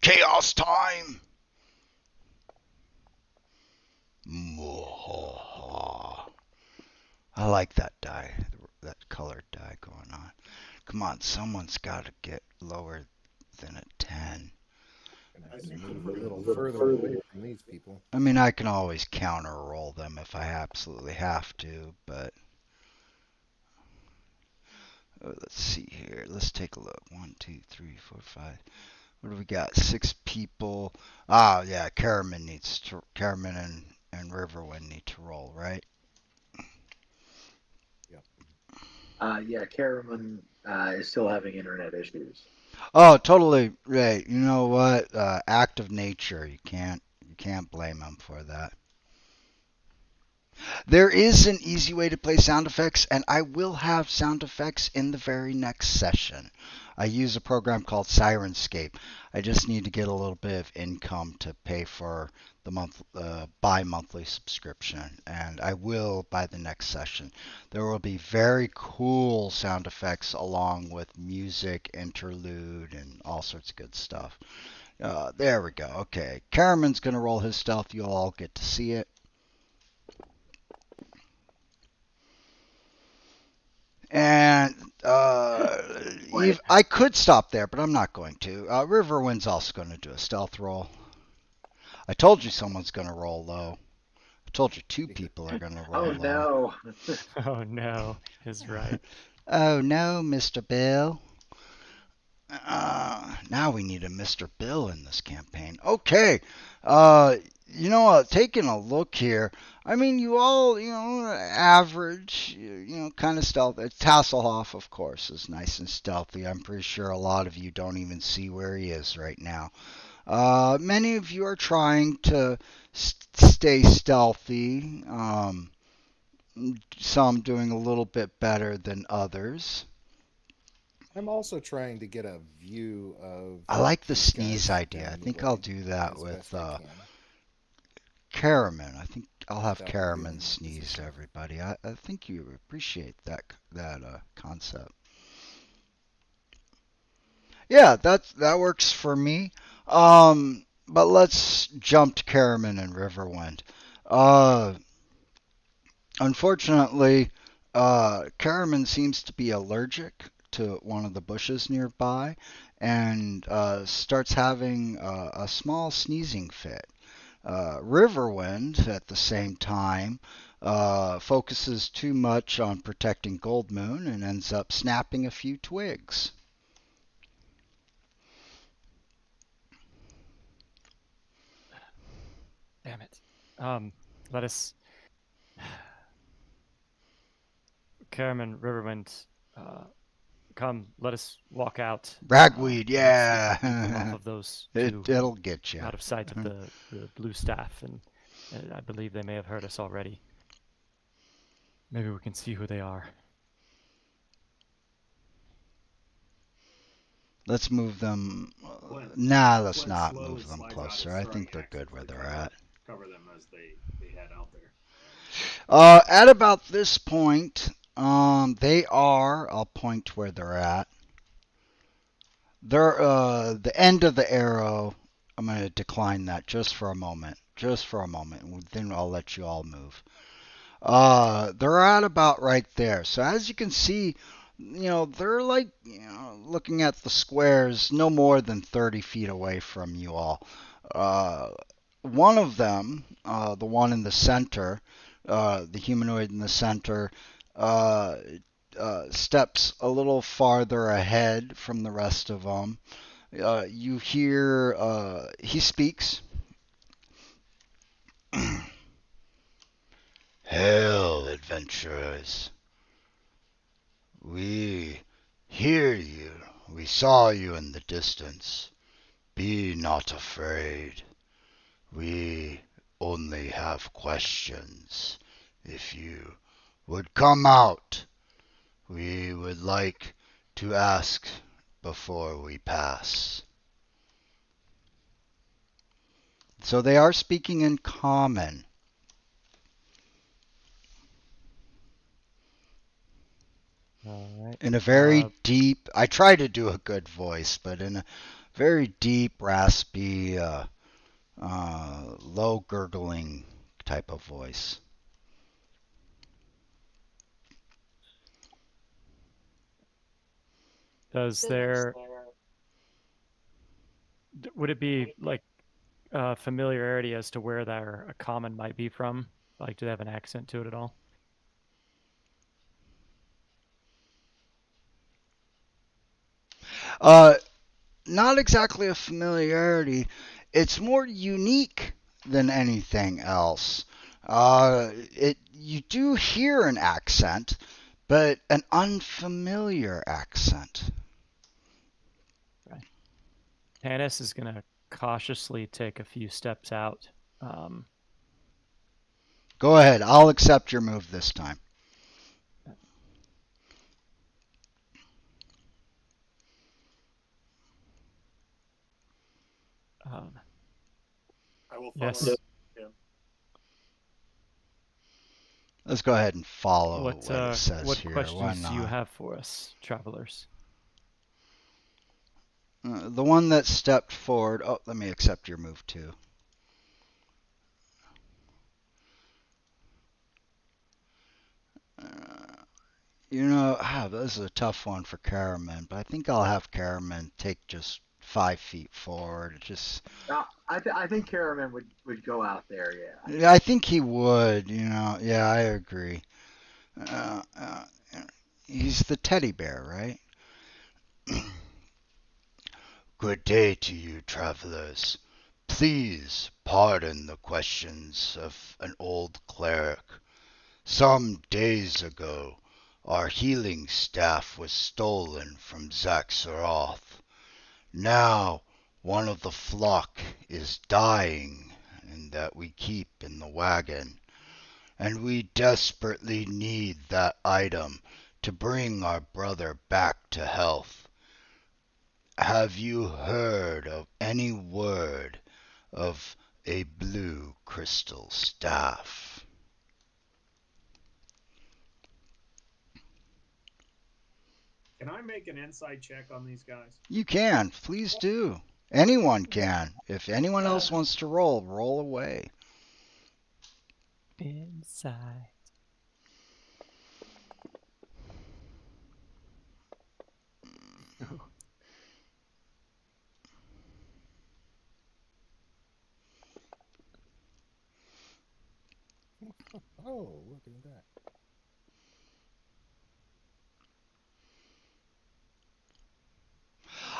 Chaos time! I like that die, that colored die going on. Come on, someone's got to get lower than a 10. Gonna have to move a little further away from these people. I mean, I can always counter roll them if I absolutely have to, but let's see here. Let's take a look. 1, 2, 3, 4, 5. What do we got? 6 people. Ah, yeah. Karaman and Riverwind need to roll, right? Yep. Yeah, Karaman is still having internet issues. Oh, totally right. You know what? Act of nature. You can't blame them for that. There is an easy way to play sound effects, and I will have sound effects in the very next session. I use a program called Sirenscape. I just need to get a little bit of income to pay for the bi-monthly subscription, and I will by the next session. There will be very cool sound effects along with music, interlude, and all sorts of good stuff. There we go. Okay, Karaman's going to roll his stealth. You'll all get to see it. And I could stop there, but I'm not going to. Riverwind's also going to do a stealth roll. I told you someone's going to roll low. I told you 2 people are going to roll Oh low. no! oh no, is right. Oh no, Mr. Bill. Now we need a Mr. Bill in this campaign. Okay. Taking a look here, I mean, you all, average, kind of stealthy. Tasselhoff, of course, is nice and stealthy. I'm pretty sure a lot of you don't even see where he is right now. Many of you are trying to stay stealthy. Some doing a little bit better than others. I'm also trying to get a view of I like the these sneeze guys idea. I down the think I'll way do that as with best I can Caraman. I think I'll have without Caraman revealing my sneeze position. everybody. I think you appreciate that concept. Yeah, that works for me. But let's jump to Caraman and Riverwind. Uh, Unfortunately, Caraman seems to be allergic to one of the bushes nearby and starts having a small sneezing fit. Riverwind, at the same time, focuses too much on protecting Goldmoon and ends up snapping a few twigs. Damn it. Let us, Karaman, Riverwind, come. Let us walk out. Ragweed, Perhaps we can keep them off yeah. of those 2, It'll get you. out of sight of the blue staff, and I believe they may have heard us already. Maybe we can see who they are. Let's move them. Flint- Nah, let's Flint not slowly move them slides out closer. his I throwing think they're axe and good where tries they're to at. cover them as they head out there. At about this point, they are. I'll point to where they're at. They're the end of the arrow. I'm going to decline that just for a moment. Just for a moment. And then I'll let you all move. They're at about right there. So as you can see, they're like, looking at the squares, no more than 30 feet away from you all. Uh, one of them, the one in the center, the humanoid in the center, uh, steps a little farther ahead from the rest of them. You hear, he speaks. Hail, adventurers. We hear you. We saw you in the distance. Be not afraid. We only have questions. If you would come out, we would like to ask before we pass. So they are speaking in common. All right. In a very deep, I try to do a good voice, but in a very deep, raspy, low gurgling type of voice. Does there would it be like familiarity as to where their common might be from? Like, do they have an accent to it at all? Uh, Not exactly a familiarity. It's more unique than anything else. You do hear an accent, but an unfamiliar accent. Right. Hannes is gonna cautiously take a few steps out. Um, Go ahead. I'll accept your move this time. I will follow yes. him. Let's go ahead and follow What what it says what here. Why questions do you not? have for us, travelers? The one that stepped forward. Oh, let me accept your move too. This is a tough one for Karaman, but I think I'll have Karaman take just 5 feet forward. I think Caravan would go out there. Yeah. Yeah, I think he would. Yeah, I agree. Uh, uh, he's the teddy bear, right? Good day to you, travelers. Please pardon the questions of an old cleric. Some days ago, our healing staff was stolen from Zaxaroth. Now, one of the flock is dying, and that we keep in the wagon, and we desperately need that item to bring our brother back to health. Have you heard of any word of a blue crystal staff? Can I make an insight check on these guys? You can, please do. Anyone can. If anyone else wants to roll away. Inside. Oh, look at that.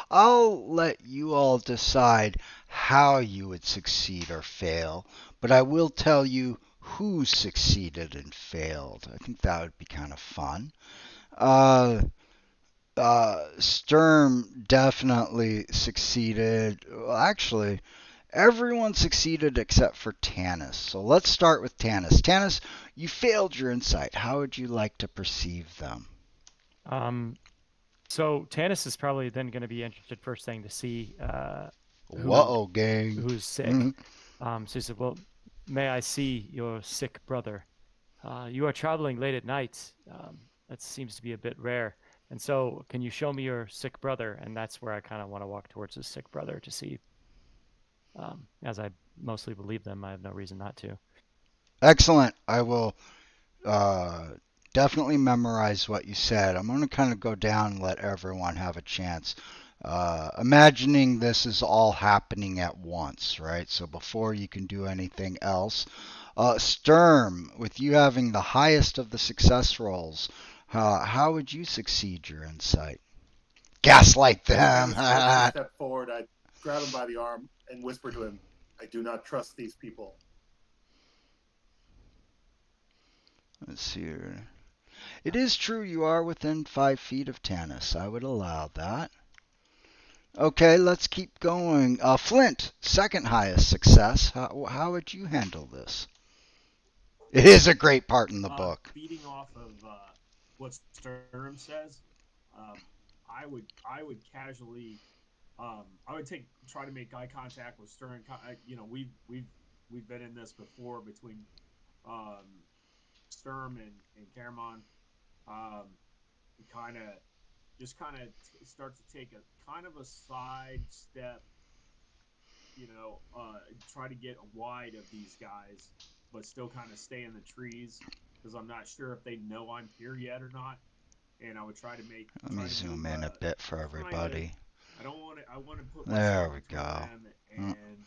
I'll let you all decide how you would succeed or fail, but I will tell you who succeeded and failed. I think that would be kind of fun. Uh, Sturm definitely succeeded. Well, actually, Everyone succeeded except for Tanis. So let's start with Tanis. Tanis, you failed your insight. How would you like to perceive them? So Tanis is probably then going to be interested first thing to see Whoa, gang. who's sick. So he said, "Well, may I see your sick brother? You are traveling late at night. That seems to be a bit rare. And so, can you show me your sick brother?" And that's where I kind of want to walk towards his sick brother to see. As I mostly believe them, I have no reason not to. Excellent. I will definitely memorize what you said. I'm going to kind of go down and let everyone have a chance. Imagining this is all happening at once, right? So before you can do anything else. Sturm, with you having the highest of the success rolls, how would you succeed your insight? Gaslight them. I step forward, I grab him by the arm and whisper to him, "I do not trust these people." Let's see here. It is true you are within 5 feet of Tanis. I would allow that. Okay, let's keep going. Flint, second highest success. How would you handle this? It is a great part in the book. Feeding off of what Sturm says, I would casually, I would try to make eye contact with Sturm. You know, we've been in this before between Sturm and Caramon. Kind of start to take a kind of a side step, you know, try to get wide of these guys, but still kind of stay in the trees because I'm not sure if they know I'm here yet or not. And I would try to make. Let me zoom in a bit for everybody. I don't want to. I want to put there myself we between go. them and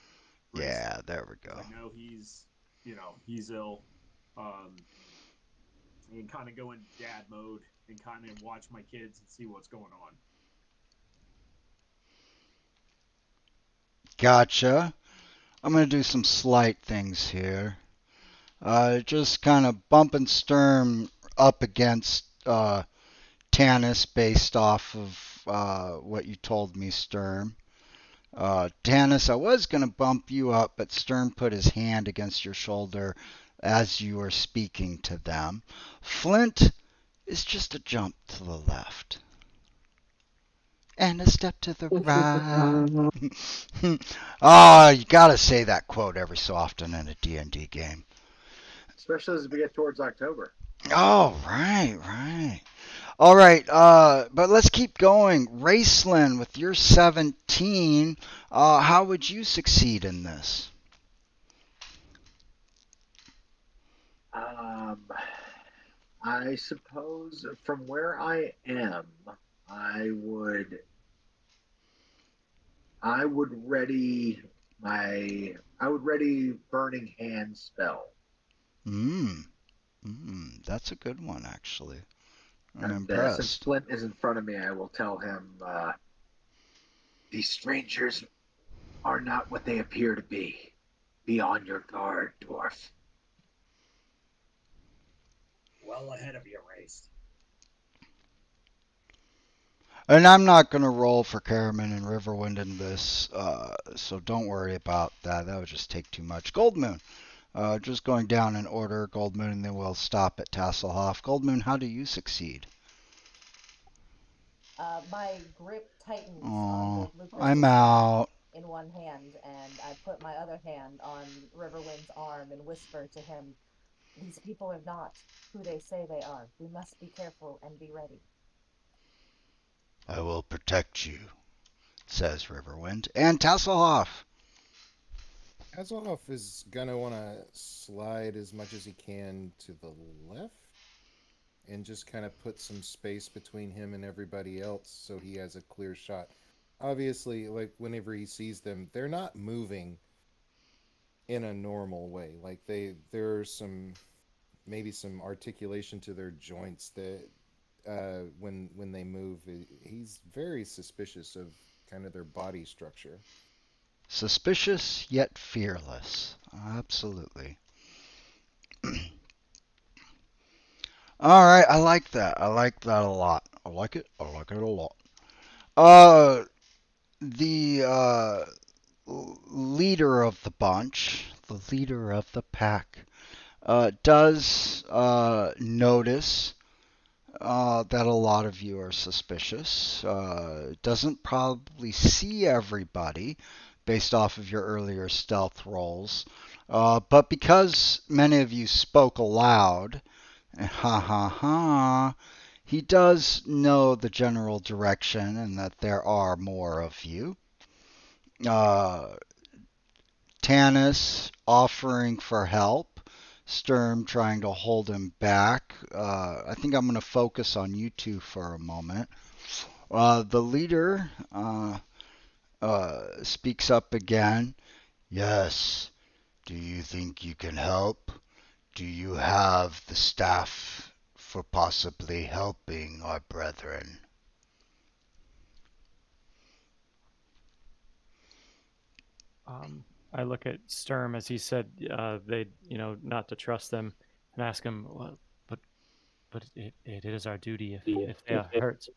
yeah, there we go. I know he's ill, and kind of go in dad mode and kind of watch my kids and see what's going on. Gotcha. I'm going to do some slight things here. Just kind of bumping Sturm up against Tanis based off of what you told me, Sturm. Tanis, I was going to bump you up, but Sturm put his hand against your shoulder as you were speaking to them. Flint is just a jump to the left. And a step to the right. Oh, you gotta say that quote every so often in a D&D game. Especially as we get towards October. Oh, right. All right, but let's keep going. Raceland, with your 17, how would you succeed in this? I suppose from where I am, I would ready burning hand spell. That's a good one, actually. I'm and impressed. Since Flint is in front of me, I will tell him these strangers are not what they appear to be. Be on your guard, dwarf. Well ahead of your race. And I'm not going to roll for Caraman and Riverwind in this, so don't worry about that. That would just take too much. Goldmoon, just going down in order. Goldmoon, and then we'll stop at Tasselhoff. Goldmoon, how do you succeed? My grip tightens on the I'm out. in one hand, and I put my other hand on Riverwind's arm and whisper to him, "These people are not who they say they are. We must be careful and be ready." I will protect you, says Riverwind. And Tasselhoff. Tasselhoff is going to want to slide as much as he can to the left and just kind of put some space between him and everybody else so he has a clear shot. Obviously, like whenever he sees them, they're not moving in a normal way. Like there's maybe some articulation to their joints that when they move, he's very suspicious of kind of their body structure. Suspicious yet fearless. Absolutely. All right, I like that. I like that a lot. I like it a lot. The leader of the bunch, the leader of the pack, does notice that a lot of you are suspicious. Doesn't probably see everybody based off of your earlier stealth rolls. But because many of you spoke aloud, ha ha ha, he does know the general direction and that there are more of you. Tanis offering for help, Sturm trying to hold him back. I think I'm going to focus on you two for a moment. The leader speaks up again. Yes, do you think you can help? Do you have the staff for possibly helping our brethren? I look at Sturm as he said they, not to trust them, and ask him, well, but it is our duty if they are hurt.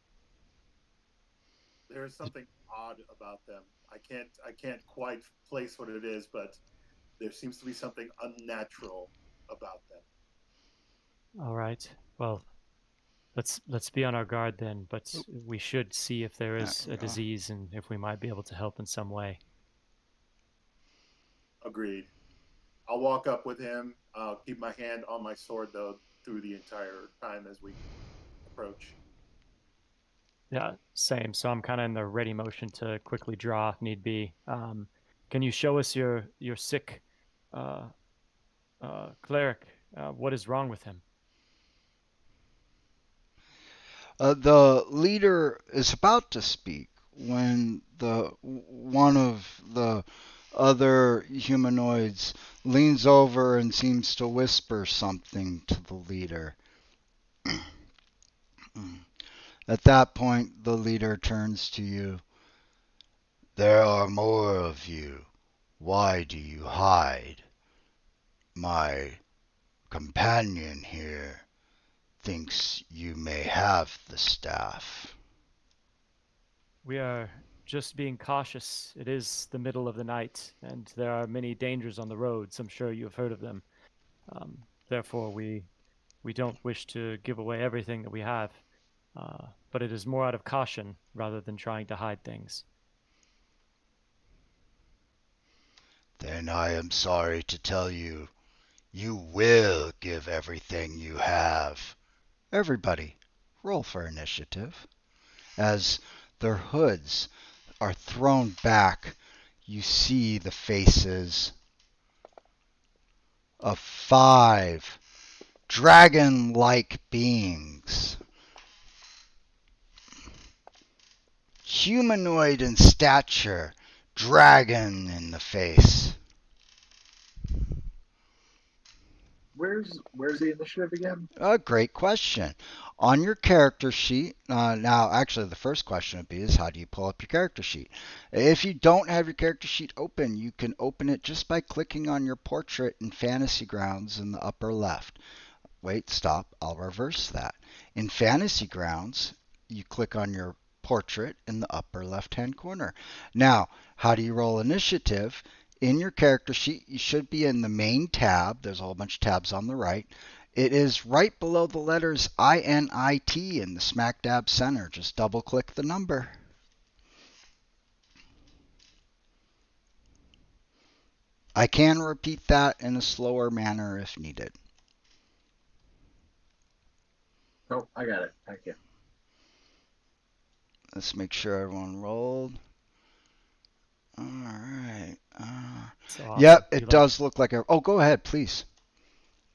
There is something odd about them. I can't quite place what it is, but there seems to be something unnatural about them. All right. Well, let's be on our guard then. But we should see if there is a disease and if we might be able to help in some way. Agreed. I'll walk up with him. I'll keep my hand on my sword though through the entire time as we approach. Yeah, same. So I'm kind of in the ready motion to quickly draw if need be. Can you show us your sick cleric? What is wrong with him? The leader is about to speak when one of the other humanoids leans over and seems to whisper something to the leader. At that point, the leader turns to you. There are more of you. Why do you hide? My companion here thinks you may have the staff. We are just being cautious. It is the middle of the night, and there are many dangers on the roads. I'm sure you have heard of them. Therefore, we don't wish to give away everything that we have, but it is more out of caution rather than trying to hide things. Then I am sorry to tell you, you will give everything you have. Everybody, roll for initiative. As their hoods are thrown back, you see the faces of 5 dragon-like beings. Humanoid in stature, dragon in the face. Where's the initiative again? Great question. On your character sheet, now actually the first question would be is how do you pull up your character sheet? If you don't have your character sheet open, you can open it just by clicking on your portrait in Fantasy Grounds in the upper left. Wait, stop, I'll reverse that. In Fantasy Grounds, you click on your portrait in the upper left-hand corner. Now, how do you roll initiative? In your character sheet, you should be in the main tab. There's a whole bunch of tabs on the right. It is right below the letters INIT in the smack dab center. Just double click the number. I can repeat that in a slower manner if needed. Oh, I got it. Thank you. Let's make sure everyone rolled. All right. Yep, it does look like a... Oh, go ahead, please.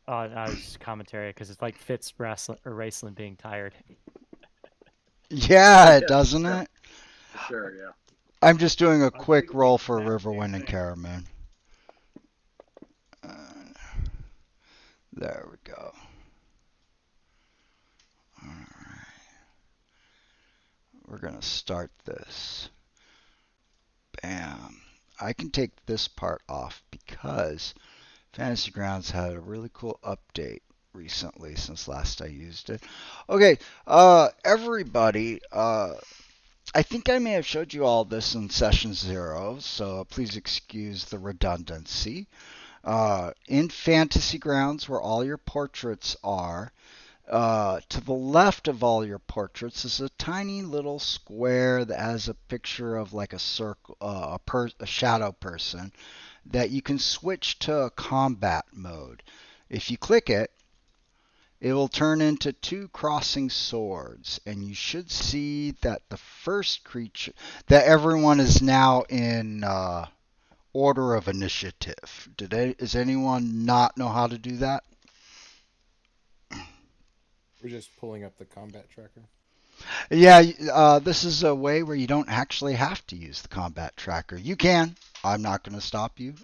I was commentary because it's like Fitz Raceland being tired. Yeah, doesn't it? Sure, yeah. I'm just doing a quick roll for Riverwind and Caraman. There we go. All right. We're going to start this. Bam. I can take this part off because Fantasy Grounds had a really cool update recently since last I used it. Okay, everybody, I think I may have showed you all this in session 0, so please excuse the redundancy. In Fantasy Grounds, where all your portraits are, to the left of all your portraits is a tiny little square that has a picture of like a circle, a shadow person that you can switch to combat mode. If you click it, it will turn into 2 crossing swords, and you should see that the first creature, that everyone is now in order of initiative. Does anyone not know how to do that? We're just pulling up the combat tracker. Yeah, this is a way where you don't actually have to use the combat tracker. You can. I'm not going to stop you.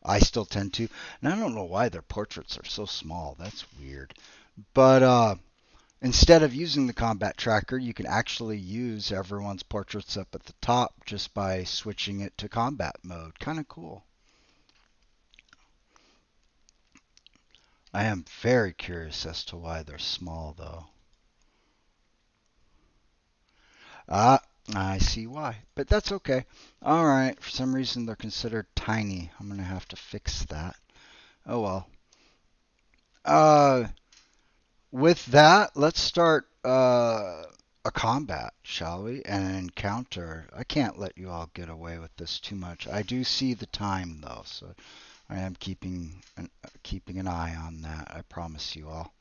I still tend to. And I don't know why their portraits are so small. That's weird. But instead of using the combat tracker, you can actually use everyone's portraits up at the top just by switching it to combat mode. Kind of cool. I am very curious as to why they're small, though. Ah, I see why. But that's okay. All right. For some reason, they're considered tiny. I'm going to have to fix that. Oh, well. Uh, with that, let's start a combat, shall we? An encounter. I can't let you all get away with this too much. I do see the time, though, so I am keeping an eye on that. I promise you all.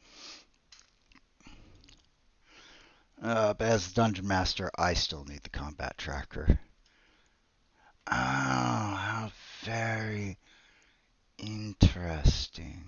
But as the Dungeon Master, I still need the combat tracker. Oh, how very interesting.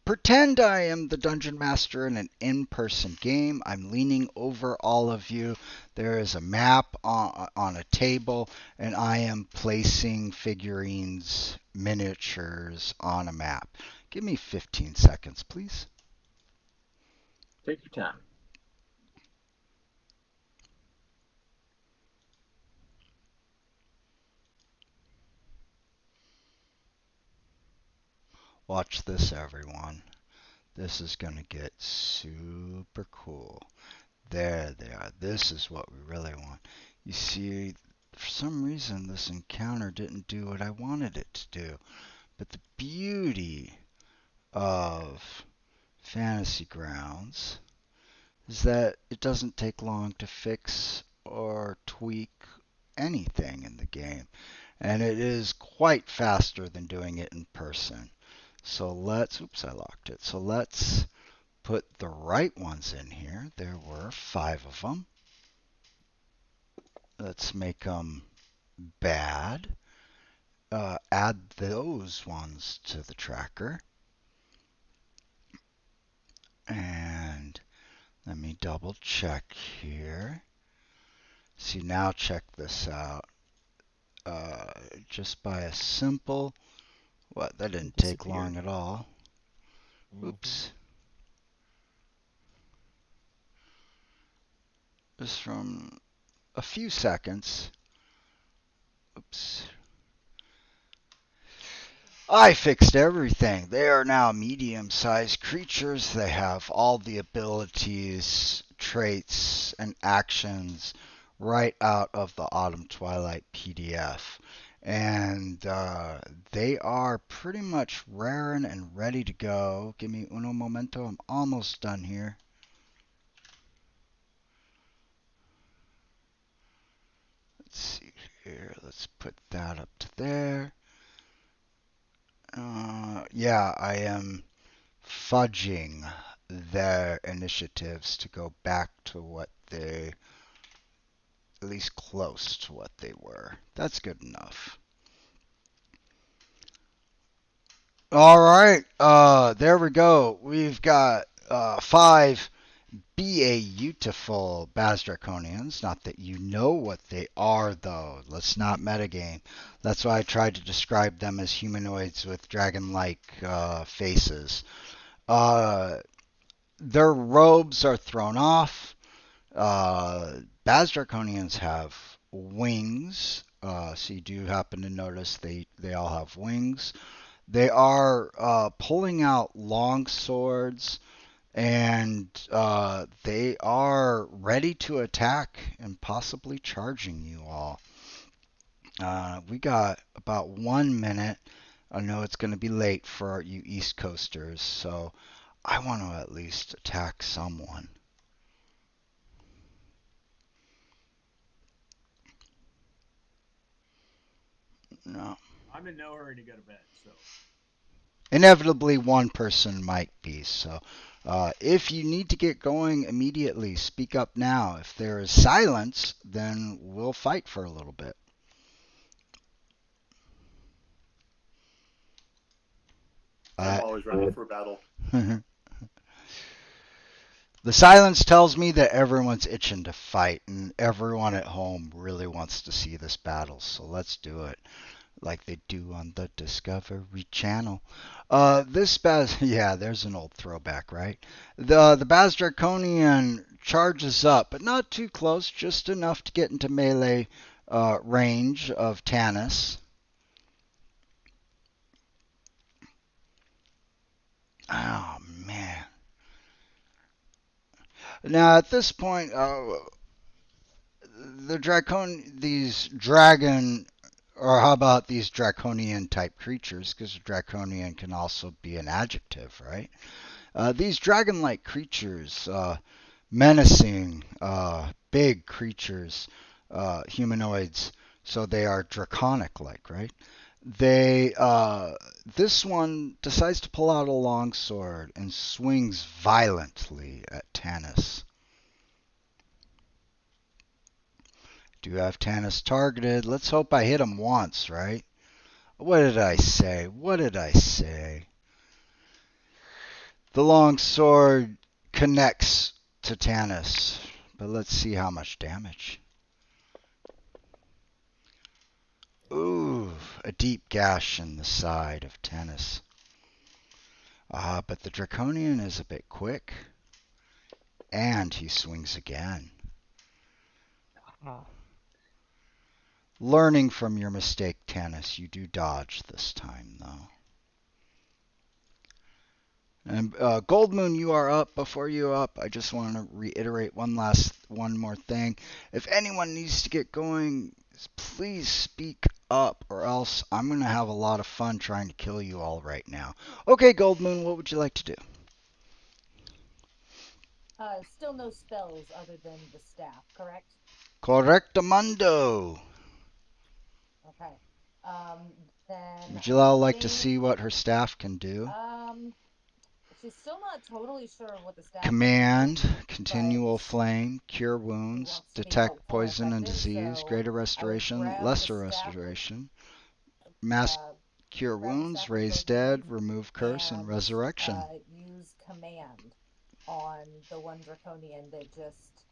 Pretend I am the Dungeon Master in an in-person game. I'm leaning over all of you. There is a map on a table, and I am placing figurines, miniatures on a map. Give me 15 seconds, please. Take your time. Watch this, everyone. This is going to get super cool. There they are. This is what we really want. You see, for some reason, this encounter didn't do what I wanted it to do. But the beauty of Fantasy Grounds is that it doesn't take long to fix or tweak anything in the game. And it is quite faster than doing it in person. So oops, I locked it. So let's put the right ones in here. There were 5 of them. Let's make them bad. Add those ones to the tracker. And let me double check here. See, now check this out. Just by a simple, that didn't take long at all. Oops. Just from a few seconds. Oops. I fixed everything. They are now medium-sized creatures. They have all the abilities, traits, and actions right out of the Autumn Twilight PDF. And they are pretty much raring and ready to go. Give me uno momento. I'm almost done here. Let's see here. Let's put that up to there. Yeah, I am fudging their initiatives to go back to what they, at least close to what they were. That's good enough. All right, there we go. We've got 5 beautiful Baz Draconians. Not that you know what they are, though. Let's not metagame. That's why I tried to describe them as humanoids with dragon-like faces. Their robes are thrown off. Baz Draconians have wings So you do happen to notice they all have wings. They are pulling out long swords, and they are ready to attack and possibly charging you all. We got about 1 minute. I know it's going to be late for you East Coasters, so I want to at least attack someone. No. I'm in no hurry to go to bed, so. Inevitably, one person might be. So if you need to get going immediately, speak up now. If there is silence, then we'll fight for a little bit. I'm always ready for battle. The silence tells me that everyone's itching to fight, and everyone at home really wants to see this battle. So let's do it, like they do on the Discovery Channel. This Baz, yeah, there's an old throwback, right? The Baz Draconian charges up, but not too close, just enough to get into melee range of Tanis. Oh man! Now at this point, these dragon, or how about these draconian type creatures? Because draconian can also be an adjective, right? These dragon-like creatures, menacing, big creatures, humanoids, so they are draconic-like, right? This one decides to pull out a longsword and swings violently at Tanis. Do have Tanis targeted. Let's hope I hit him once, right? What did I say? What did I say? The long sword connects to Tanis, but let's see how much damage. Ooh, a deep gash in the side of Tanis. But the Draconian is a bit quick, and he swings again. Learning from your mistake, Tanis, you do dodge this time, though. And Goldmoon, you are up. Before you're up, I just want to reiterate one more thing. If anyone needs to get going, please speak up, or else I'm going to have a lot of fun trying to kill you all right now. Okay, Goldmoon, what would you like to do? Still no spells other than the staff, correct? Correctamundo. Okay. Then Would you all like to see what her staff can do? She's still not totally sure what the staff Command, can do, continual but flame, cure she wounds, wants to be detect helpful and poison and effective, disease, so greater I would restoration, grab lesser the staff, restoration, mass cure grab the wounds, staff with raise both dead, hands remove curse, and resurrection. use command on the one draconian that just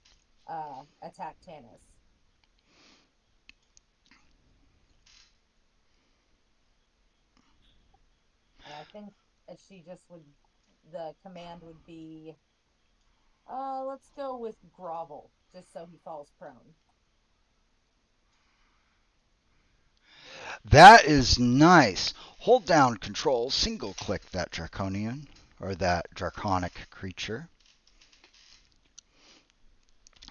attacked Tanis. And I think she just would, the command would be, let's go with grovel, just so he falls prone. That is nice. Hold down control, single click that draconian, or that draconic creature.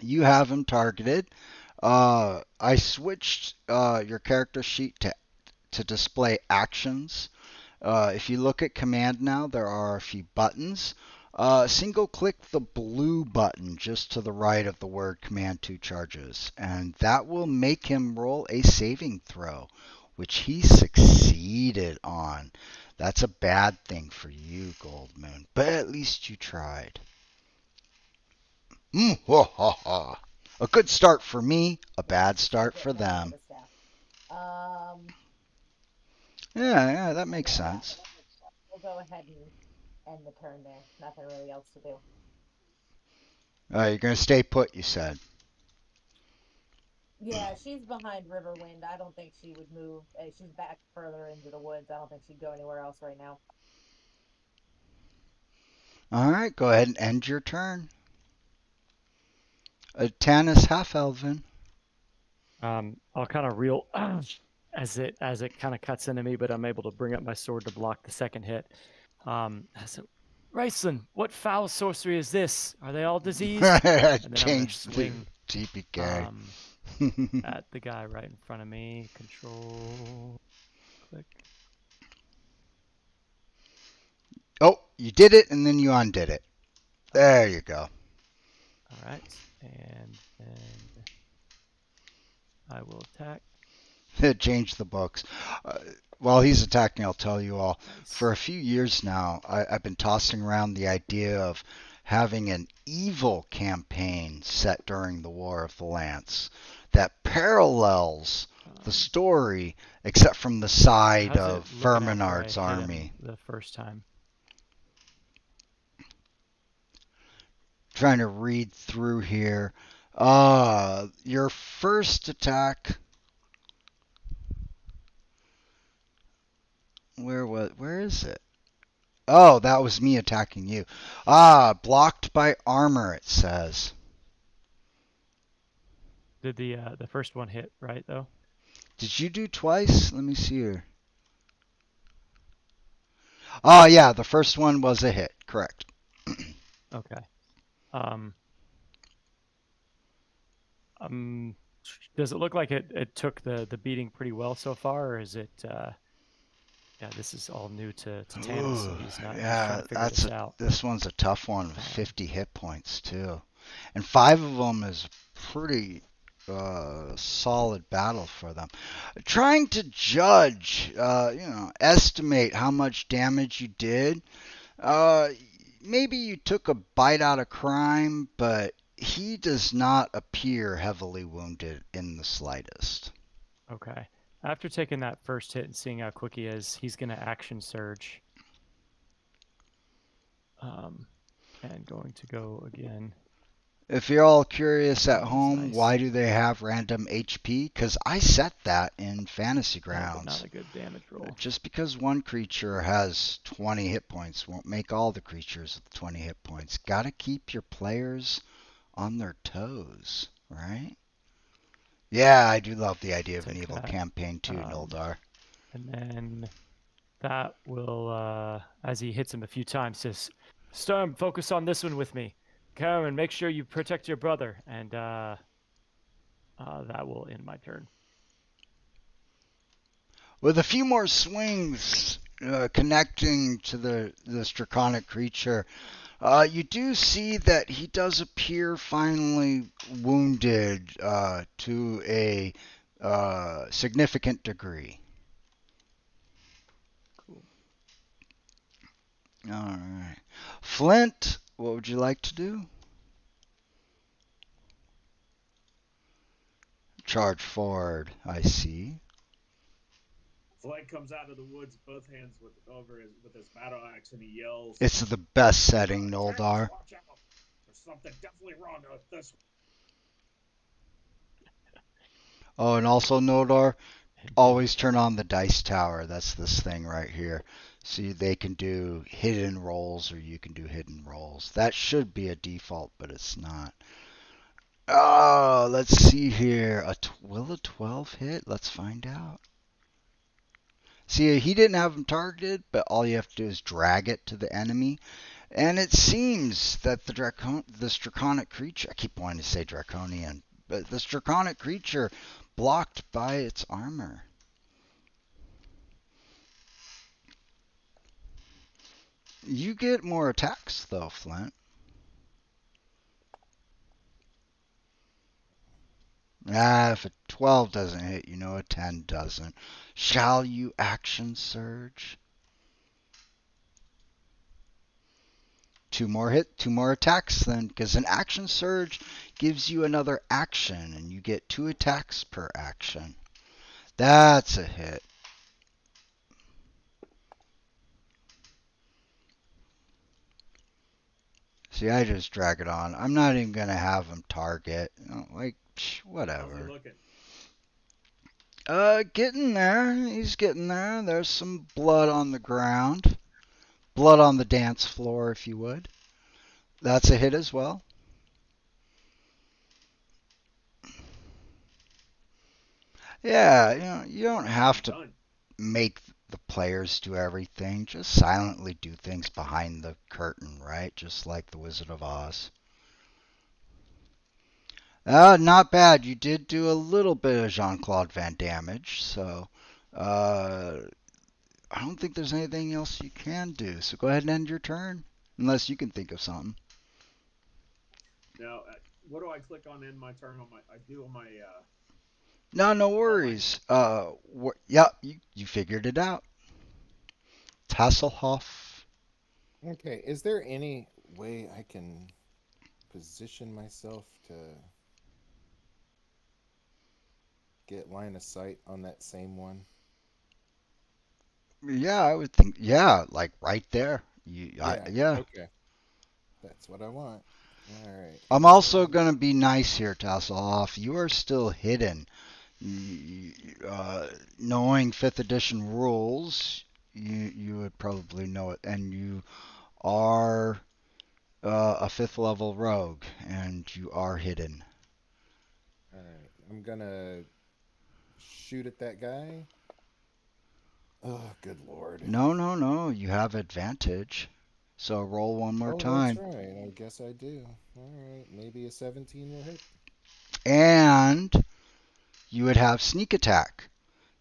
You have him targeted. I switched your character sheet to display actions. If you look at command now, there are a few buttons. Single click the blue button just to the right of the word command 2 charges, and that will make him roll a saving throw, which he succeeded on. That's a bad thing for you, Goldmoon, but at least you tried. Ha, ha, ha. A good start for me, a bad start for them. Yeah, that makes sense. We'll go ahead and end the turn there. Nothing really else to do. You're going to stay put, you said. Yeah, she's behind Riverwind. I don't think she would move. She's back further into the woods. I don't think she'd go anywhere else right now. All right, go ahead and end your turn. Tanis Half-Elven. I'll kind of reel as it kind of cuts into me, but I'm able to bring up my sword to block the second hit. So, Raceland, what foul sorcery is this? Are they all diseased? And then I'm gonna Change the swing TPK. at the guy right in front of me. Control, click. Oh, you did it, and then you undid it. There you go. All right, and then I will attack. Change the books. While he's attacking, I'll tell you all. Nice. For a few years now, I've been tossing around the idea of having an evil campaign set during the War of the Lance that parallels the story, except from the side How's of it looking after Verminard's I hit him army. the first time? Trying to read through here. Your first attack. Where is it? Oh, that was me attacking you. Blocked by armor, it says. Did the first one hit right though? Did you do twice? Let me see here. Oh, yeah, the first one was a hit. Correct. Okay. Does it look like it took the beating pretty well so far, or is it? Yeah, this is all new to Tannis, so he's trying to figure this out. This one's a tough one with 50 hit points too, and 5 of them is pretty solid battle for them. Trying to judge, estimate how much damage you did. Maybe you took a bite out of crime, but he does not appear heavily wounded in the slightest. Okay. After taking that first hit and seeing how quick he is, he's going to action surge. And going to go again. If you're all curious at home, nice. Why do they have random HP? Because I set that in Fantasy Grounds. Not a good damage roll. Just because one creature has 20 hit points won't make all the creatures with 20 hit points. Gotta keep your players on their toes, right? Yeah, I do love the idea of an evil campaign too, Noldar. And then that will, as he hits him a few times, says, Storm, focus on this one with me. Karen, make sure you protect your brother. And that will end my turn. With a few more swings connecting to this draconic creature, you do see that he does appear finally wounded to a significant degree. Cool. All right. Flint, what would you like to do? Charge forward, I see. Flint comes out of the woods, both hands with his battle axe, and he yells. It's the best setting, Noldar. Watch out! There's something definitely wrong with this. Oh, and also, Noldar, always turn on the dice tower. That's this thing right here. See, they can do hidden rolls, or you can do hidden rolls. That should be a default, but it's not. Oh, let's see here. Will a 12 hit? Let's find out. See, he didn't have him targeted, but all you have to do is drag it to the enemy. And it seems that this draconic creature, I keep wanting to say draconian, but this draconic creature blocked by its armor. You get more attacks, though, Flint. If a 12 doesn't hit, you know a 10 doesn't. Shall you action surge? 2 more attacks then, because an action surge gives you another action, and you get 2 attacks per action. That's a hit. See, I just drag it on. I'm not even going to have him target. Whatever. How's he looking? Getting there. He's getting there. There's some blood on the ground. Blood on the dance floor, if you would. That's a hit as well. Yeah, you don't Nicely have to done. make the players do everything. Just silently do things behind the curtain, right? Just like the Wizard of Oz. Not bad. You did do a little bit of Jean-Claude Van damage, so uh, I don't think there's anything else you can do. So go ahead and end your turn, unless you can think of something. Now, what do I click on in my turn? On my, I do on my No, no all my. worries. Yeah, you figured it out. Tasselhoff. Okay, is there any way I can position myself to get line of sight on that same one? Yeah, I would think. Yeah, like right there. Yeah, Yeah. okay. That's what I want. All right. I'm also gonna be nice here, Tasselhoff. You are still hidden. Knowing fifth edition rules, you would probably know it, and you are a fifth level rogue, and you are hidden. All right. I'm gonna shoot at that guy. Oh, good lord. No, no, no. You have advantage. So roll one more Oh, that's time, right. I guess I do. All right. Maybe a 17 will hit. and you would have sneak attack.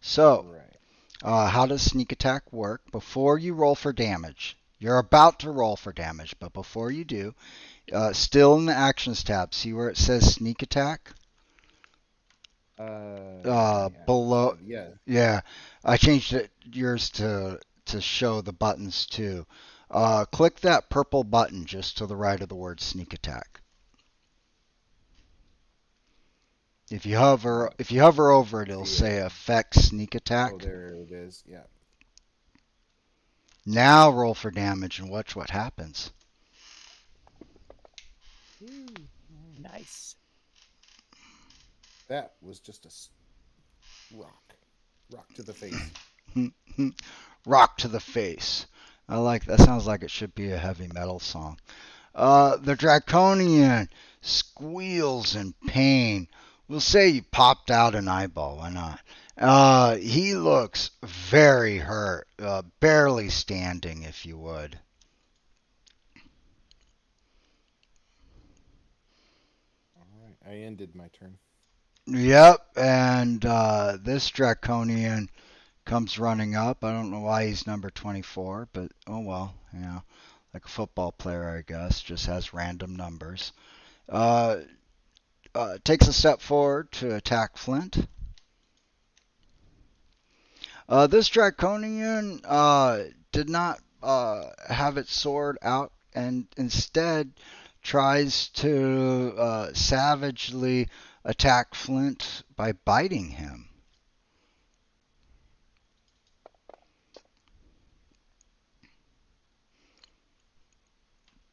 So, Right. how does sneak attack work? Before you roll for damage, you're about to roll for damage, but before you do, still in the actions tab, see where it says sneak attack? Yeah. Below, Yeah. yeah, I changed yours to show the buttons too. Click that purple button just to the right of the word sneak attack. If you hover over it, it'll See say it. effect sneak Oh, attack. there it is. Yeah. Now roll for damage and watch what happens. Woo. Nice. That was just a rock. Rock to the face. Rock to the face. I like that. Sounds like it should be a heavy metal song. The Draconian squeals in pain. We'll say you popped out an eyeball. Why not? He looks very hurt, barely standing, if you would. All right. I ended my turn. Yep, and this Draconian comes running up. I don't know why he's number 24, but oh well, like a football player, I guess, just has random numbers. Uh, takes a step forward to attack Flint. This Draconian did not have its sword out and instead tries to savagely attack Flint by biting him.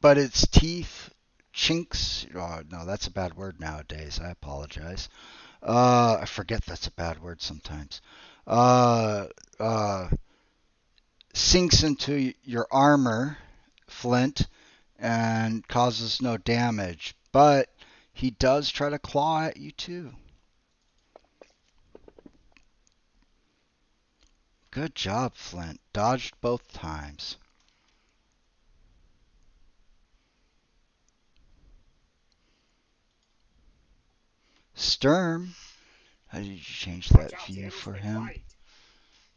But its teeth chinks. Oh, no, that's a bad word nowadays. I apologize. I forget that's a bad word sometimes. Uh, uh, sinks into your armor, Flint, and causes no damage. But he does try to claw at you too. Good job, Flint. Dodged both times. Sturm, how did you change Watch that out, view Tails, for they him? bite.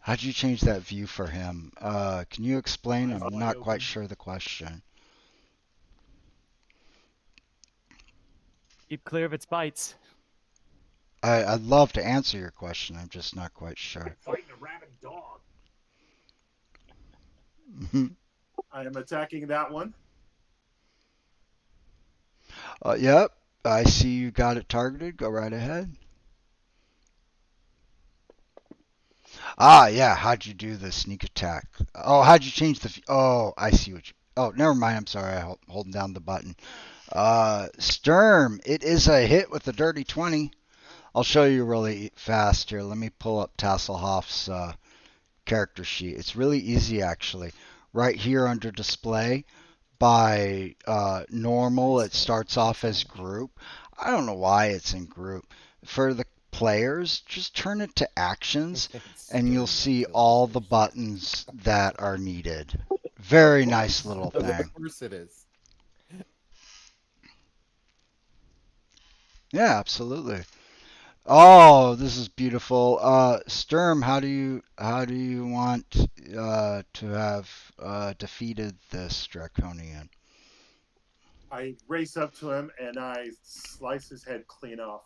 How did you change that view for him? Can you explain? Eyes I'm wide not quite open. sure the question. Keep clear of its bites. I'd love to answer your question. I'm just not quite sure. Fighting a rabid dog. I am attacking that one. Yep, I see you got it targeted. Go right ahead. Ah, yeah. How'd you do the sneak attack? Oh, how'd you change the? Oh, I see what you. Oh, never mind. I'm sorry. I'm holding down the button. Sturm. It is a hit with the dirty 20. I'll show you really fast here. Let me pull up Tasselhoff's character sheet. It's really easy actually. Right here under display by normal, Nice it hit. starts Nice off as damage. group. I don't know why it's in group. For the players, just turn it to actions, and you'll Sturm see all the utilization. buttons that are needed. Very nice little Of thing. course it is. Yeah, absolutely. Oh, this is beautiful. Sturm, how do you want to have defeated this draconian? I race up to him and I slice his head clean off.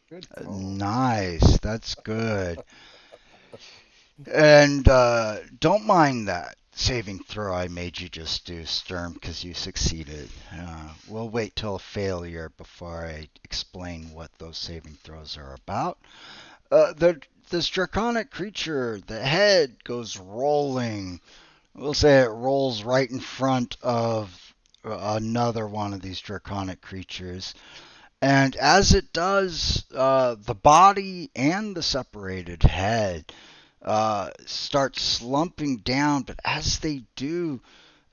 Good call. Nice, that's good. And don't mind that saving throw I made you just do, Sturm, because you succeeded. We'll wait till a failure before I explain what those saving throws are about. This draconic creature, the head goes rolling. We'll say it rolls right in front of another one of these draconic creatures. And as it does, the body and the separated head start slumping down. But as they do,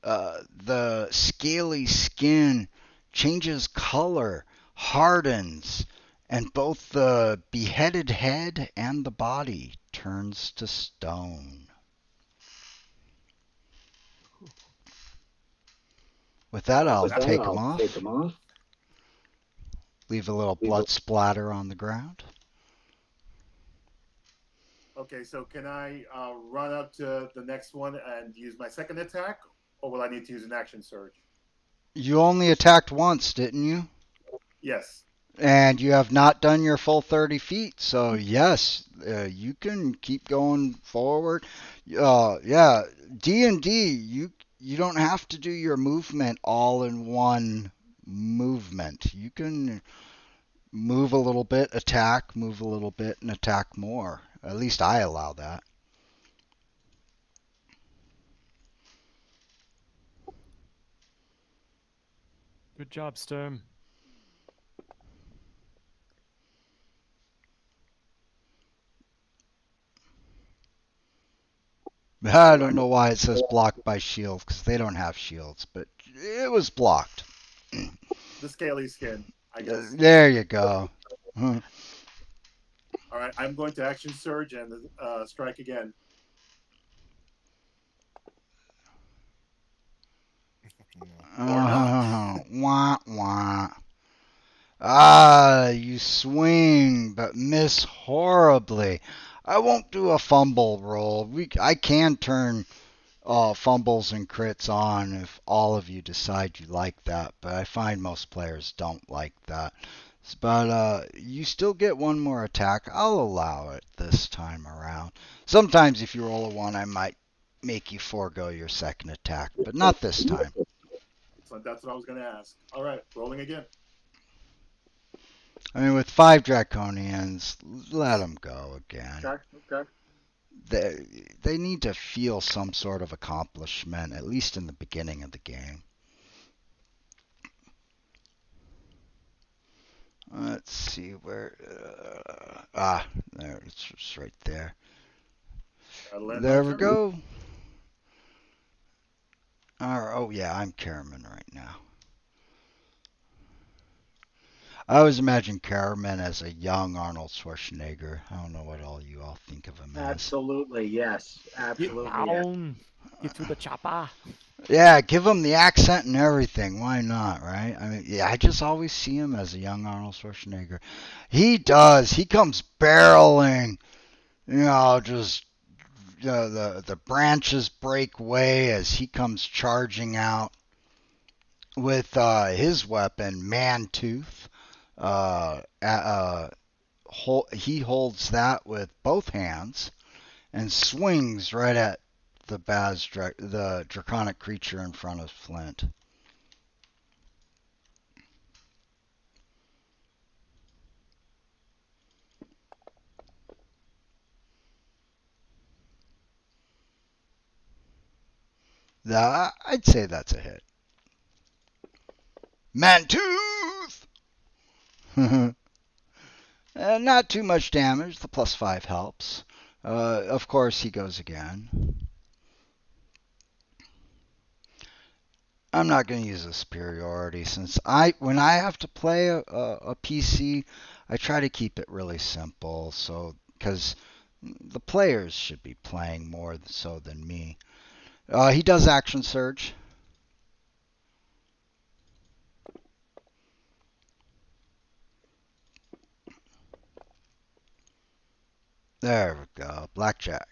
the scaly skin changes color, hardens, and both the beheaded head and the body turns to stone. With that, I'll take them off. Leave a little blood splatter on the ground. Okay, so can I run up to the next one and use my second attack, or will I need to use an action surge? You only attacked once, didn't you? Yes. And you have not done your full 30 feet, so yes, you can keep going forward. Yeah, D&D, you don't have to do your movement all in one movement. You can move a little bit, attack, move a little bit, and attack more. At least I allow that. Good job, Sturm. I don't know why it says blocked by shield, because they don't have shields, but it was blocked. The scaly skin, I guess. There you go. All right, I'm going to action surge and strike again. Wah, wah. Ah, you swing, but miss horribly. I won't do a fumble roll. I can turn fumbles and crits on if all of you decide you like that, but I find most players don't like that. But you still get one more attack. I'll allow it this time around. Sometimes if you roll a 1, I might make you forego your second attack, but not this time. So that's what I was going to ask. All right, rolling again. I mean, with 5 draconians, let them go again. Okay. They need to feel some sort of accomplishment, at least in the beginning of the game. Let's see where. There, it's right there. There we go. Oh yeah, I'm Caraman right now. I always imagine Caraman as a young Arnold Schwarzenegger. I don't know what all you all think of him as. Absolutely, yes. Absolutely. Yes. Get to the chopper. Yeah, give him the accent and everything. Why not, right? I mean, yeah, I just always see him as a young Arnold Schwarzenegger. He does. He comes barreling. Just the branches break way as he comes charging out with his weapon, Mantooth. He holds that with both hands and swings right at the draconic creature in front of Flint. I'd say that's a hit. Mantooth! Not too much damage. The +5 helps. Of course, he goes again. I'm not going to use a superiority since when I have to play a PC, I try to keep it really simple. So because the players should be playing more so than me. He does action surge. There we go, blackjack.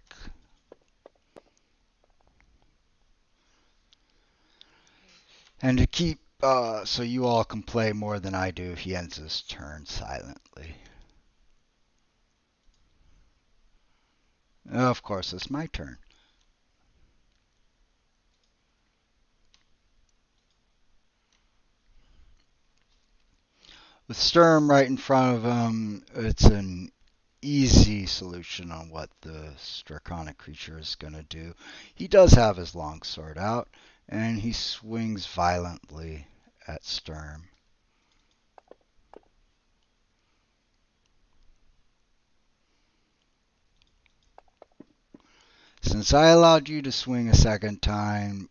And to keep so you all can play more than I do, he ends his turn silently. Of course, it's my turn. With Sturm right in front of him, it's an easy solution on what the draconic creature is going to do. He does have his longsword out, and he swings violently at Sturm. Since I allowed you to swing a second time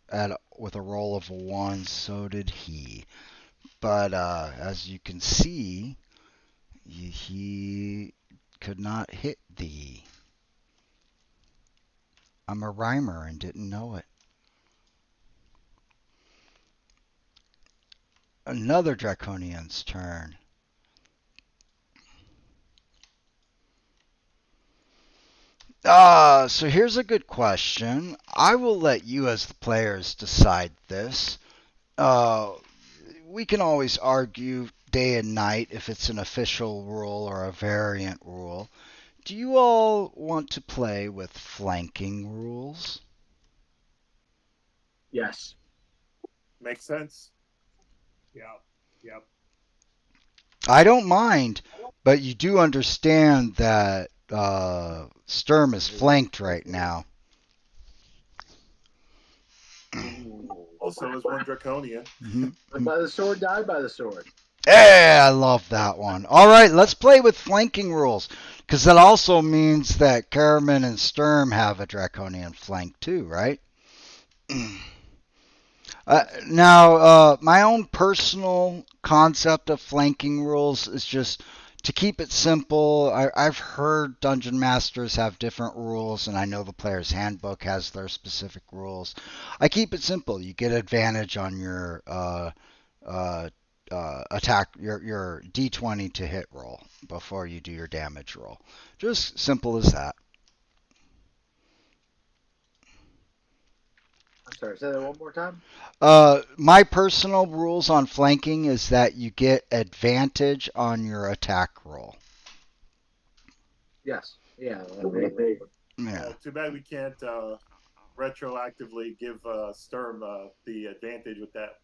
with a roll of a 1, so did he. But as you can see, he could not hit thee. I'm a rhymer and didn't know it. Another Draconian's turn. So here's a good question. I will let you as the players decide this. We can always argue day and night if it's an official rule or a variant rule. Do you all want to play with flanking rules? Yes. Makes sense. Yep. I don't mind, but you do understand that Sturm is flanked right now. Also, is one draconian. Live by the sword, die by the sword. Hey, I love that one. All right, let's play with flanking rules, because that also means that Karaman and Sturm have a draconian flank too, right? Now, my own personal concept of flanking rules is just to keep it simple. I've heard dungeon masters have different rules, and I know the player's handbook has their specific rules. I keep it simple. You get advantage on your attack, your D20 to hit roll before you do your damage roll. Just simple as that. I'm sorry, say that one more time. My personal rules on flanking is that you get advantage on your attack roll. Yes. Yeah. Yeah. Too bad we can't retroactively give Sturm the advantage with that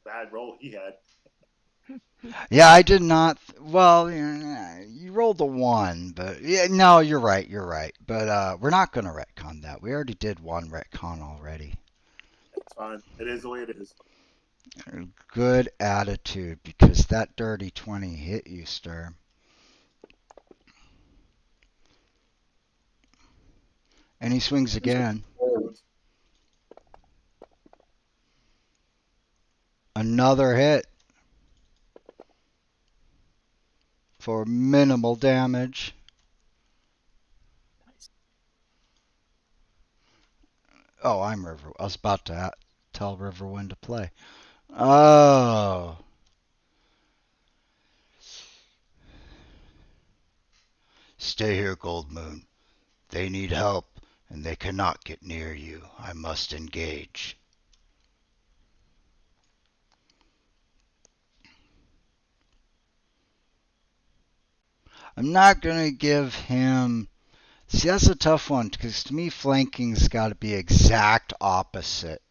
bad roll he had. Yeah, I did not. Well, you rolled a 1, but yeah, no, you're right. But we're not going to retcon that. We already did one retcon already. It's fine. It is the way it is. Good attitude, because that dirty 20 hit you, Sturm. And he swings again. Another hit for minimal damage. Nice. Oh, I'm River. I was about to tell River when to play. Oh. Stay here, Gold Moon. They need help, and they cannot get near you. I must engage. I'm not going to give him... See, that's a tough one, because to me, flanking's got to be exact opposite.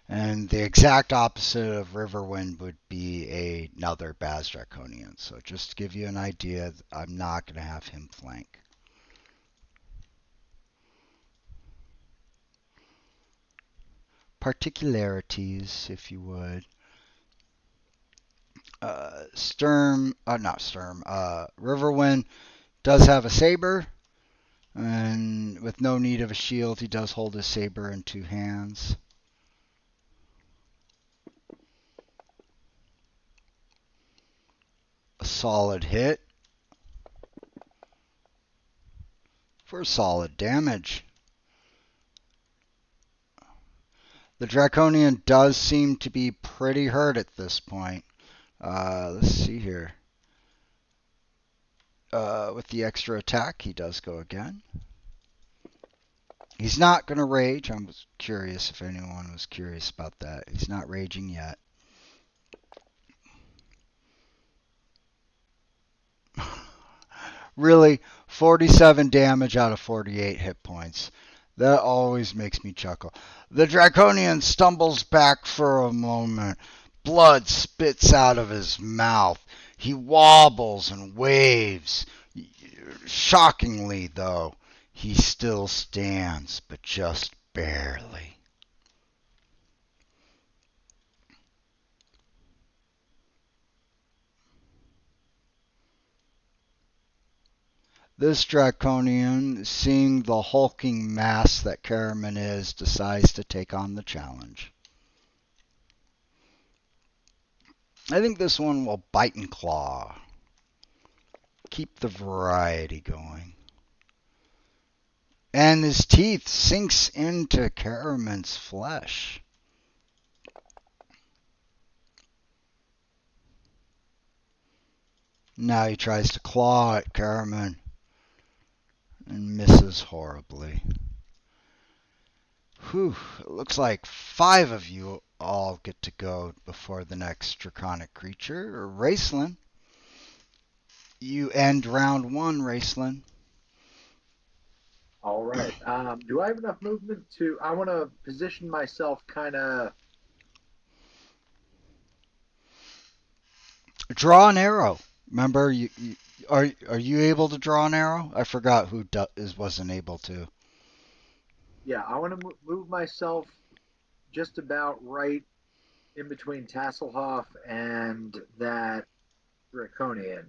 And the exact opposite of Riverwind would be another Baz Draconian. So just to give you an idea, I'm not going to have him flank. Particularities, if you would. Riverwind does have a saber, and with no need of a shield, he does hold his saber in 2 hands. solid hit for solid damage. The Draconian does seem to be pretty hurt at this point. Let's see here. With the extra attack, he does go again. He's not going to rage. I was curious if anyone was curious about that. He's not raging yet. Really, 47 damage out of 48 hit points. That always makes me chuckle. The Draconian stumbles back for a moment. Blood spits out of his mouth. He wobbles and waves. Shockingly, though, he still stands, but just barely. This Draconian, seeing the hulking mass that Karaman is, decides to take on the challenge. I think this one will bite and claw. Keep the variety going. And his teeth sinks into Karaman's flesh. Now he tries to claw at Karaman and misses horribly. Whew, it looks like 5 of you all get to go before the next draconic creature. Raceland, you end round 1, Raceland. All right. Do I have enough movement to? I want to position myself kind of. Draw an arrow. Remember, are you able to draw an arrow? I forgot who wasn't able to. Yeah, I want to move myself just about right in between Tasselhoff and that Draconian.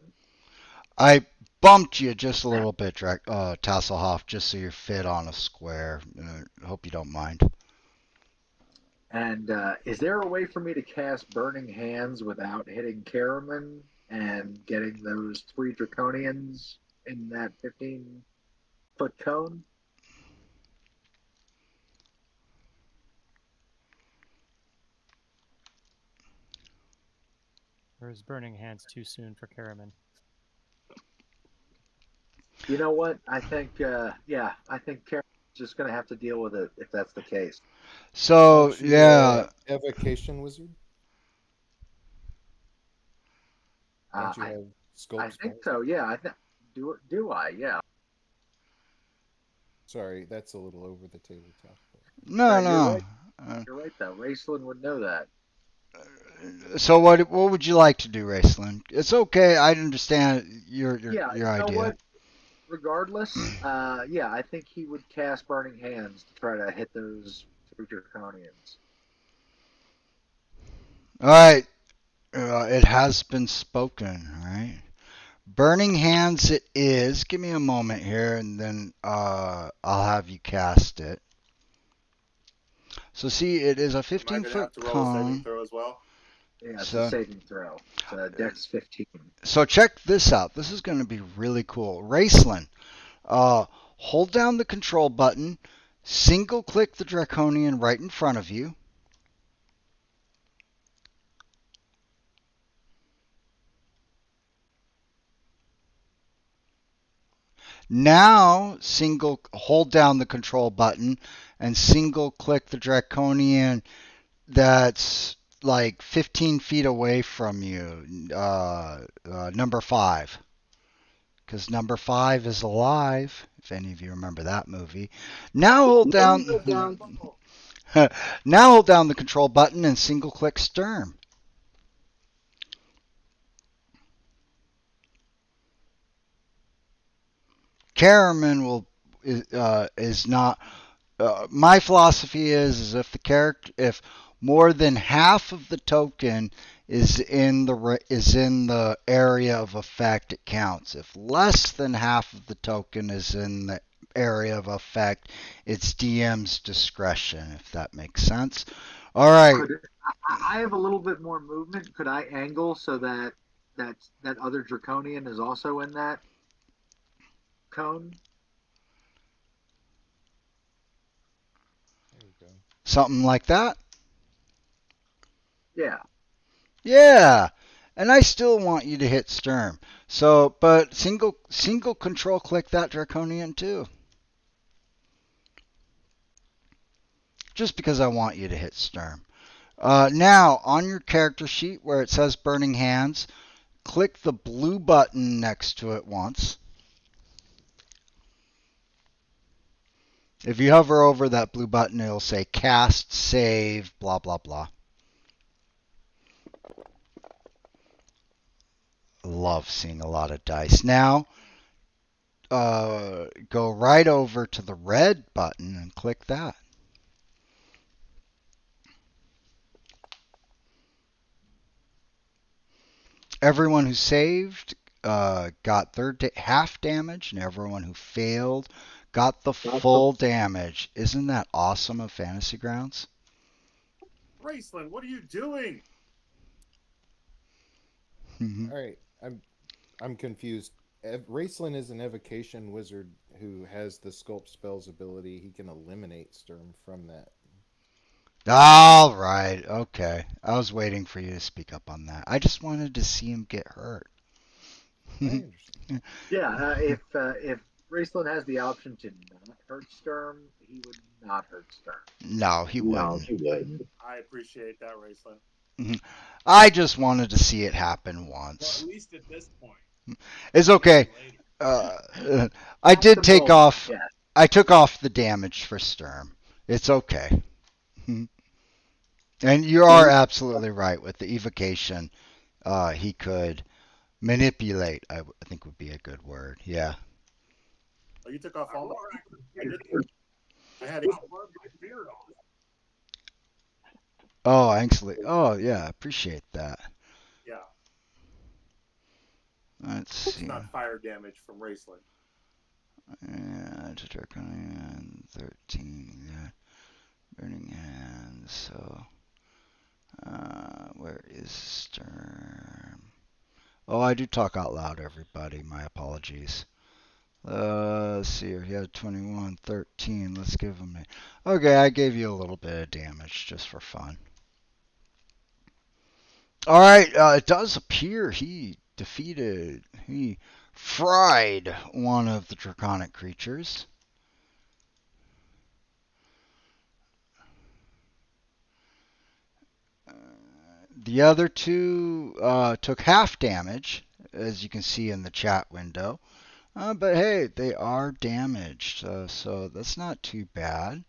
I bumped you just a little bit, Tasselhoff, just so you're fit on a square. Hope you don't mind. And is there a way for me to cast Burning Hands without hitting Karaman and getting those 3 Draconians in that 15-foot cone? Or is Burning Hands too soon for Karaman? You know what? I think, I think Karaman's just going to have to deal with it if that's the case. So, Don't you, yeah. Evocation Wizard? Don't you have scope I think spells? so, yeah. Do I? Yeah. Sorry, that's a little over the tabletop. No, You're no. right. You're right, though. Raceland would know that. So what would you like to do, Raceland? It's okay. I understand your idea. What? Regardless, I think he would cast Burning Hands to try to hit those 3 Draconians. All right. It has been spoken. All right. Burning Hands it is. Give me a moment here, and then I'll have you cast it. So see, it is a 15-foot to roll a saving cone. throw as well. Yeah, it's So- a saving throw. It's Dex 15. So check this out. This is going to be really cool. Raceland, hold down the control button, single click the Draconian right in front of you. Now, hold down the control button and single click the Draconian that's like 15 feet away from you, number 5. Because number 5 is alive, if any of you remember that movie. Now hold down, now hold down the control button and single click Sturm. Karaman is not. My philosophy is if more than half of the token is in the area of effect, it counts. If less than half of the token is in the area of effect, it's DM's discretion, if that makes sense. All right. I have a little bit more movement. Could I angle so that that other draconian is also in that cone? There you go. Something like that? Yeah. Yeah. And I still want you to hit Sturm. So, but single control click that Draconian too. Just because I want you to hit Sturm. Now, on your character sheet where it says Burning Hands, click the blue button next to it once. If you hover over that blue button, it'll say cast, save, blah, blah, blah. Love seeing a lot of dice. Now, go right over to the red button and click that. Everyone who saved got their half damage, and everyone who failed got the full damage. Isn't that awesome of Fantasy Grounds? Raceland, what are you doing? Mm-hmm. All right, I'm confused. Raceland is an evocation wizard who has the sculpt spells ability. He can eliminate Sturm from that. All right, okay. I was waiting for you to speak up on that. I just wanted to see him get hurt. I understand. Yeah. If Raceland has the option to not hurt Sturm, he would not hurt Sturm. No, he wouldn't. I appreciate that, Raceland. I just wanted to see it happen Well, once. at least at this point. It's okay. Later. I At did the take moment, off. yes. I took off the damage for Sturm. It's okay. And you are absolutely right with the evocation. He could manipulate. I think would be a good word. Yeah. Oh, you took off all my. I had I'll burn my beard off. Oh, actually. Oh, yeah. Appreciate that. yeah. Let's It's see. not fire damage from Raceland. Draconian 13. Yeah. Burning Hands. So, where is Sturm? Oh, I do talk out loud, everybody. My apologies. Let's see here. He had 21, 13. Let's give him a. Okay, I gave you a little bit of damage just for fun. All right, it does appear he fried one of the draconic creatures. The other two took half damage, as you can see in the chat window. But hey, they are damaged, so that's not too bad.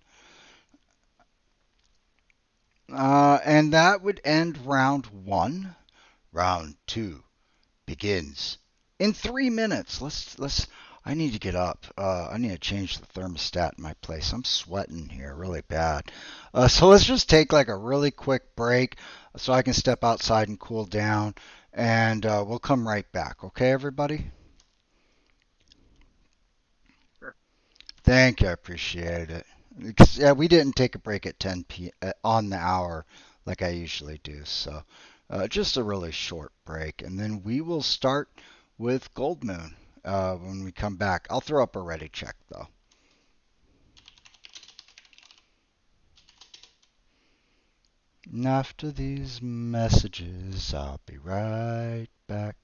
And that would end round 1. Round 2 begins in 3 minutes. Let's. I need to get up. I need to change the thermostat in my place. I'm sweating here really bad. So let's just take like a really quick break so I can step outside and cool down, and we'll come right back. Okay, everybody? Sure. Thank you. I appreciate it. Because, yeah, we didn't take a break at 10 p.m. on the hour like I usually do. So just a really short break. And then we will start with Gold Moon when we come back. I'll throw up a ready check, though. And after these messages, I'll be right back.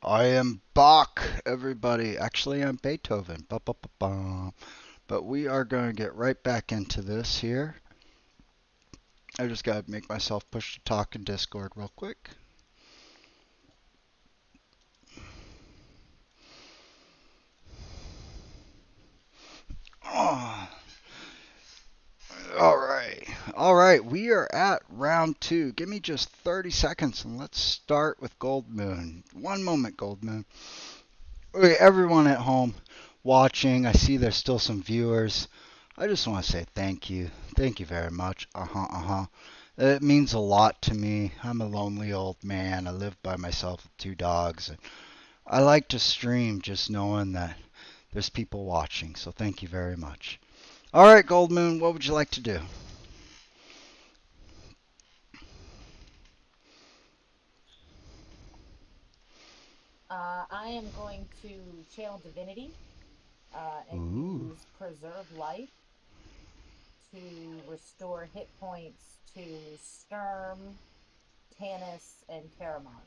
I am Bach, everybody. Actually, I'm Beethoven. Ba-ba-ba-ba. But we are going to get right back into this here. I just got to make myself push to talk in Discord real quick. Oh. All right. All right. We are at round 2. Give me just 30 seconds and let's start with Gold Moon. One moment, Gold Moon. Okay, everyone at home watching, I see there's still some viewers. I just want to say thank you. Thank you very much. It means a lot to me. I'm a lonely old man. I live by myself with 2 dogs. And I like to stream just knowing that there's people watching. So thank you very much. All right, Gold Moon, what would you like to do? I am going to channel divinity and Ooh. use preserve life to restore hit points to Sturm, Tanis, and Caramon.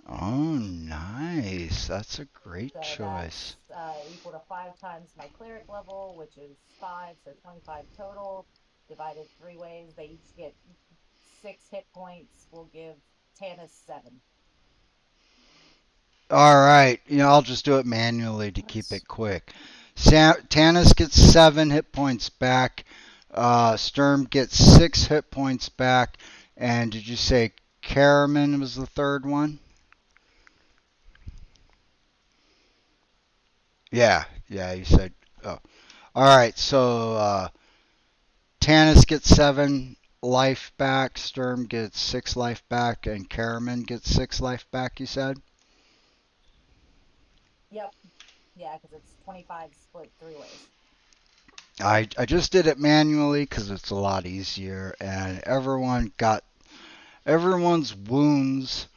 Oh, nice. That's a great So choice. that's equal to 5 times my cleric level, which is 5, so 25 total. Divided 3 ways. They each get 6 hit points. We'll give Tanis 7. All right. I'll just do it manually to keep Nice. it quick. Tanis gets 7 hit points back. Sturm gets 6 hit points back. And did you say Caraman was the third one? Yeah. Yeah, you said. Oh. All right. So Tanis gets 7 life back. Sturm gets 6 life back. And Caraman gets 6 life back, you said? Yep. Yeah, because it's 25 split 3 ways. I just did it manually because it's a lot easier, and everyone's wounds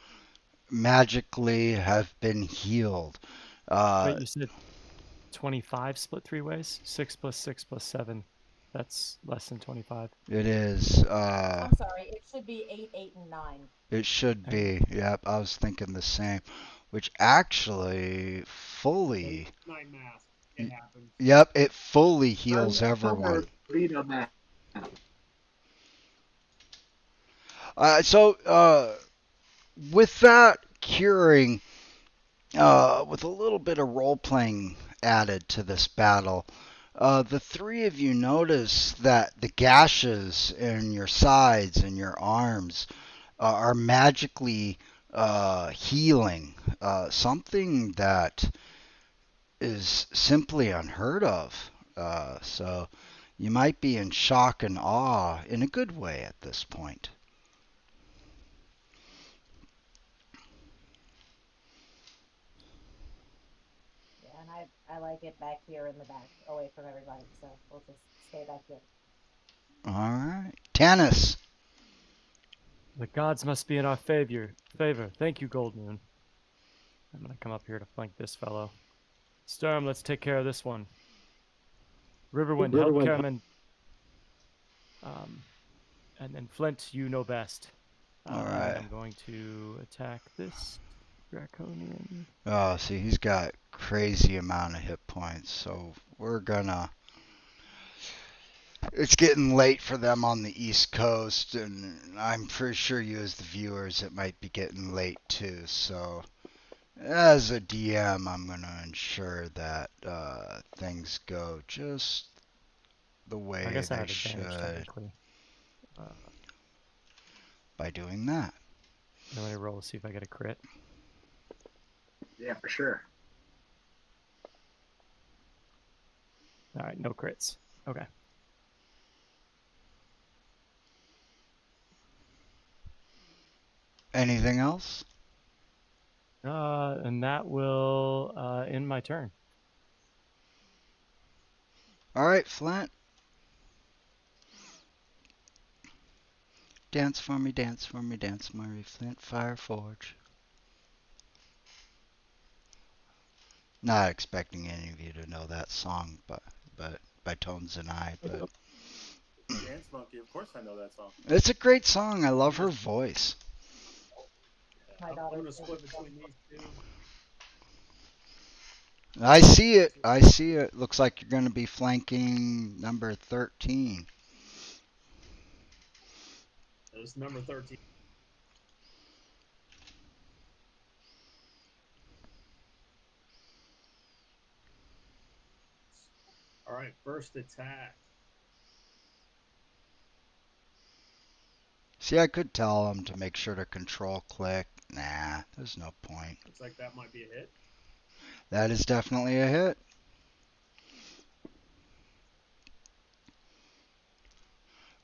magically have been healed. Wait, you said 25 split 3 ways? 6 plus 6 plus 7. That's less than 25. It is. I'm sorry. It should be 8, 8, and 9. It should Okay. be. Yep, I was thinking the same. Which actually fully. 9 math. It happens. Yep, it fully I'm heals everyone. read on that. So with that curing, with a little bit of role playing added to this battle, the 3 of you notice that the gashes in your sides and your arms are magically healing. Something that is simply unheard of. So you might be in shock and awe in a good way at this point. Yeah, and I like it back here in the back, away from everybody. So we'll just stay back here. All right. Tanis. The gods must be in our favor. Thank you, Gold Moon. I'm going to come up here to flank this fellow. Sturm, let's take care of this one. Riverwind, help Caraman. And then Flint, you know best. All And right. then I'm going to attack this Draconian. Oh, see, he's got crazy amount of hit points, so we're gonna. It's getting late for them on the East Coast, and I'm pretty sure you, as the viewers, it might be getting late too. So, as a DM, I'm gonna ensure that things go just the I way guess I they have advantage should technically. by doing that. Let me roll to see if I get a crit. Yeah, for sure. All right, no crits. Okay. Anything else? And that will end my turn. All right, Flint. Dance for me, dance for me, dance for me, Flint Fire Forge. Not expecting any of you to know that song, but by Tones and I, but Dance Monkey, of course I know that song. it's a great song. I love her voice. Yeah. my I'm daughter. gonna split between these two. I see it. I see it. Looks like you're going to be flanking number 13. This is number 13. All right, first attack. See, I could tell him to make sure to control click. Nah, there's no point. Looks like that might be a hit. That is definitely a hit.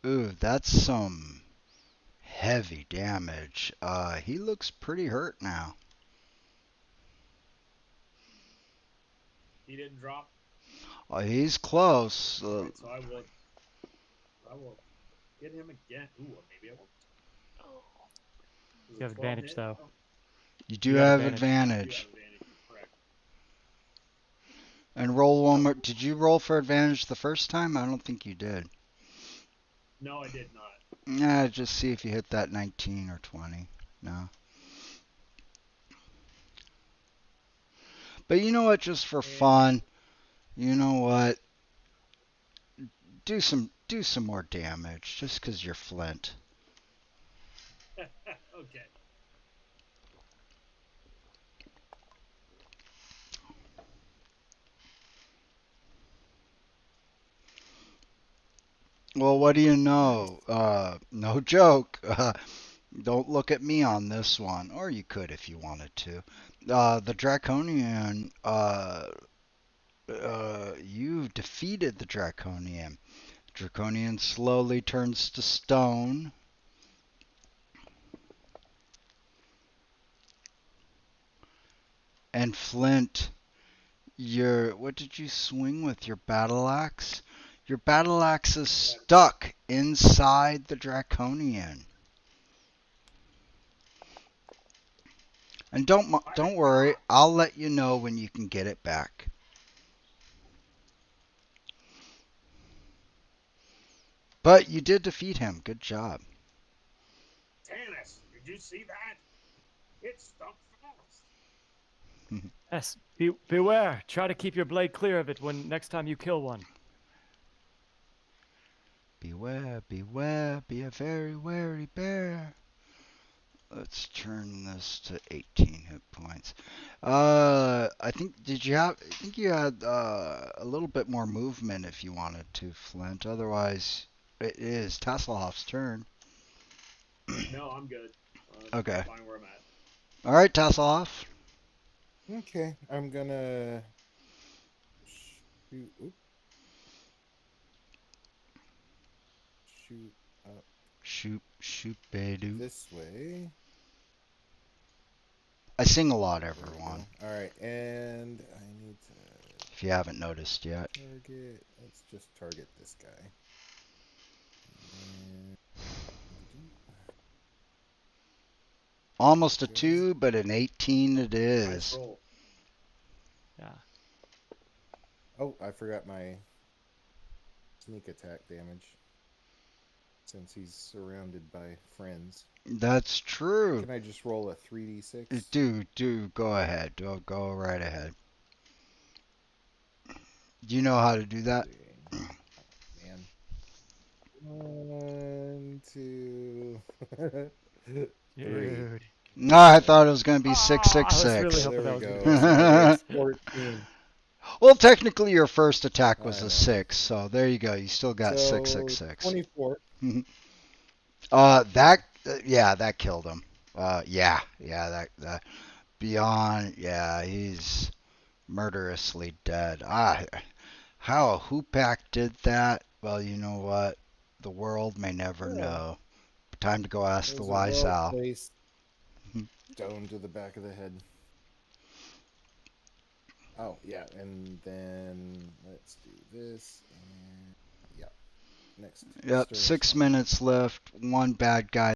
Ooh, that's some heavy damage. He looks pretty hurt now. He didn't drop. He's close. Right, so I will hit him again. Ooh, maybe I won't. You have advantage, though. Oh, You do You have have advantage. you advantage. have advantage. Correct. And roll one more. Did you roll for advantage the first time? I don't think you did. No, I did not. Nah, just see if you hit that 19 or 20. No. But you know what? Just for fun, you know what? Do some more damage, just 'cause you're Flint. Okay. Well, what do you know? No joke. Don't look at me on this one, or you could if you wanted to. The Draconian. You defeated the Draconian. Draconian slowly turns to stone. And Flint, what did you swing with your battle axe? Your battle axe is stuck inside the Draconian. And don't worry, I'll let you know when you can get it back. But you did defeat him. Good job. Tannis, did you see that? It stuck fast. Yes, beware. Try to keep your blade clear of it when next time you kill one. Beware, beware, be a very wary bear. Let's turn this to 18 hit points. I think you had a little bit more movement if you wanted to, Flint. Otherwise, it is Tasselhoff's turn. No, I'm good. Okay. Fine where I'm at. All right, Tasselhoff. Okay, I'm gonna shoot. Oop. Shoot up Shoot, Beidou. this way. I sing a lot, There we everyone. go. All right, and I need to If you haven't noticed yet. target. Let's just target this guy. And Almost a 2, but an 18 it Nice is. roll. Yeah. oh, I forgot my sneak attack damage. Since he's surrounded by friends, That's true. can I just roll a 3d6? Do go ahead. Go right ahead. Do you know how to do that? Oh, man. 1, 2, 3. Dude. No, I thought it was going to be I was really 666. hoping There that we was go. gonna So it's 14. Well, technically your first attack was I a know. 6, so there you go. You still got So 666. 24. That killed him. That beyond, he's murderously dead. How a Hoopak did that? Well, you know what? The world may never Yeah. know. Time to go ask It the was a wise owl. well-placed stone to the back of the head. Oh, yeah, and then let's do this. And yeah, next. Yep, Stern 6 Stone. minutes left. One bad guy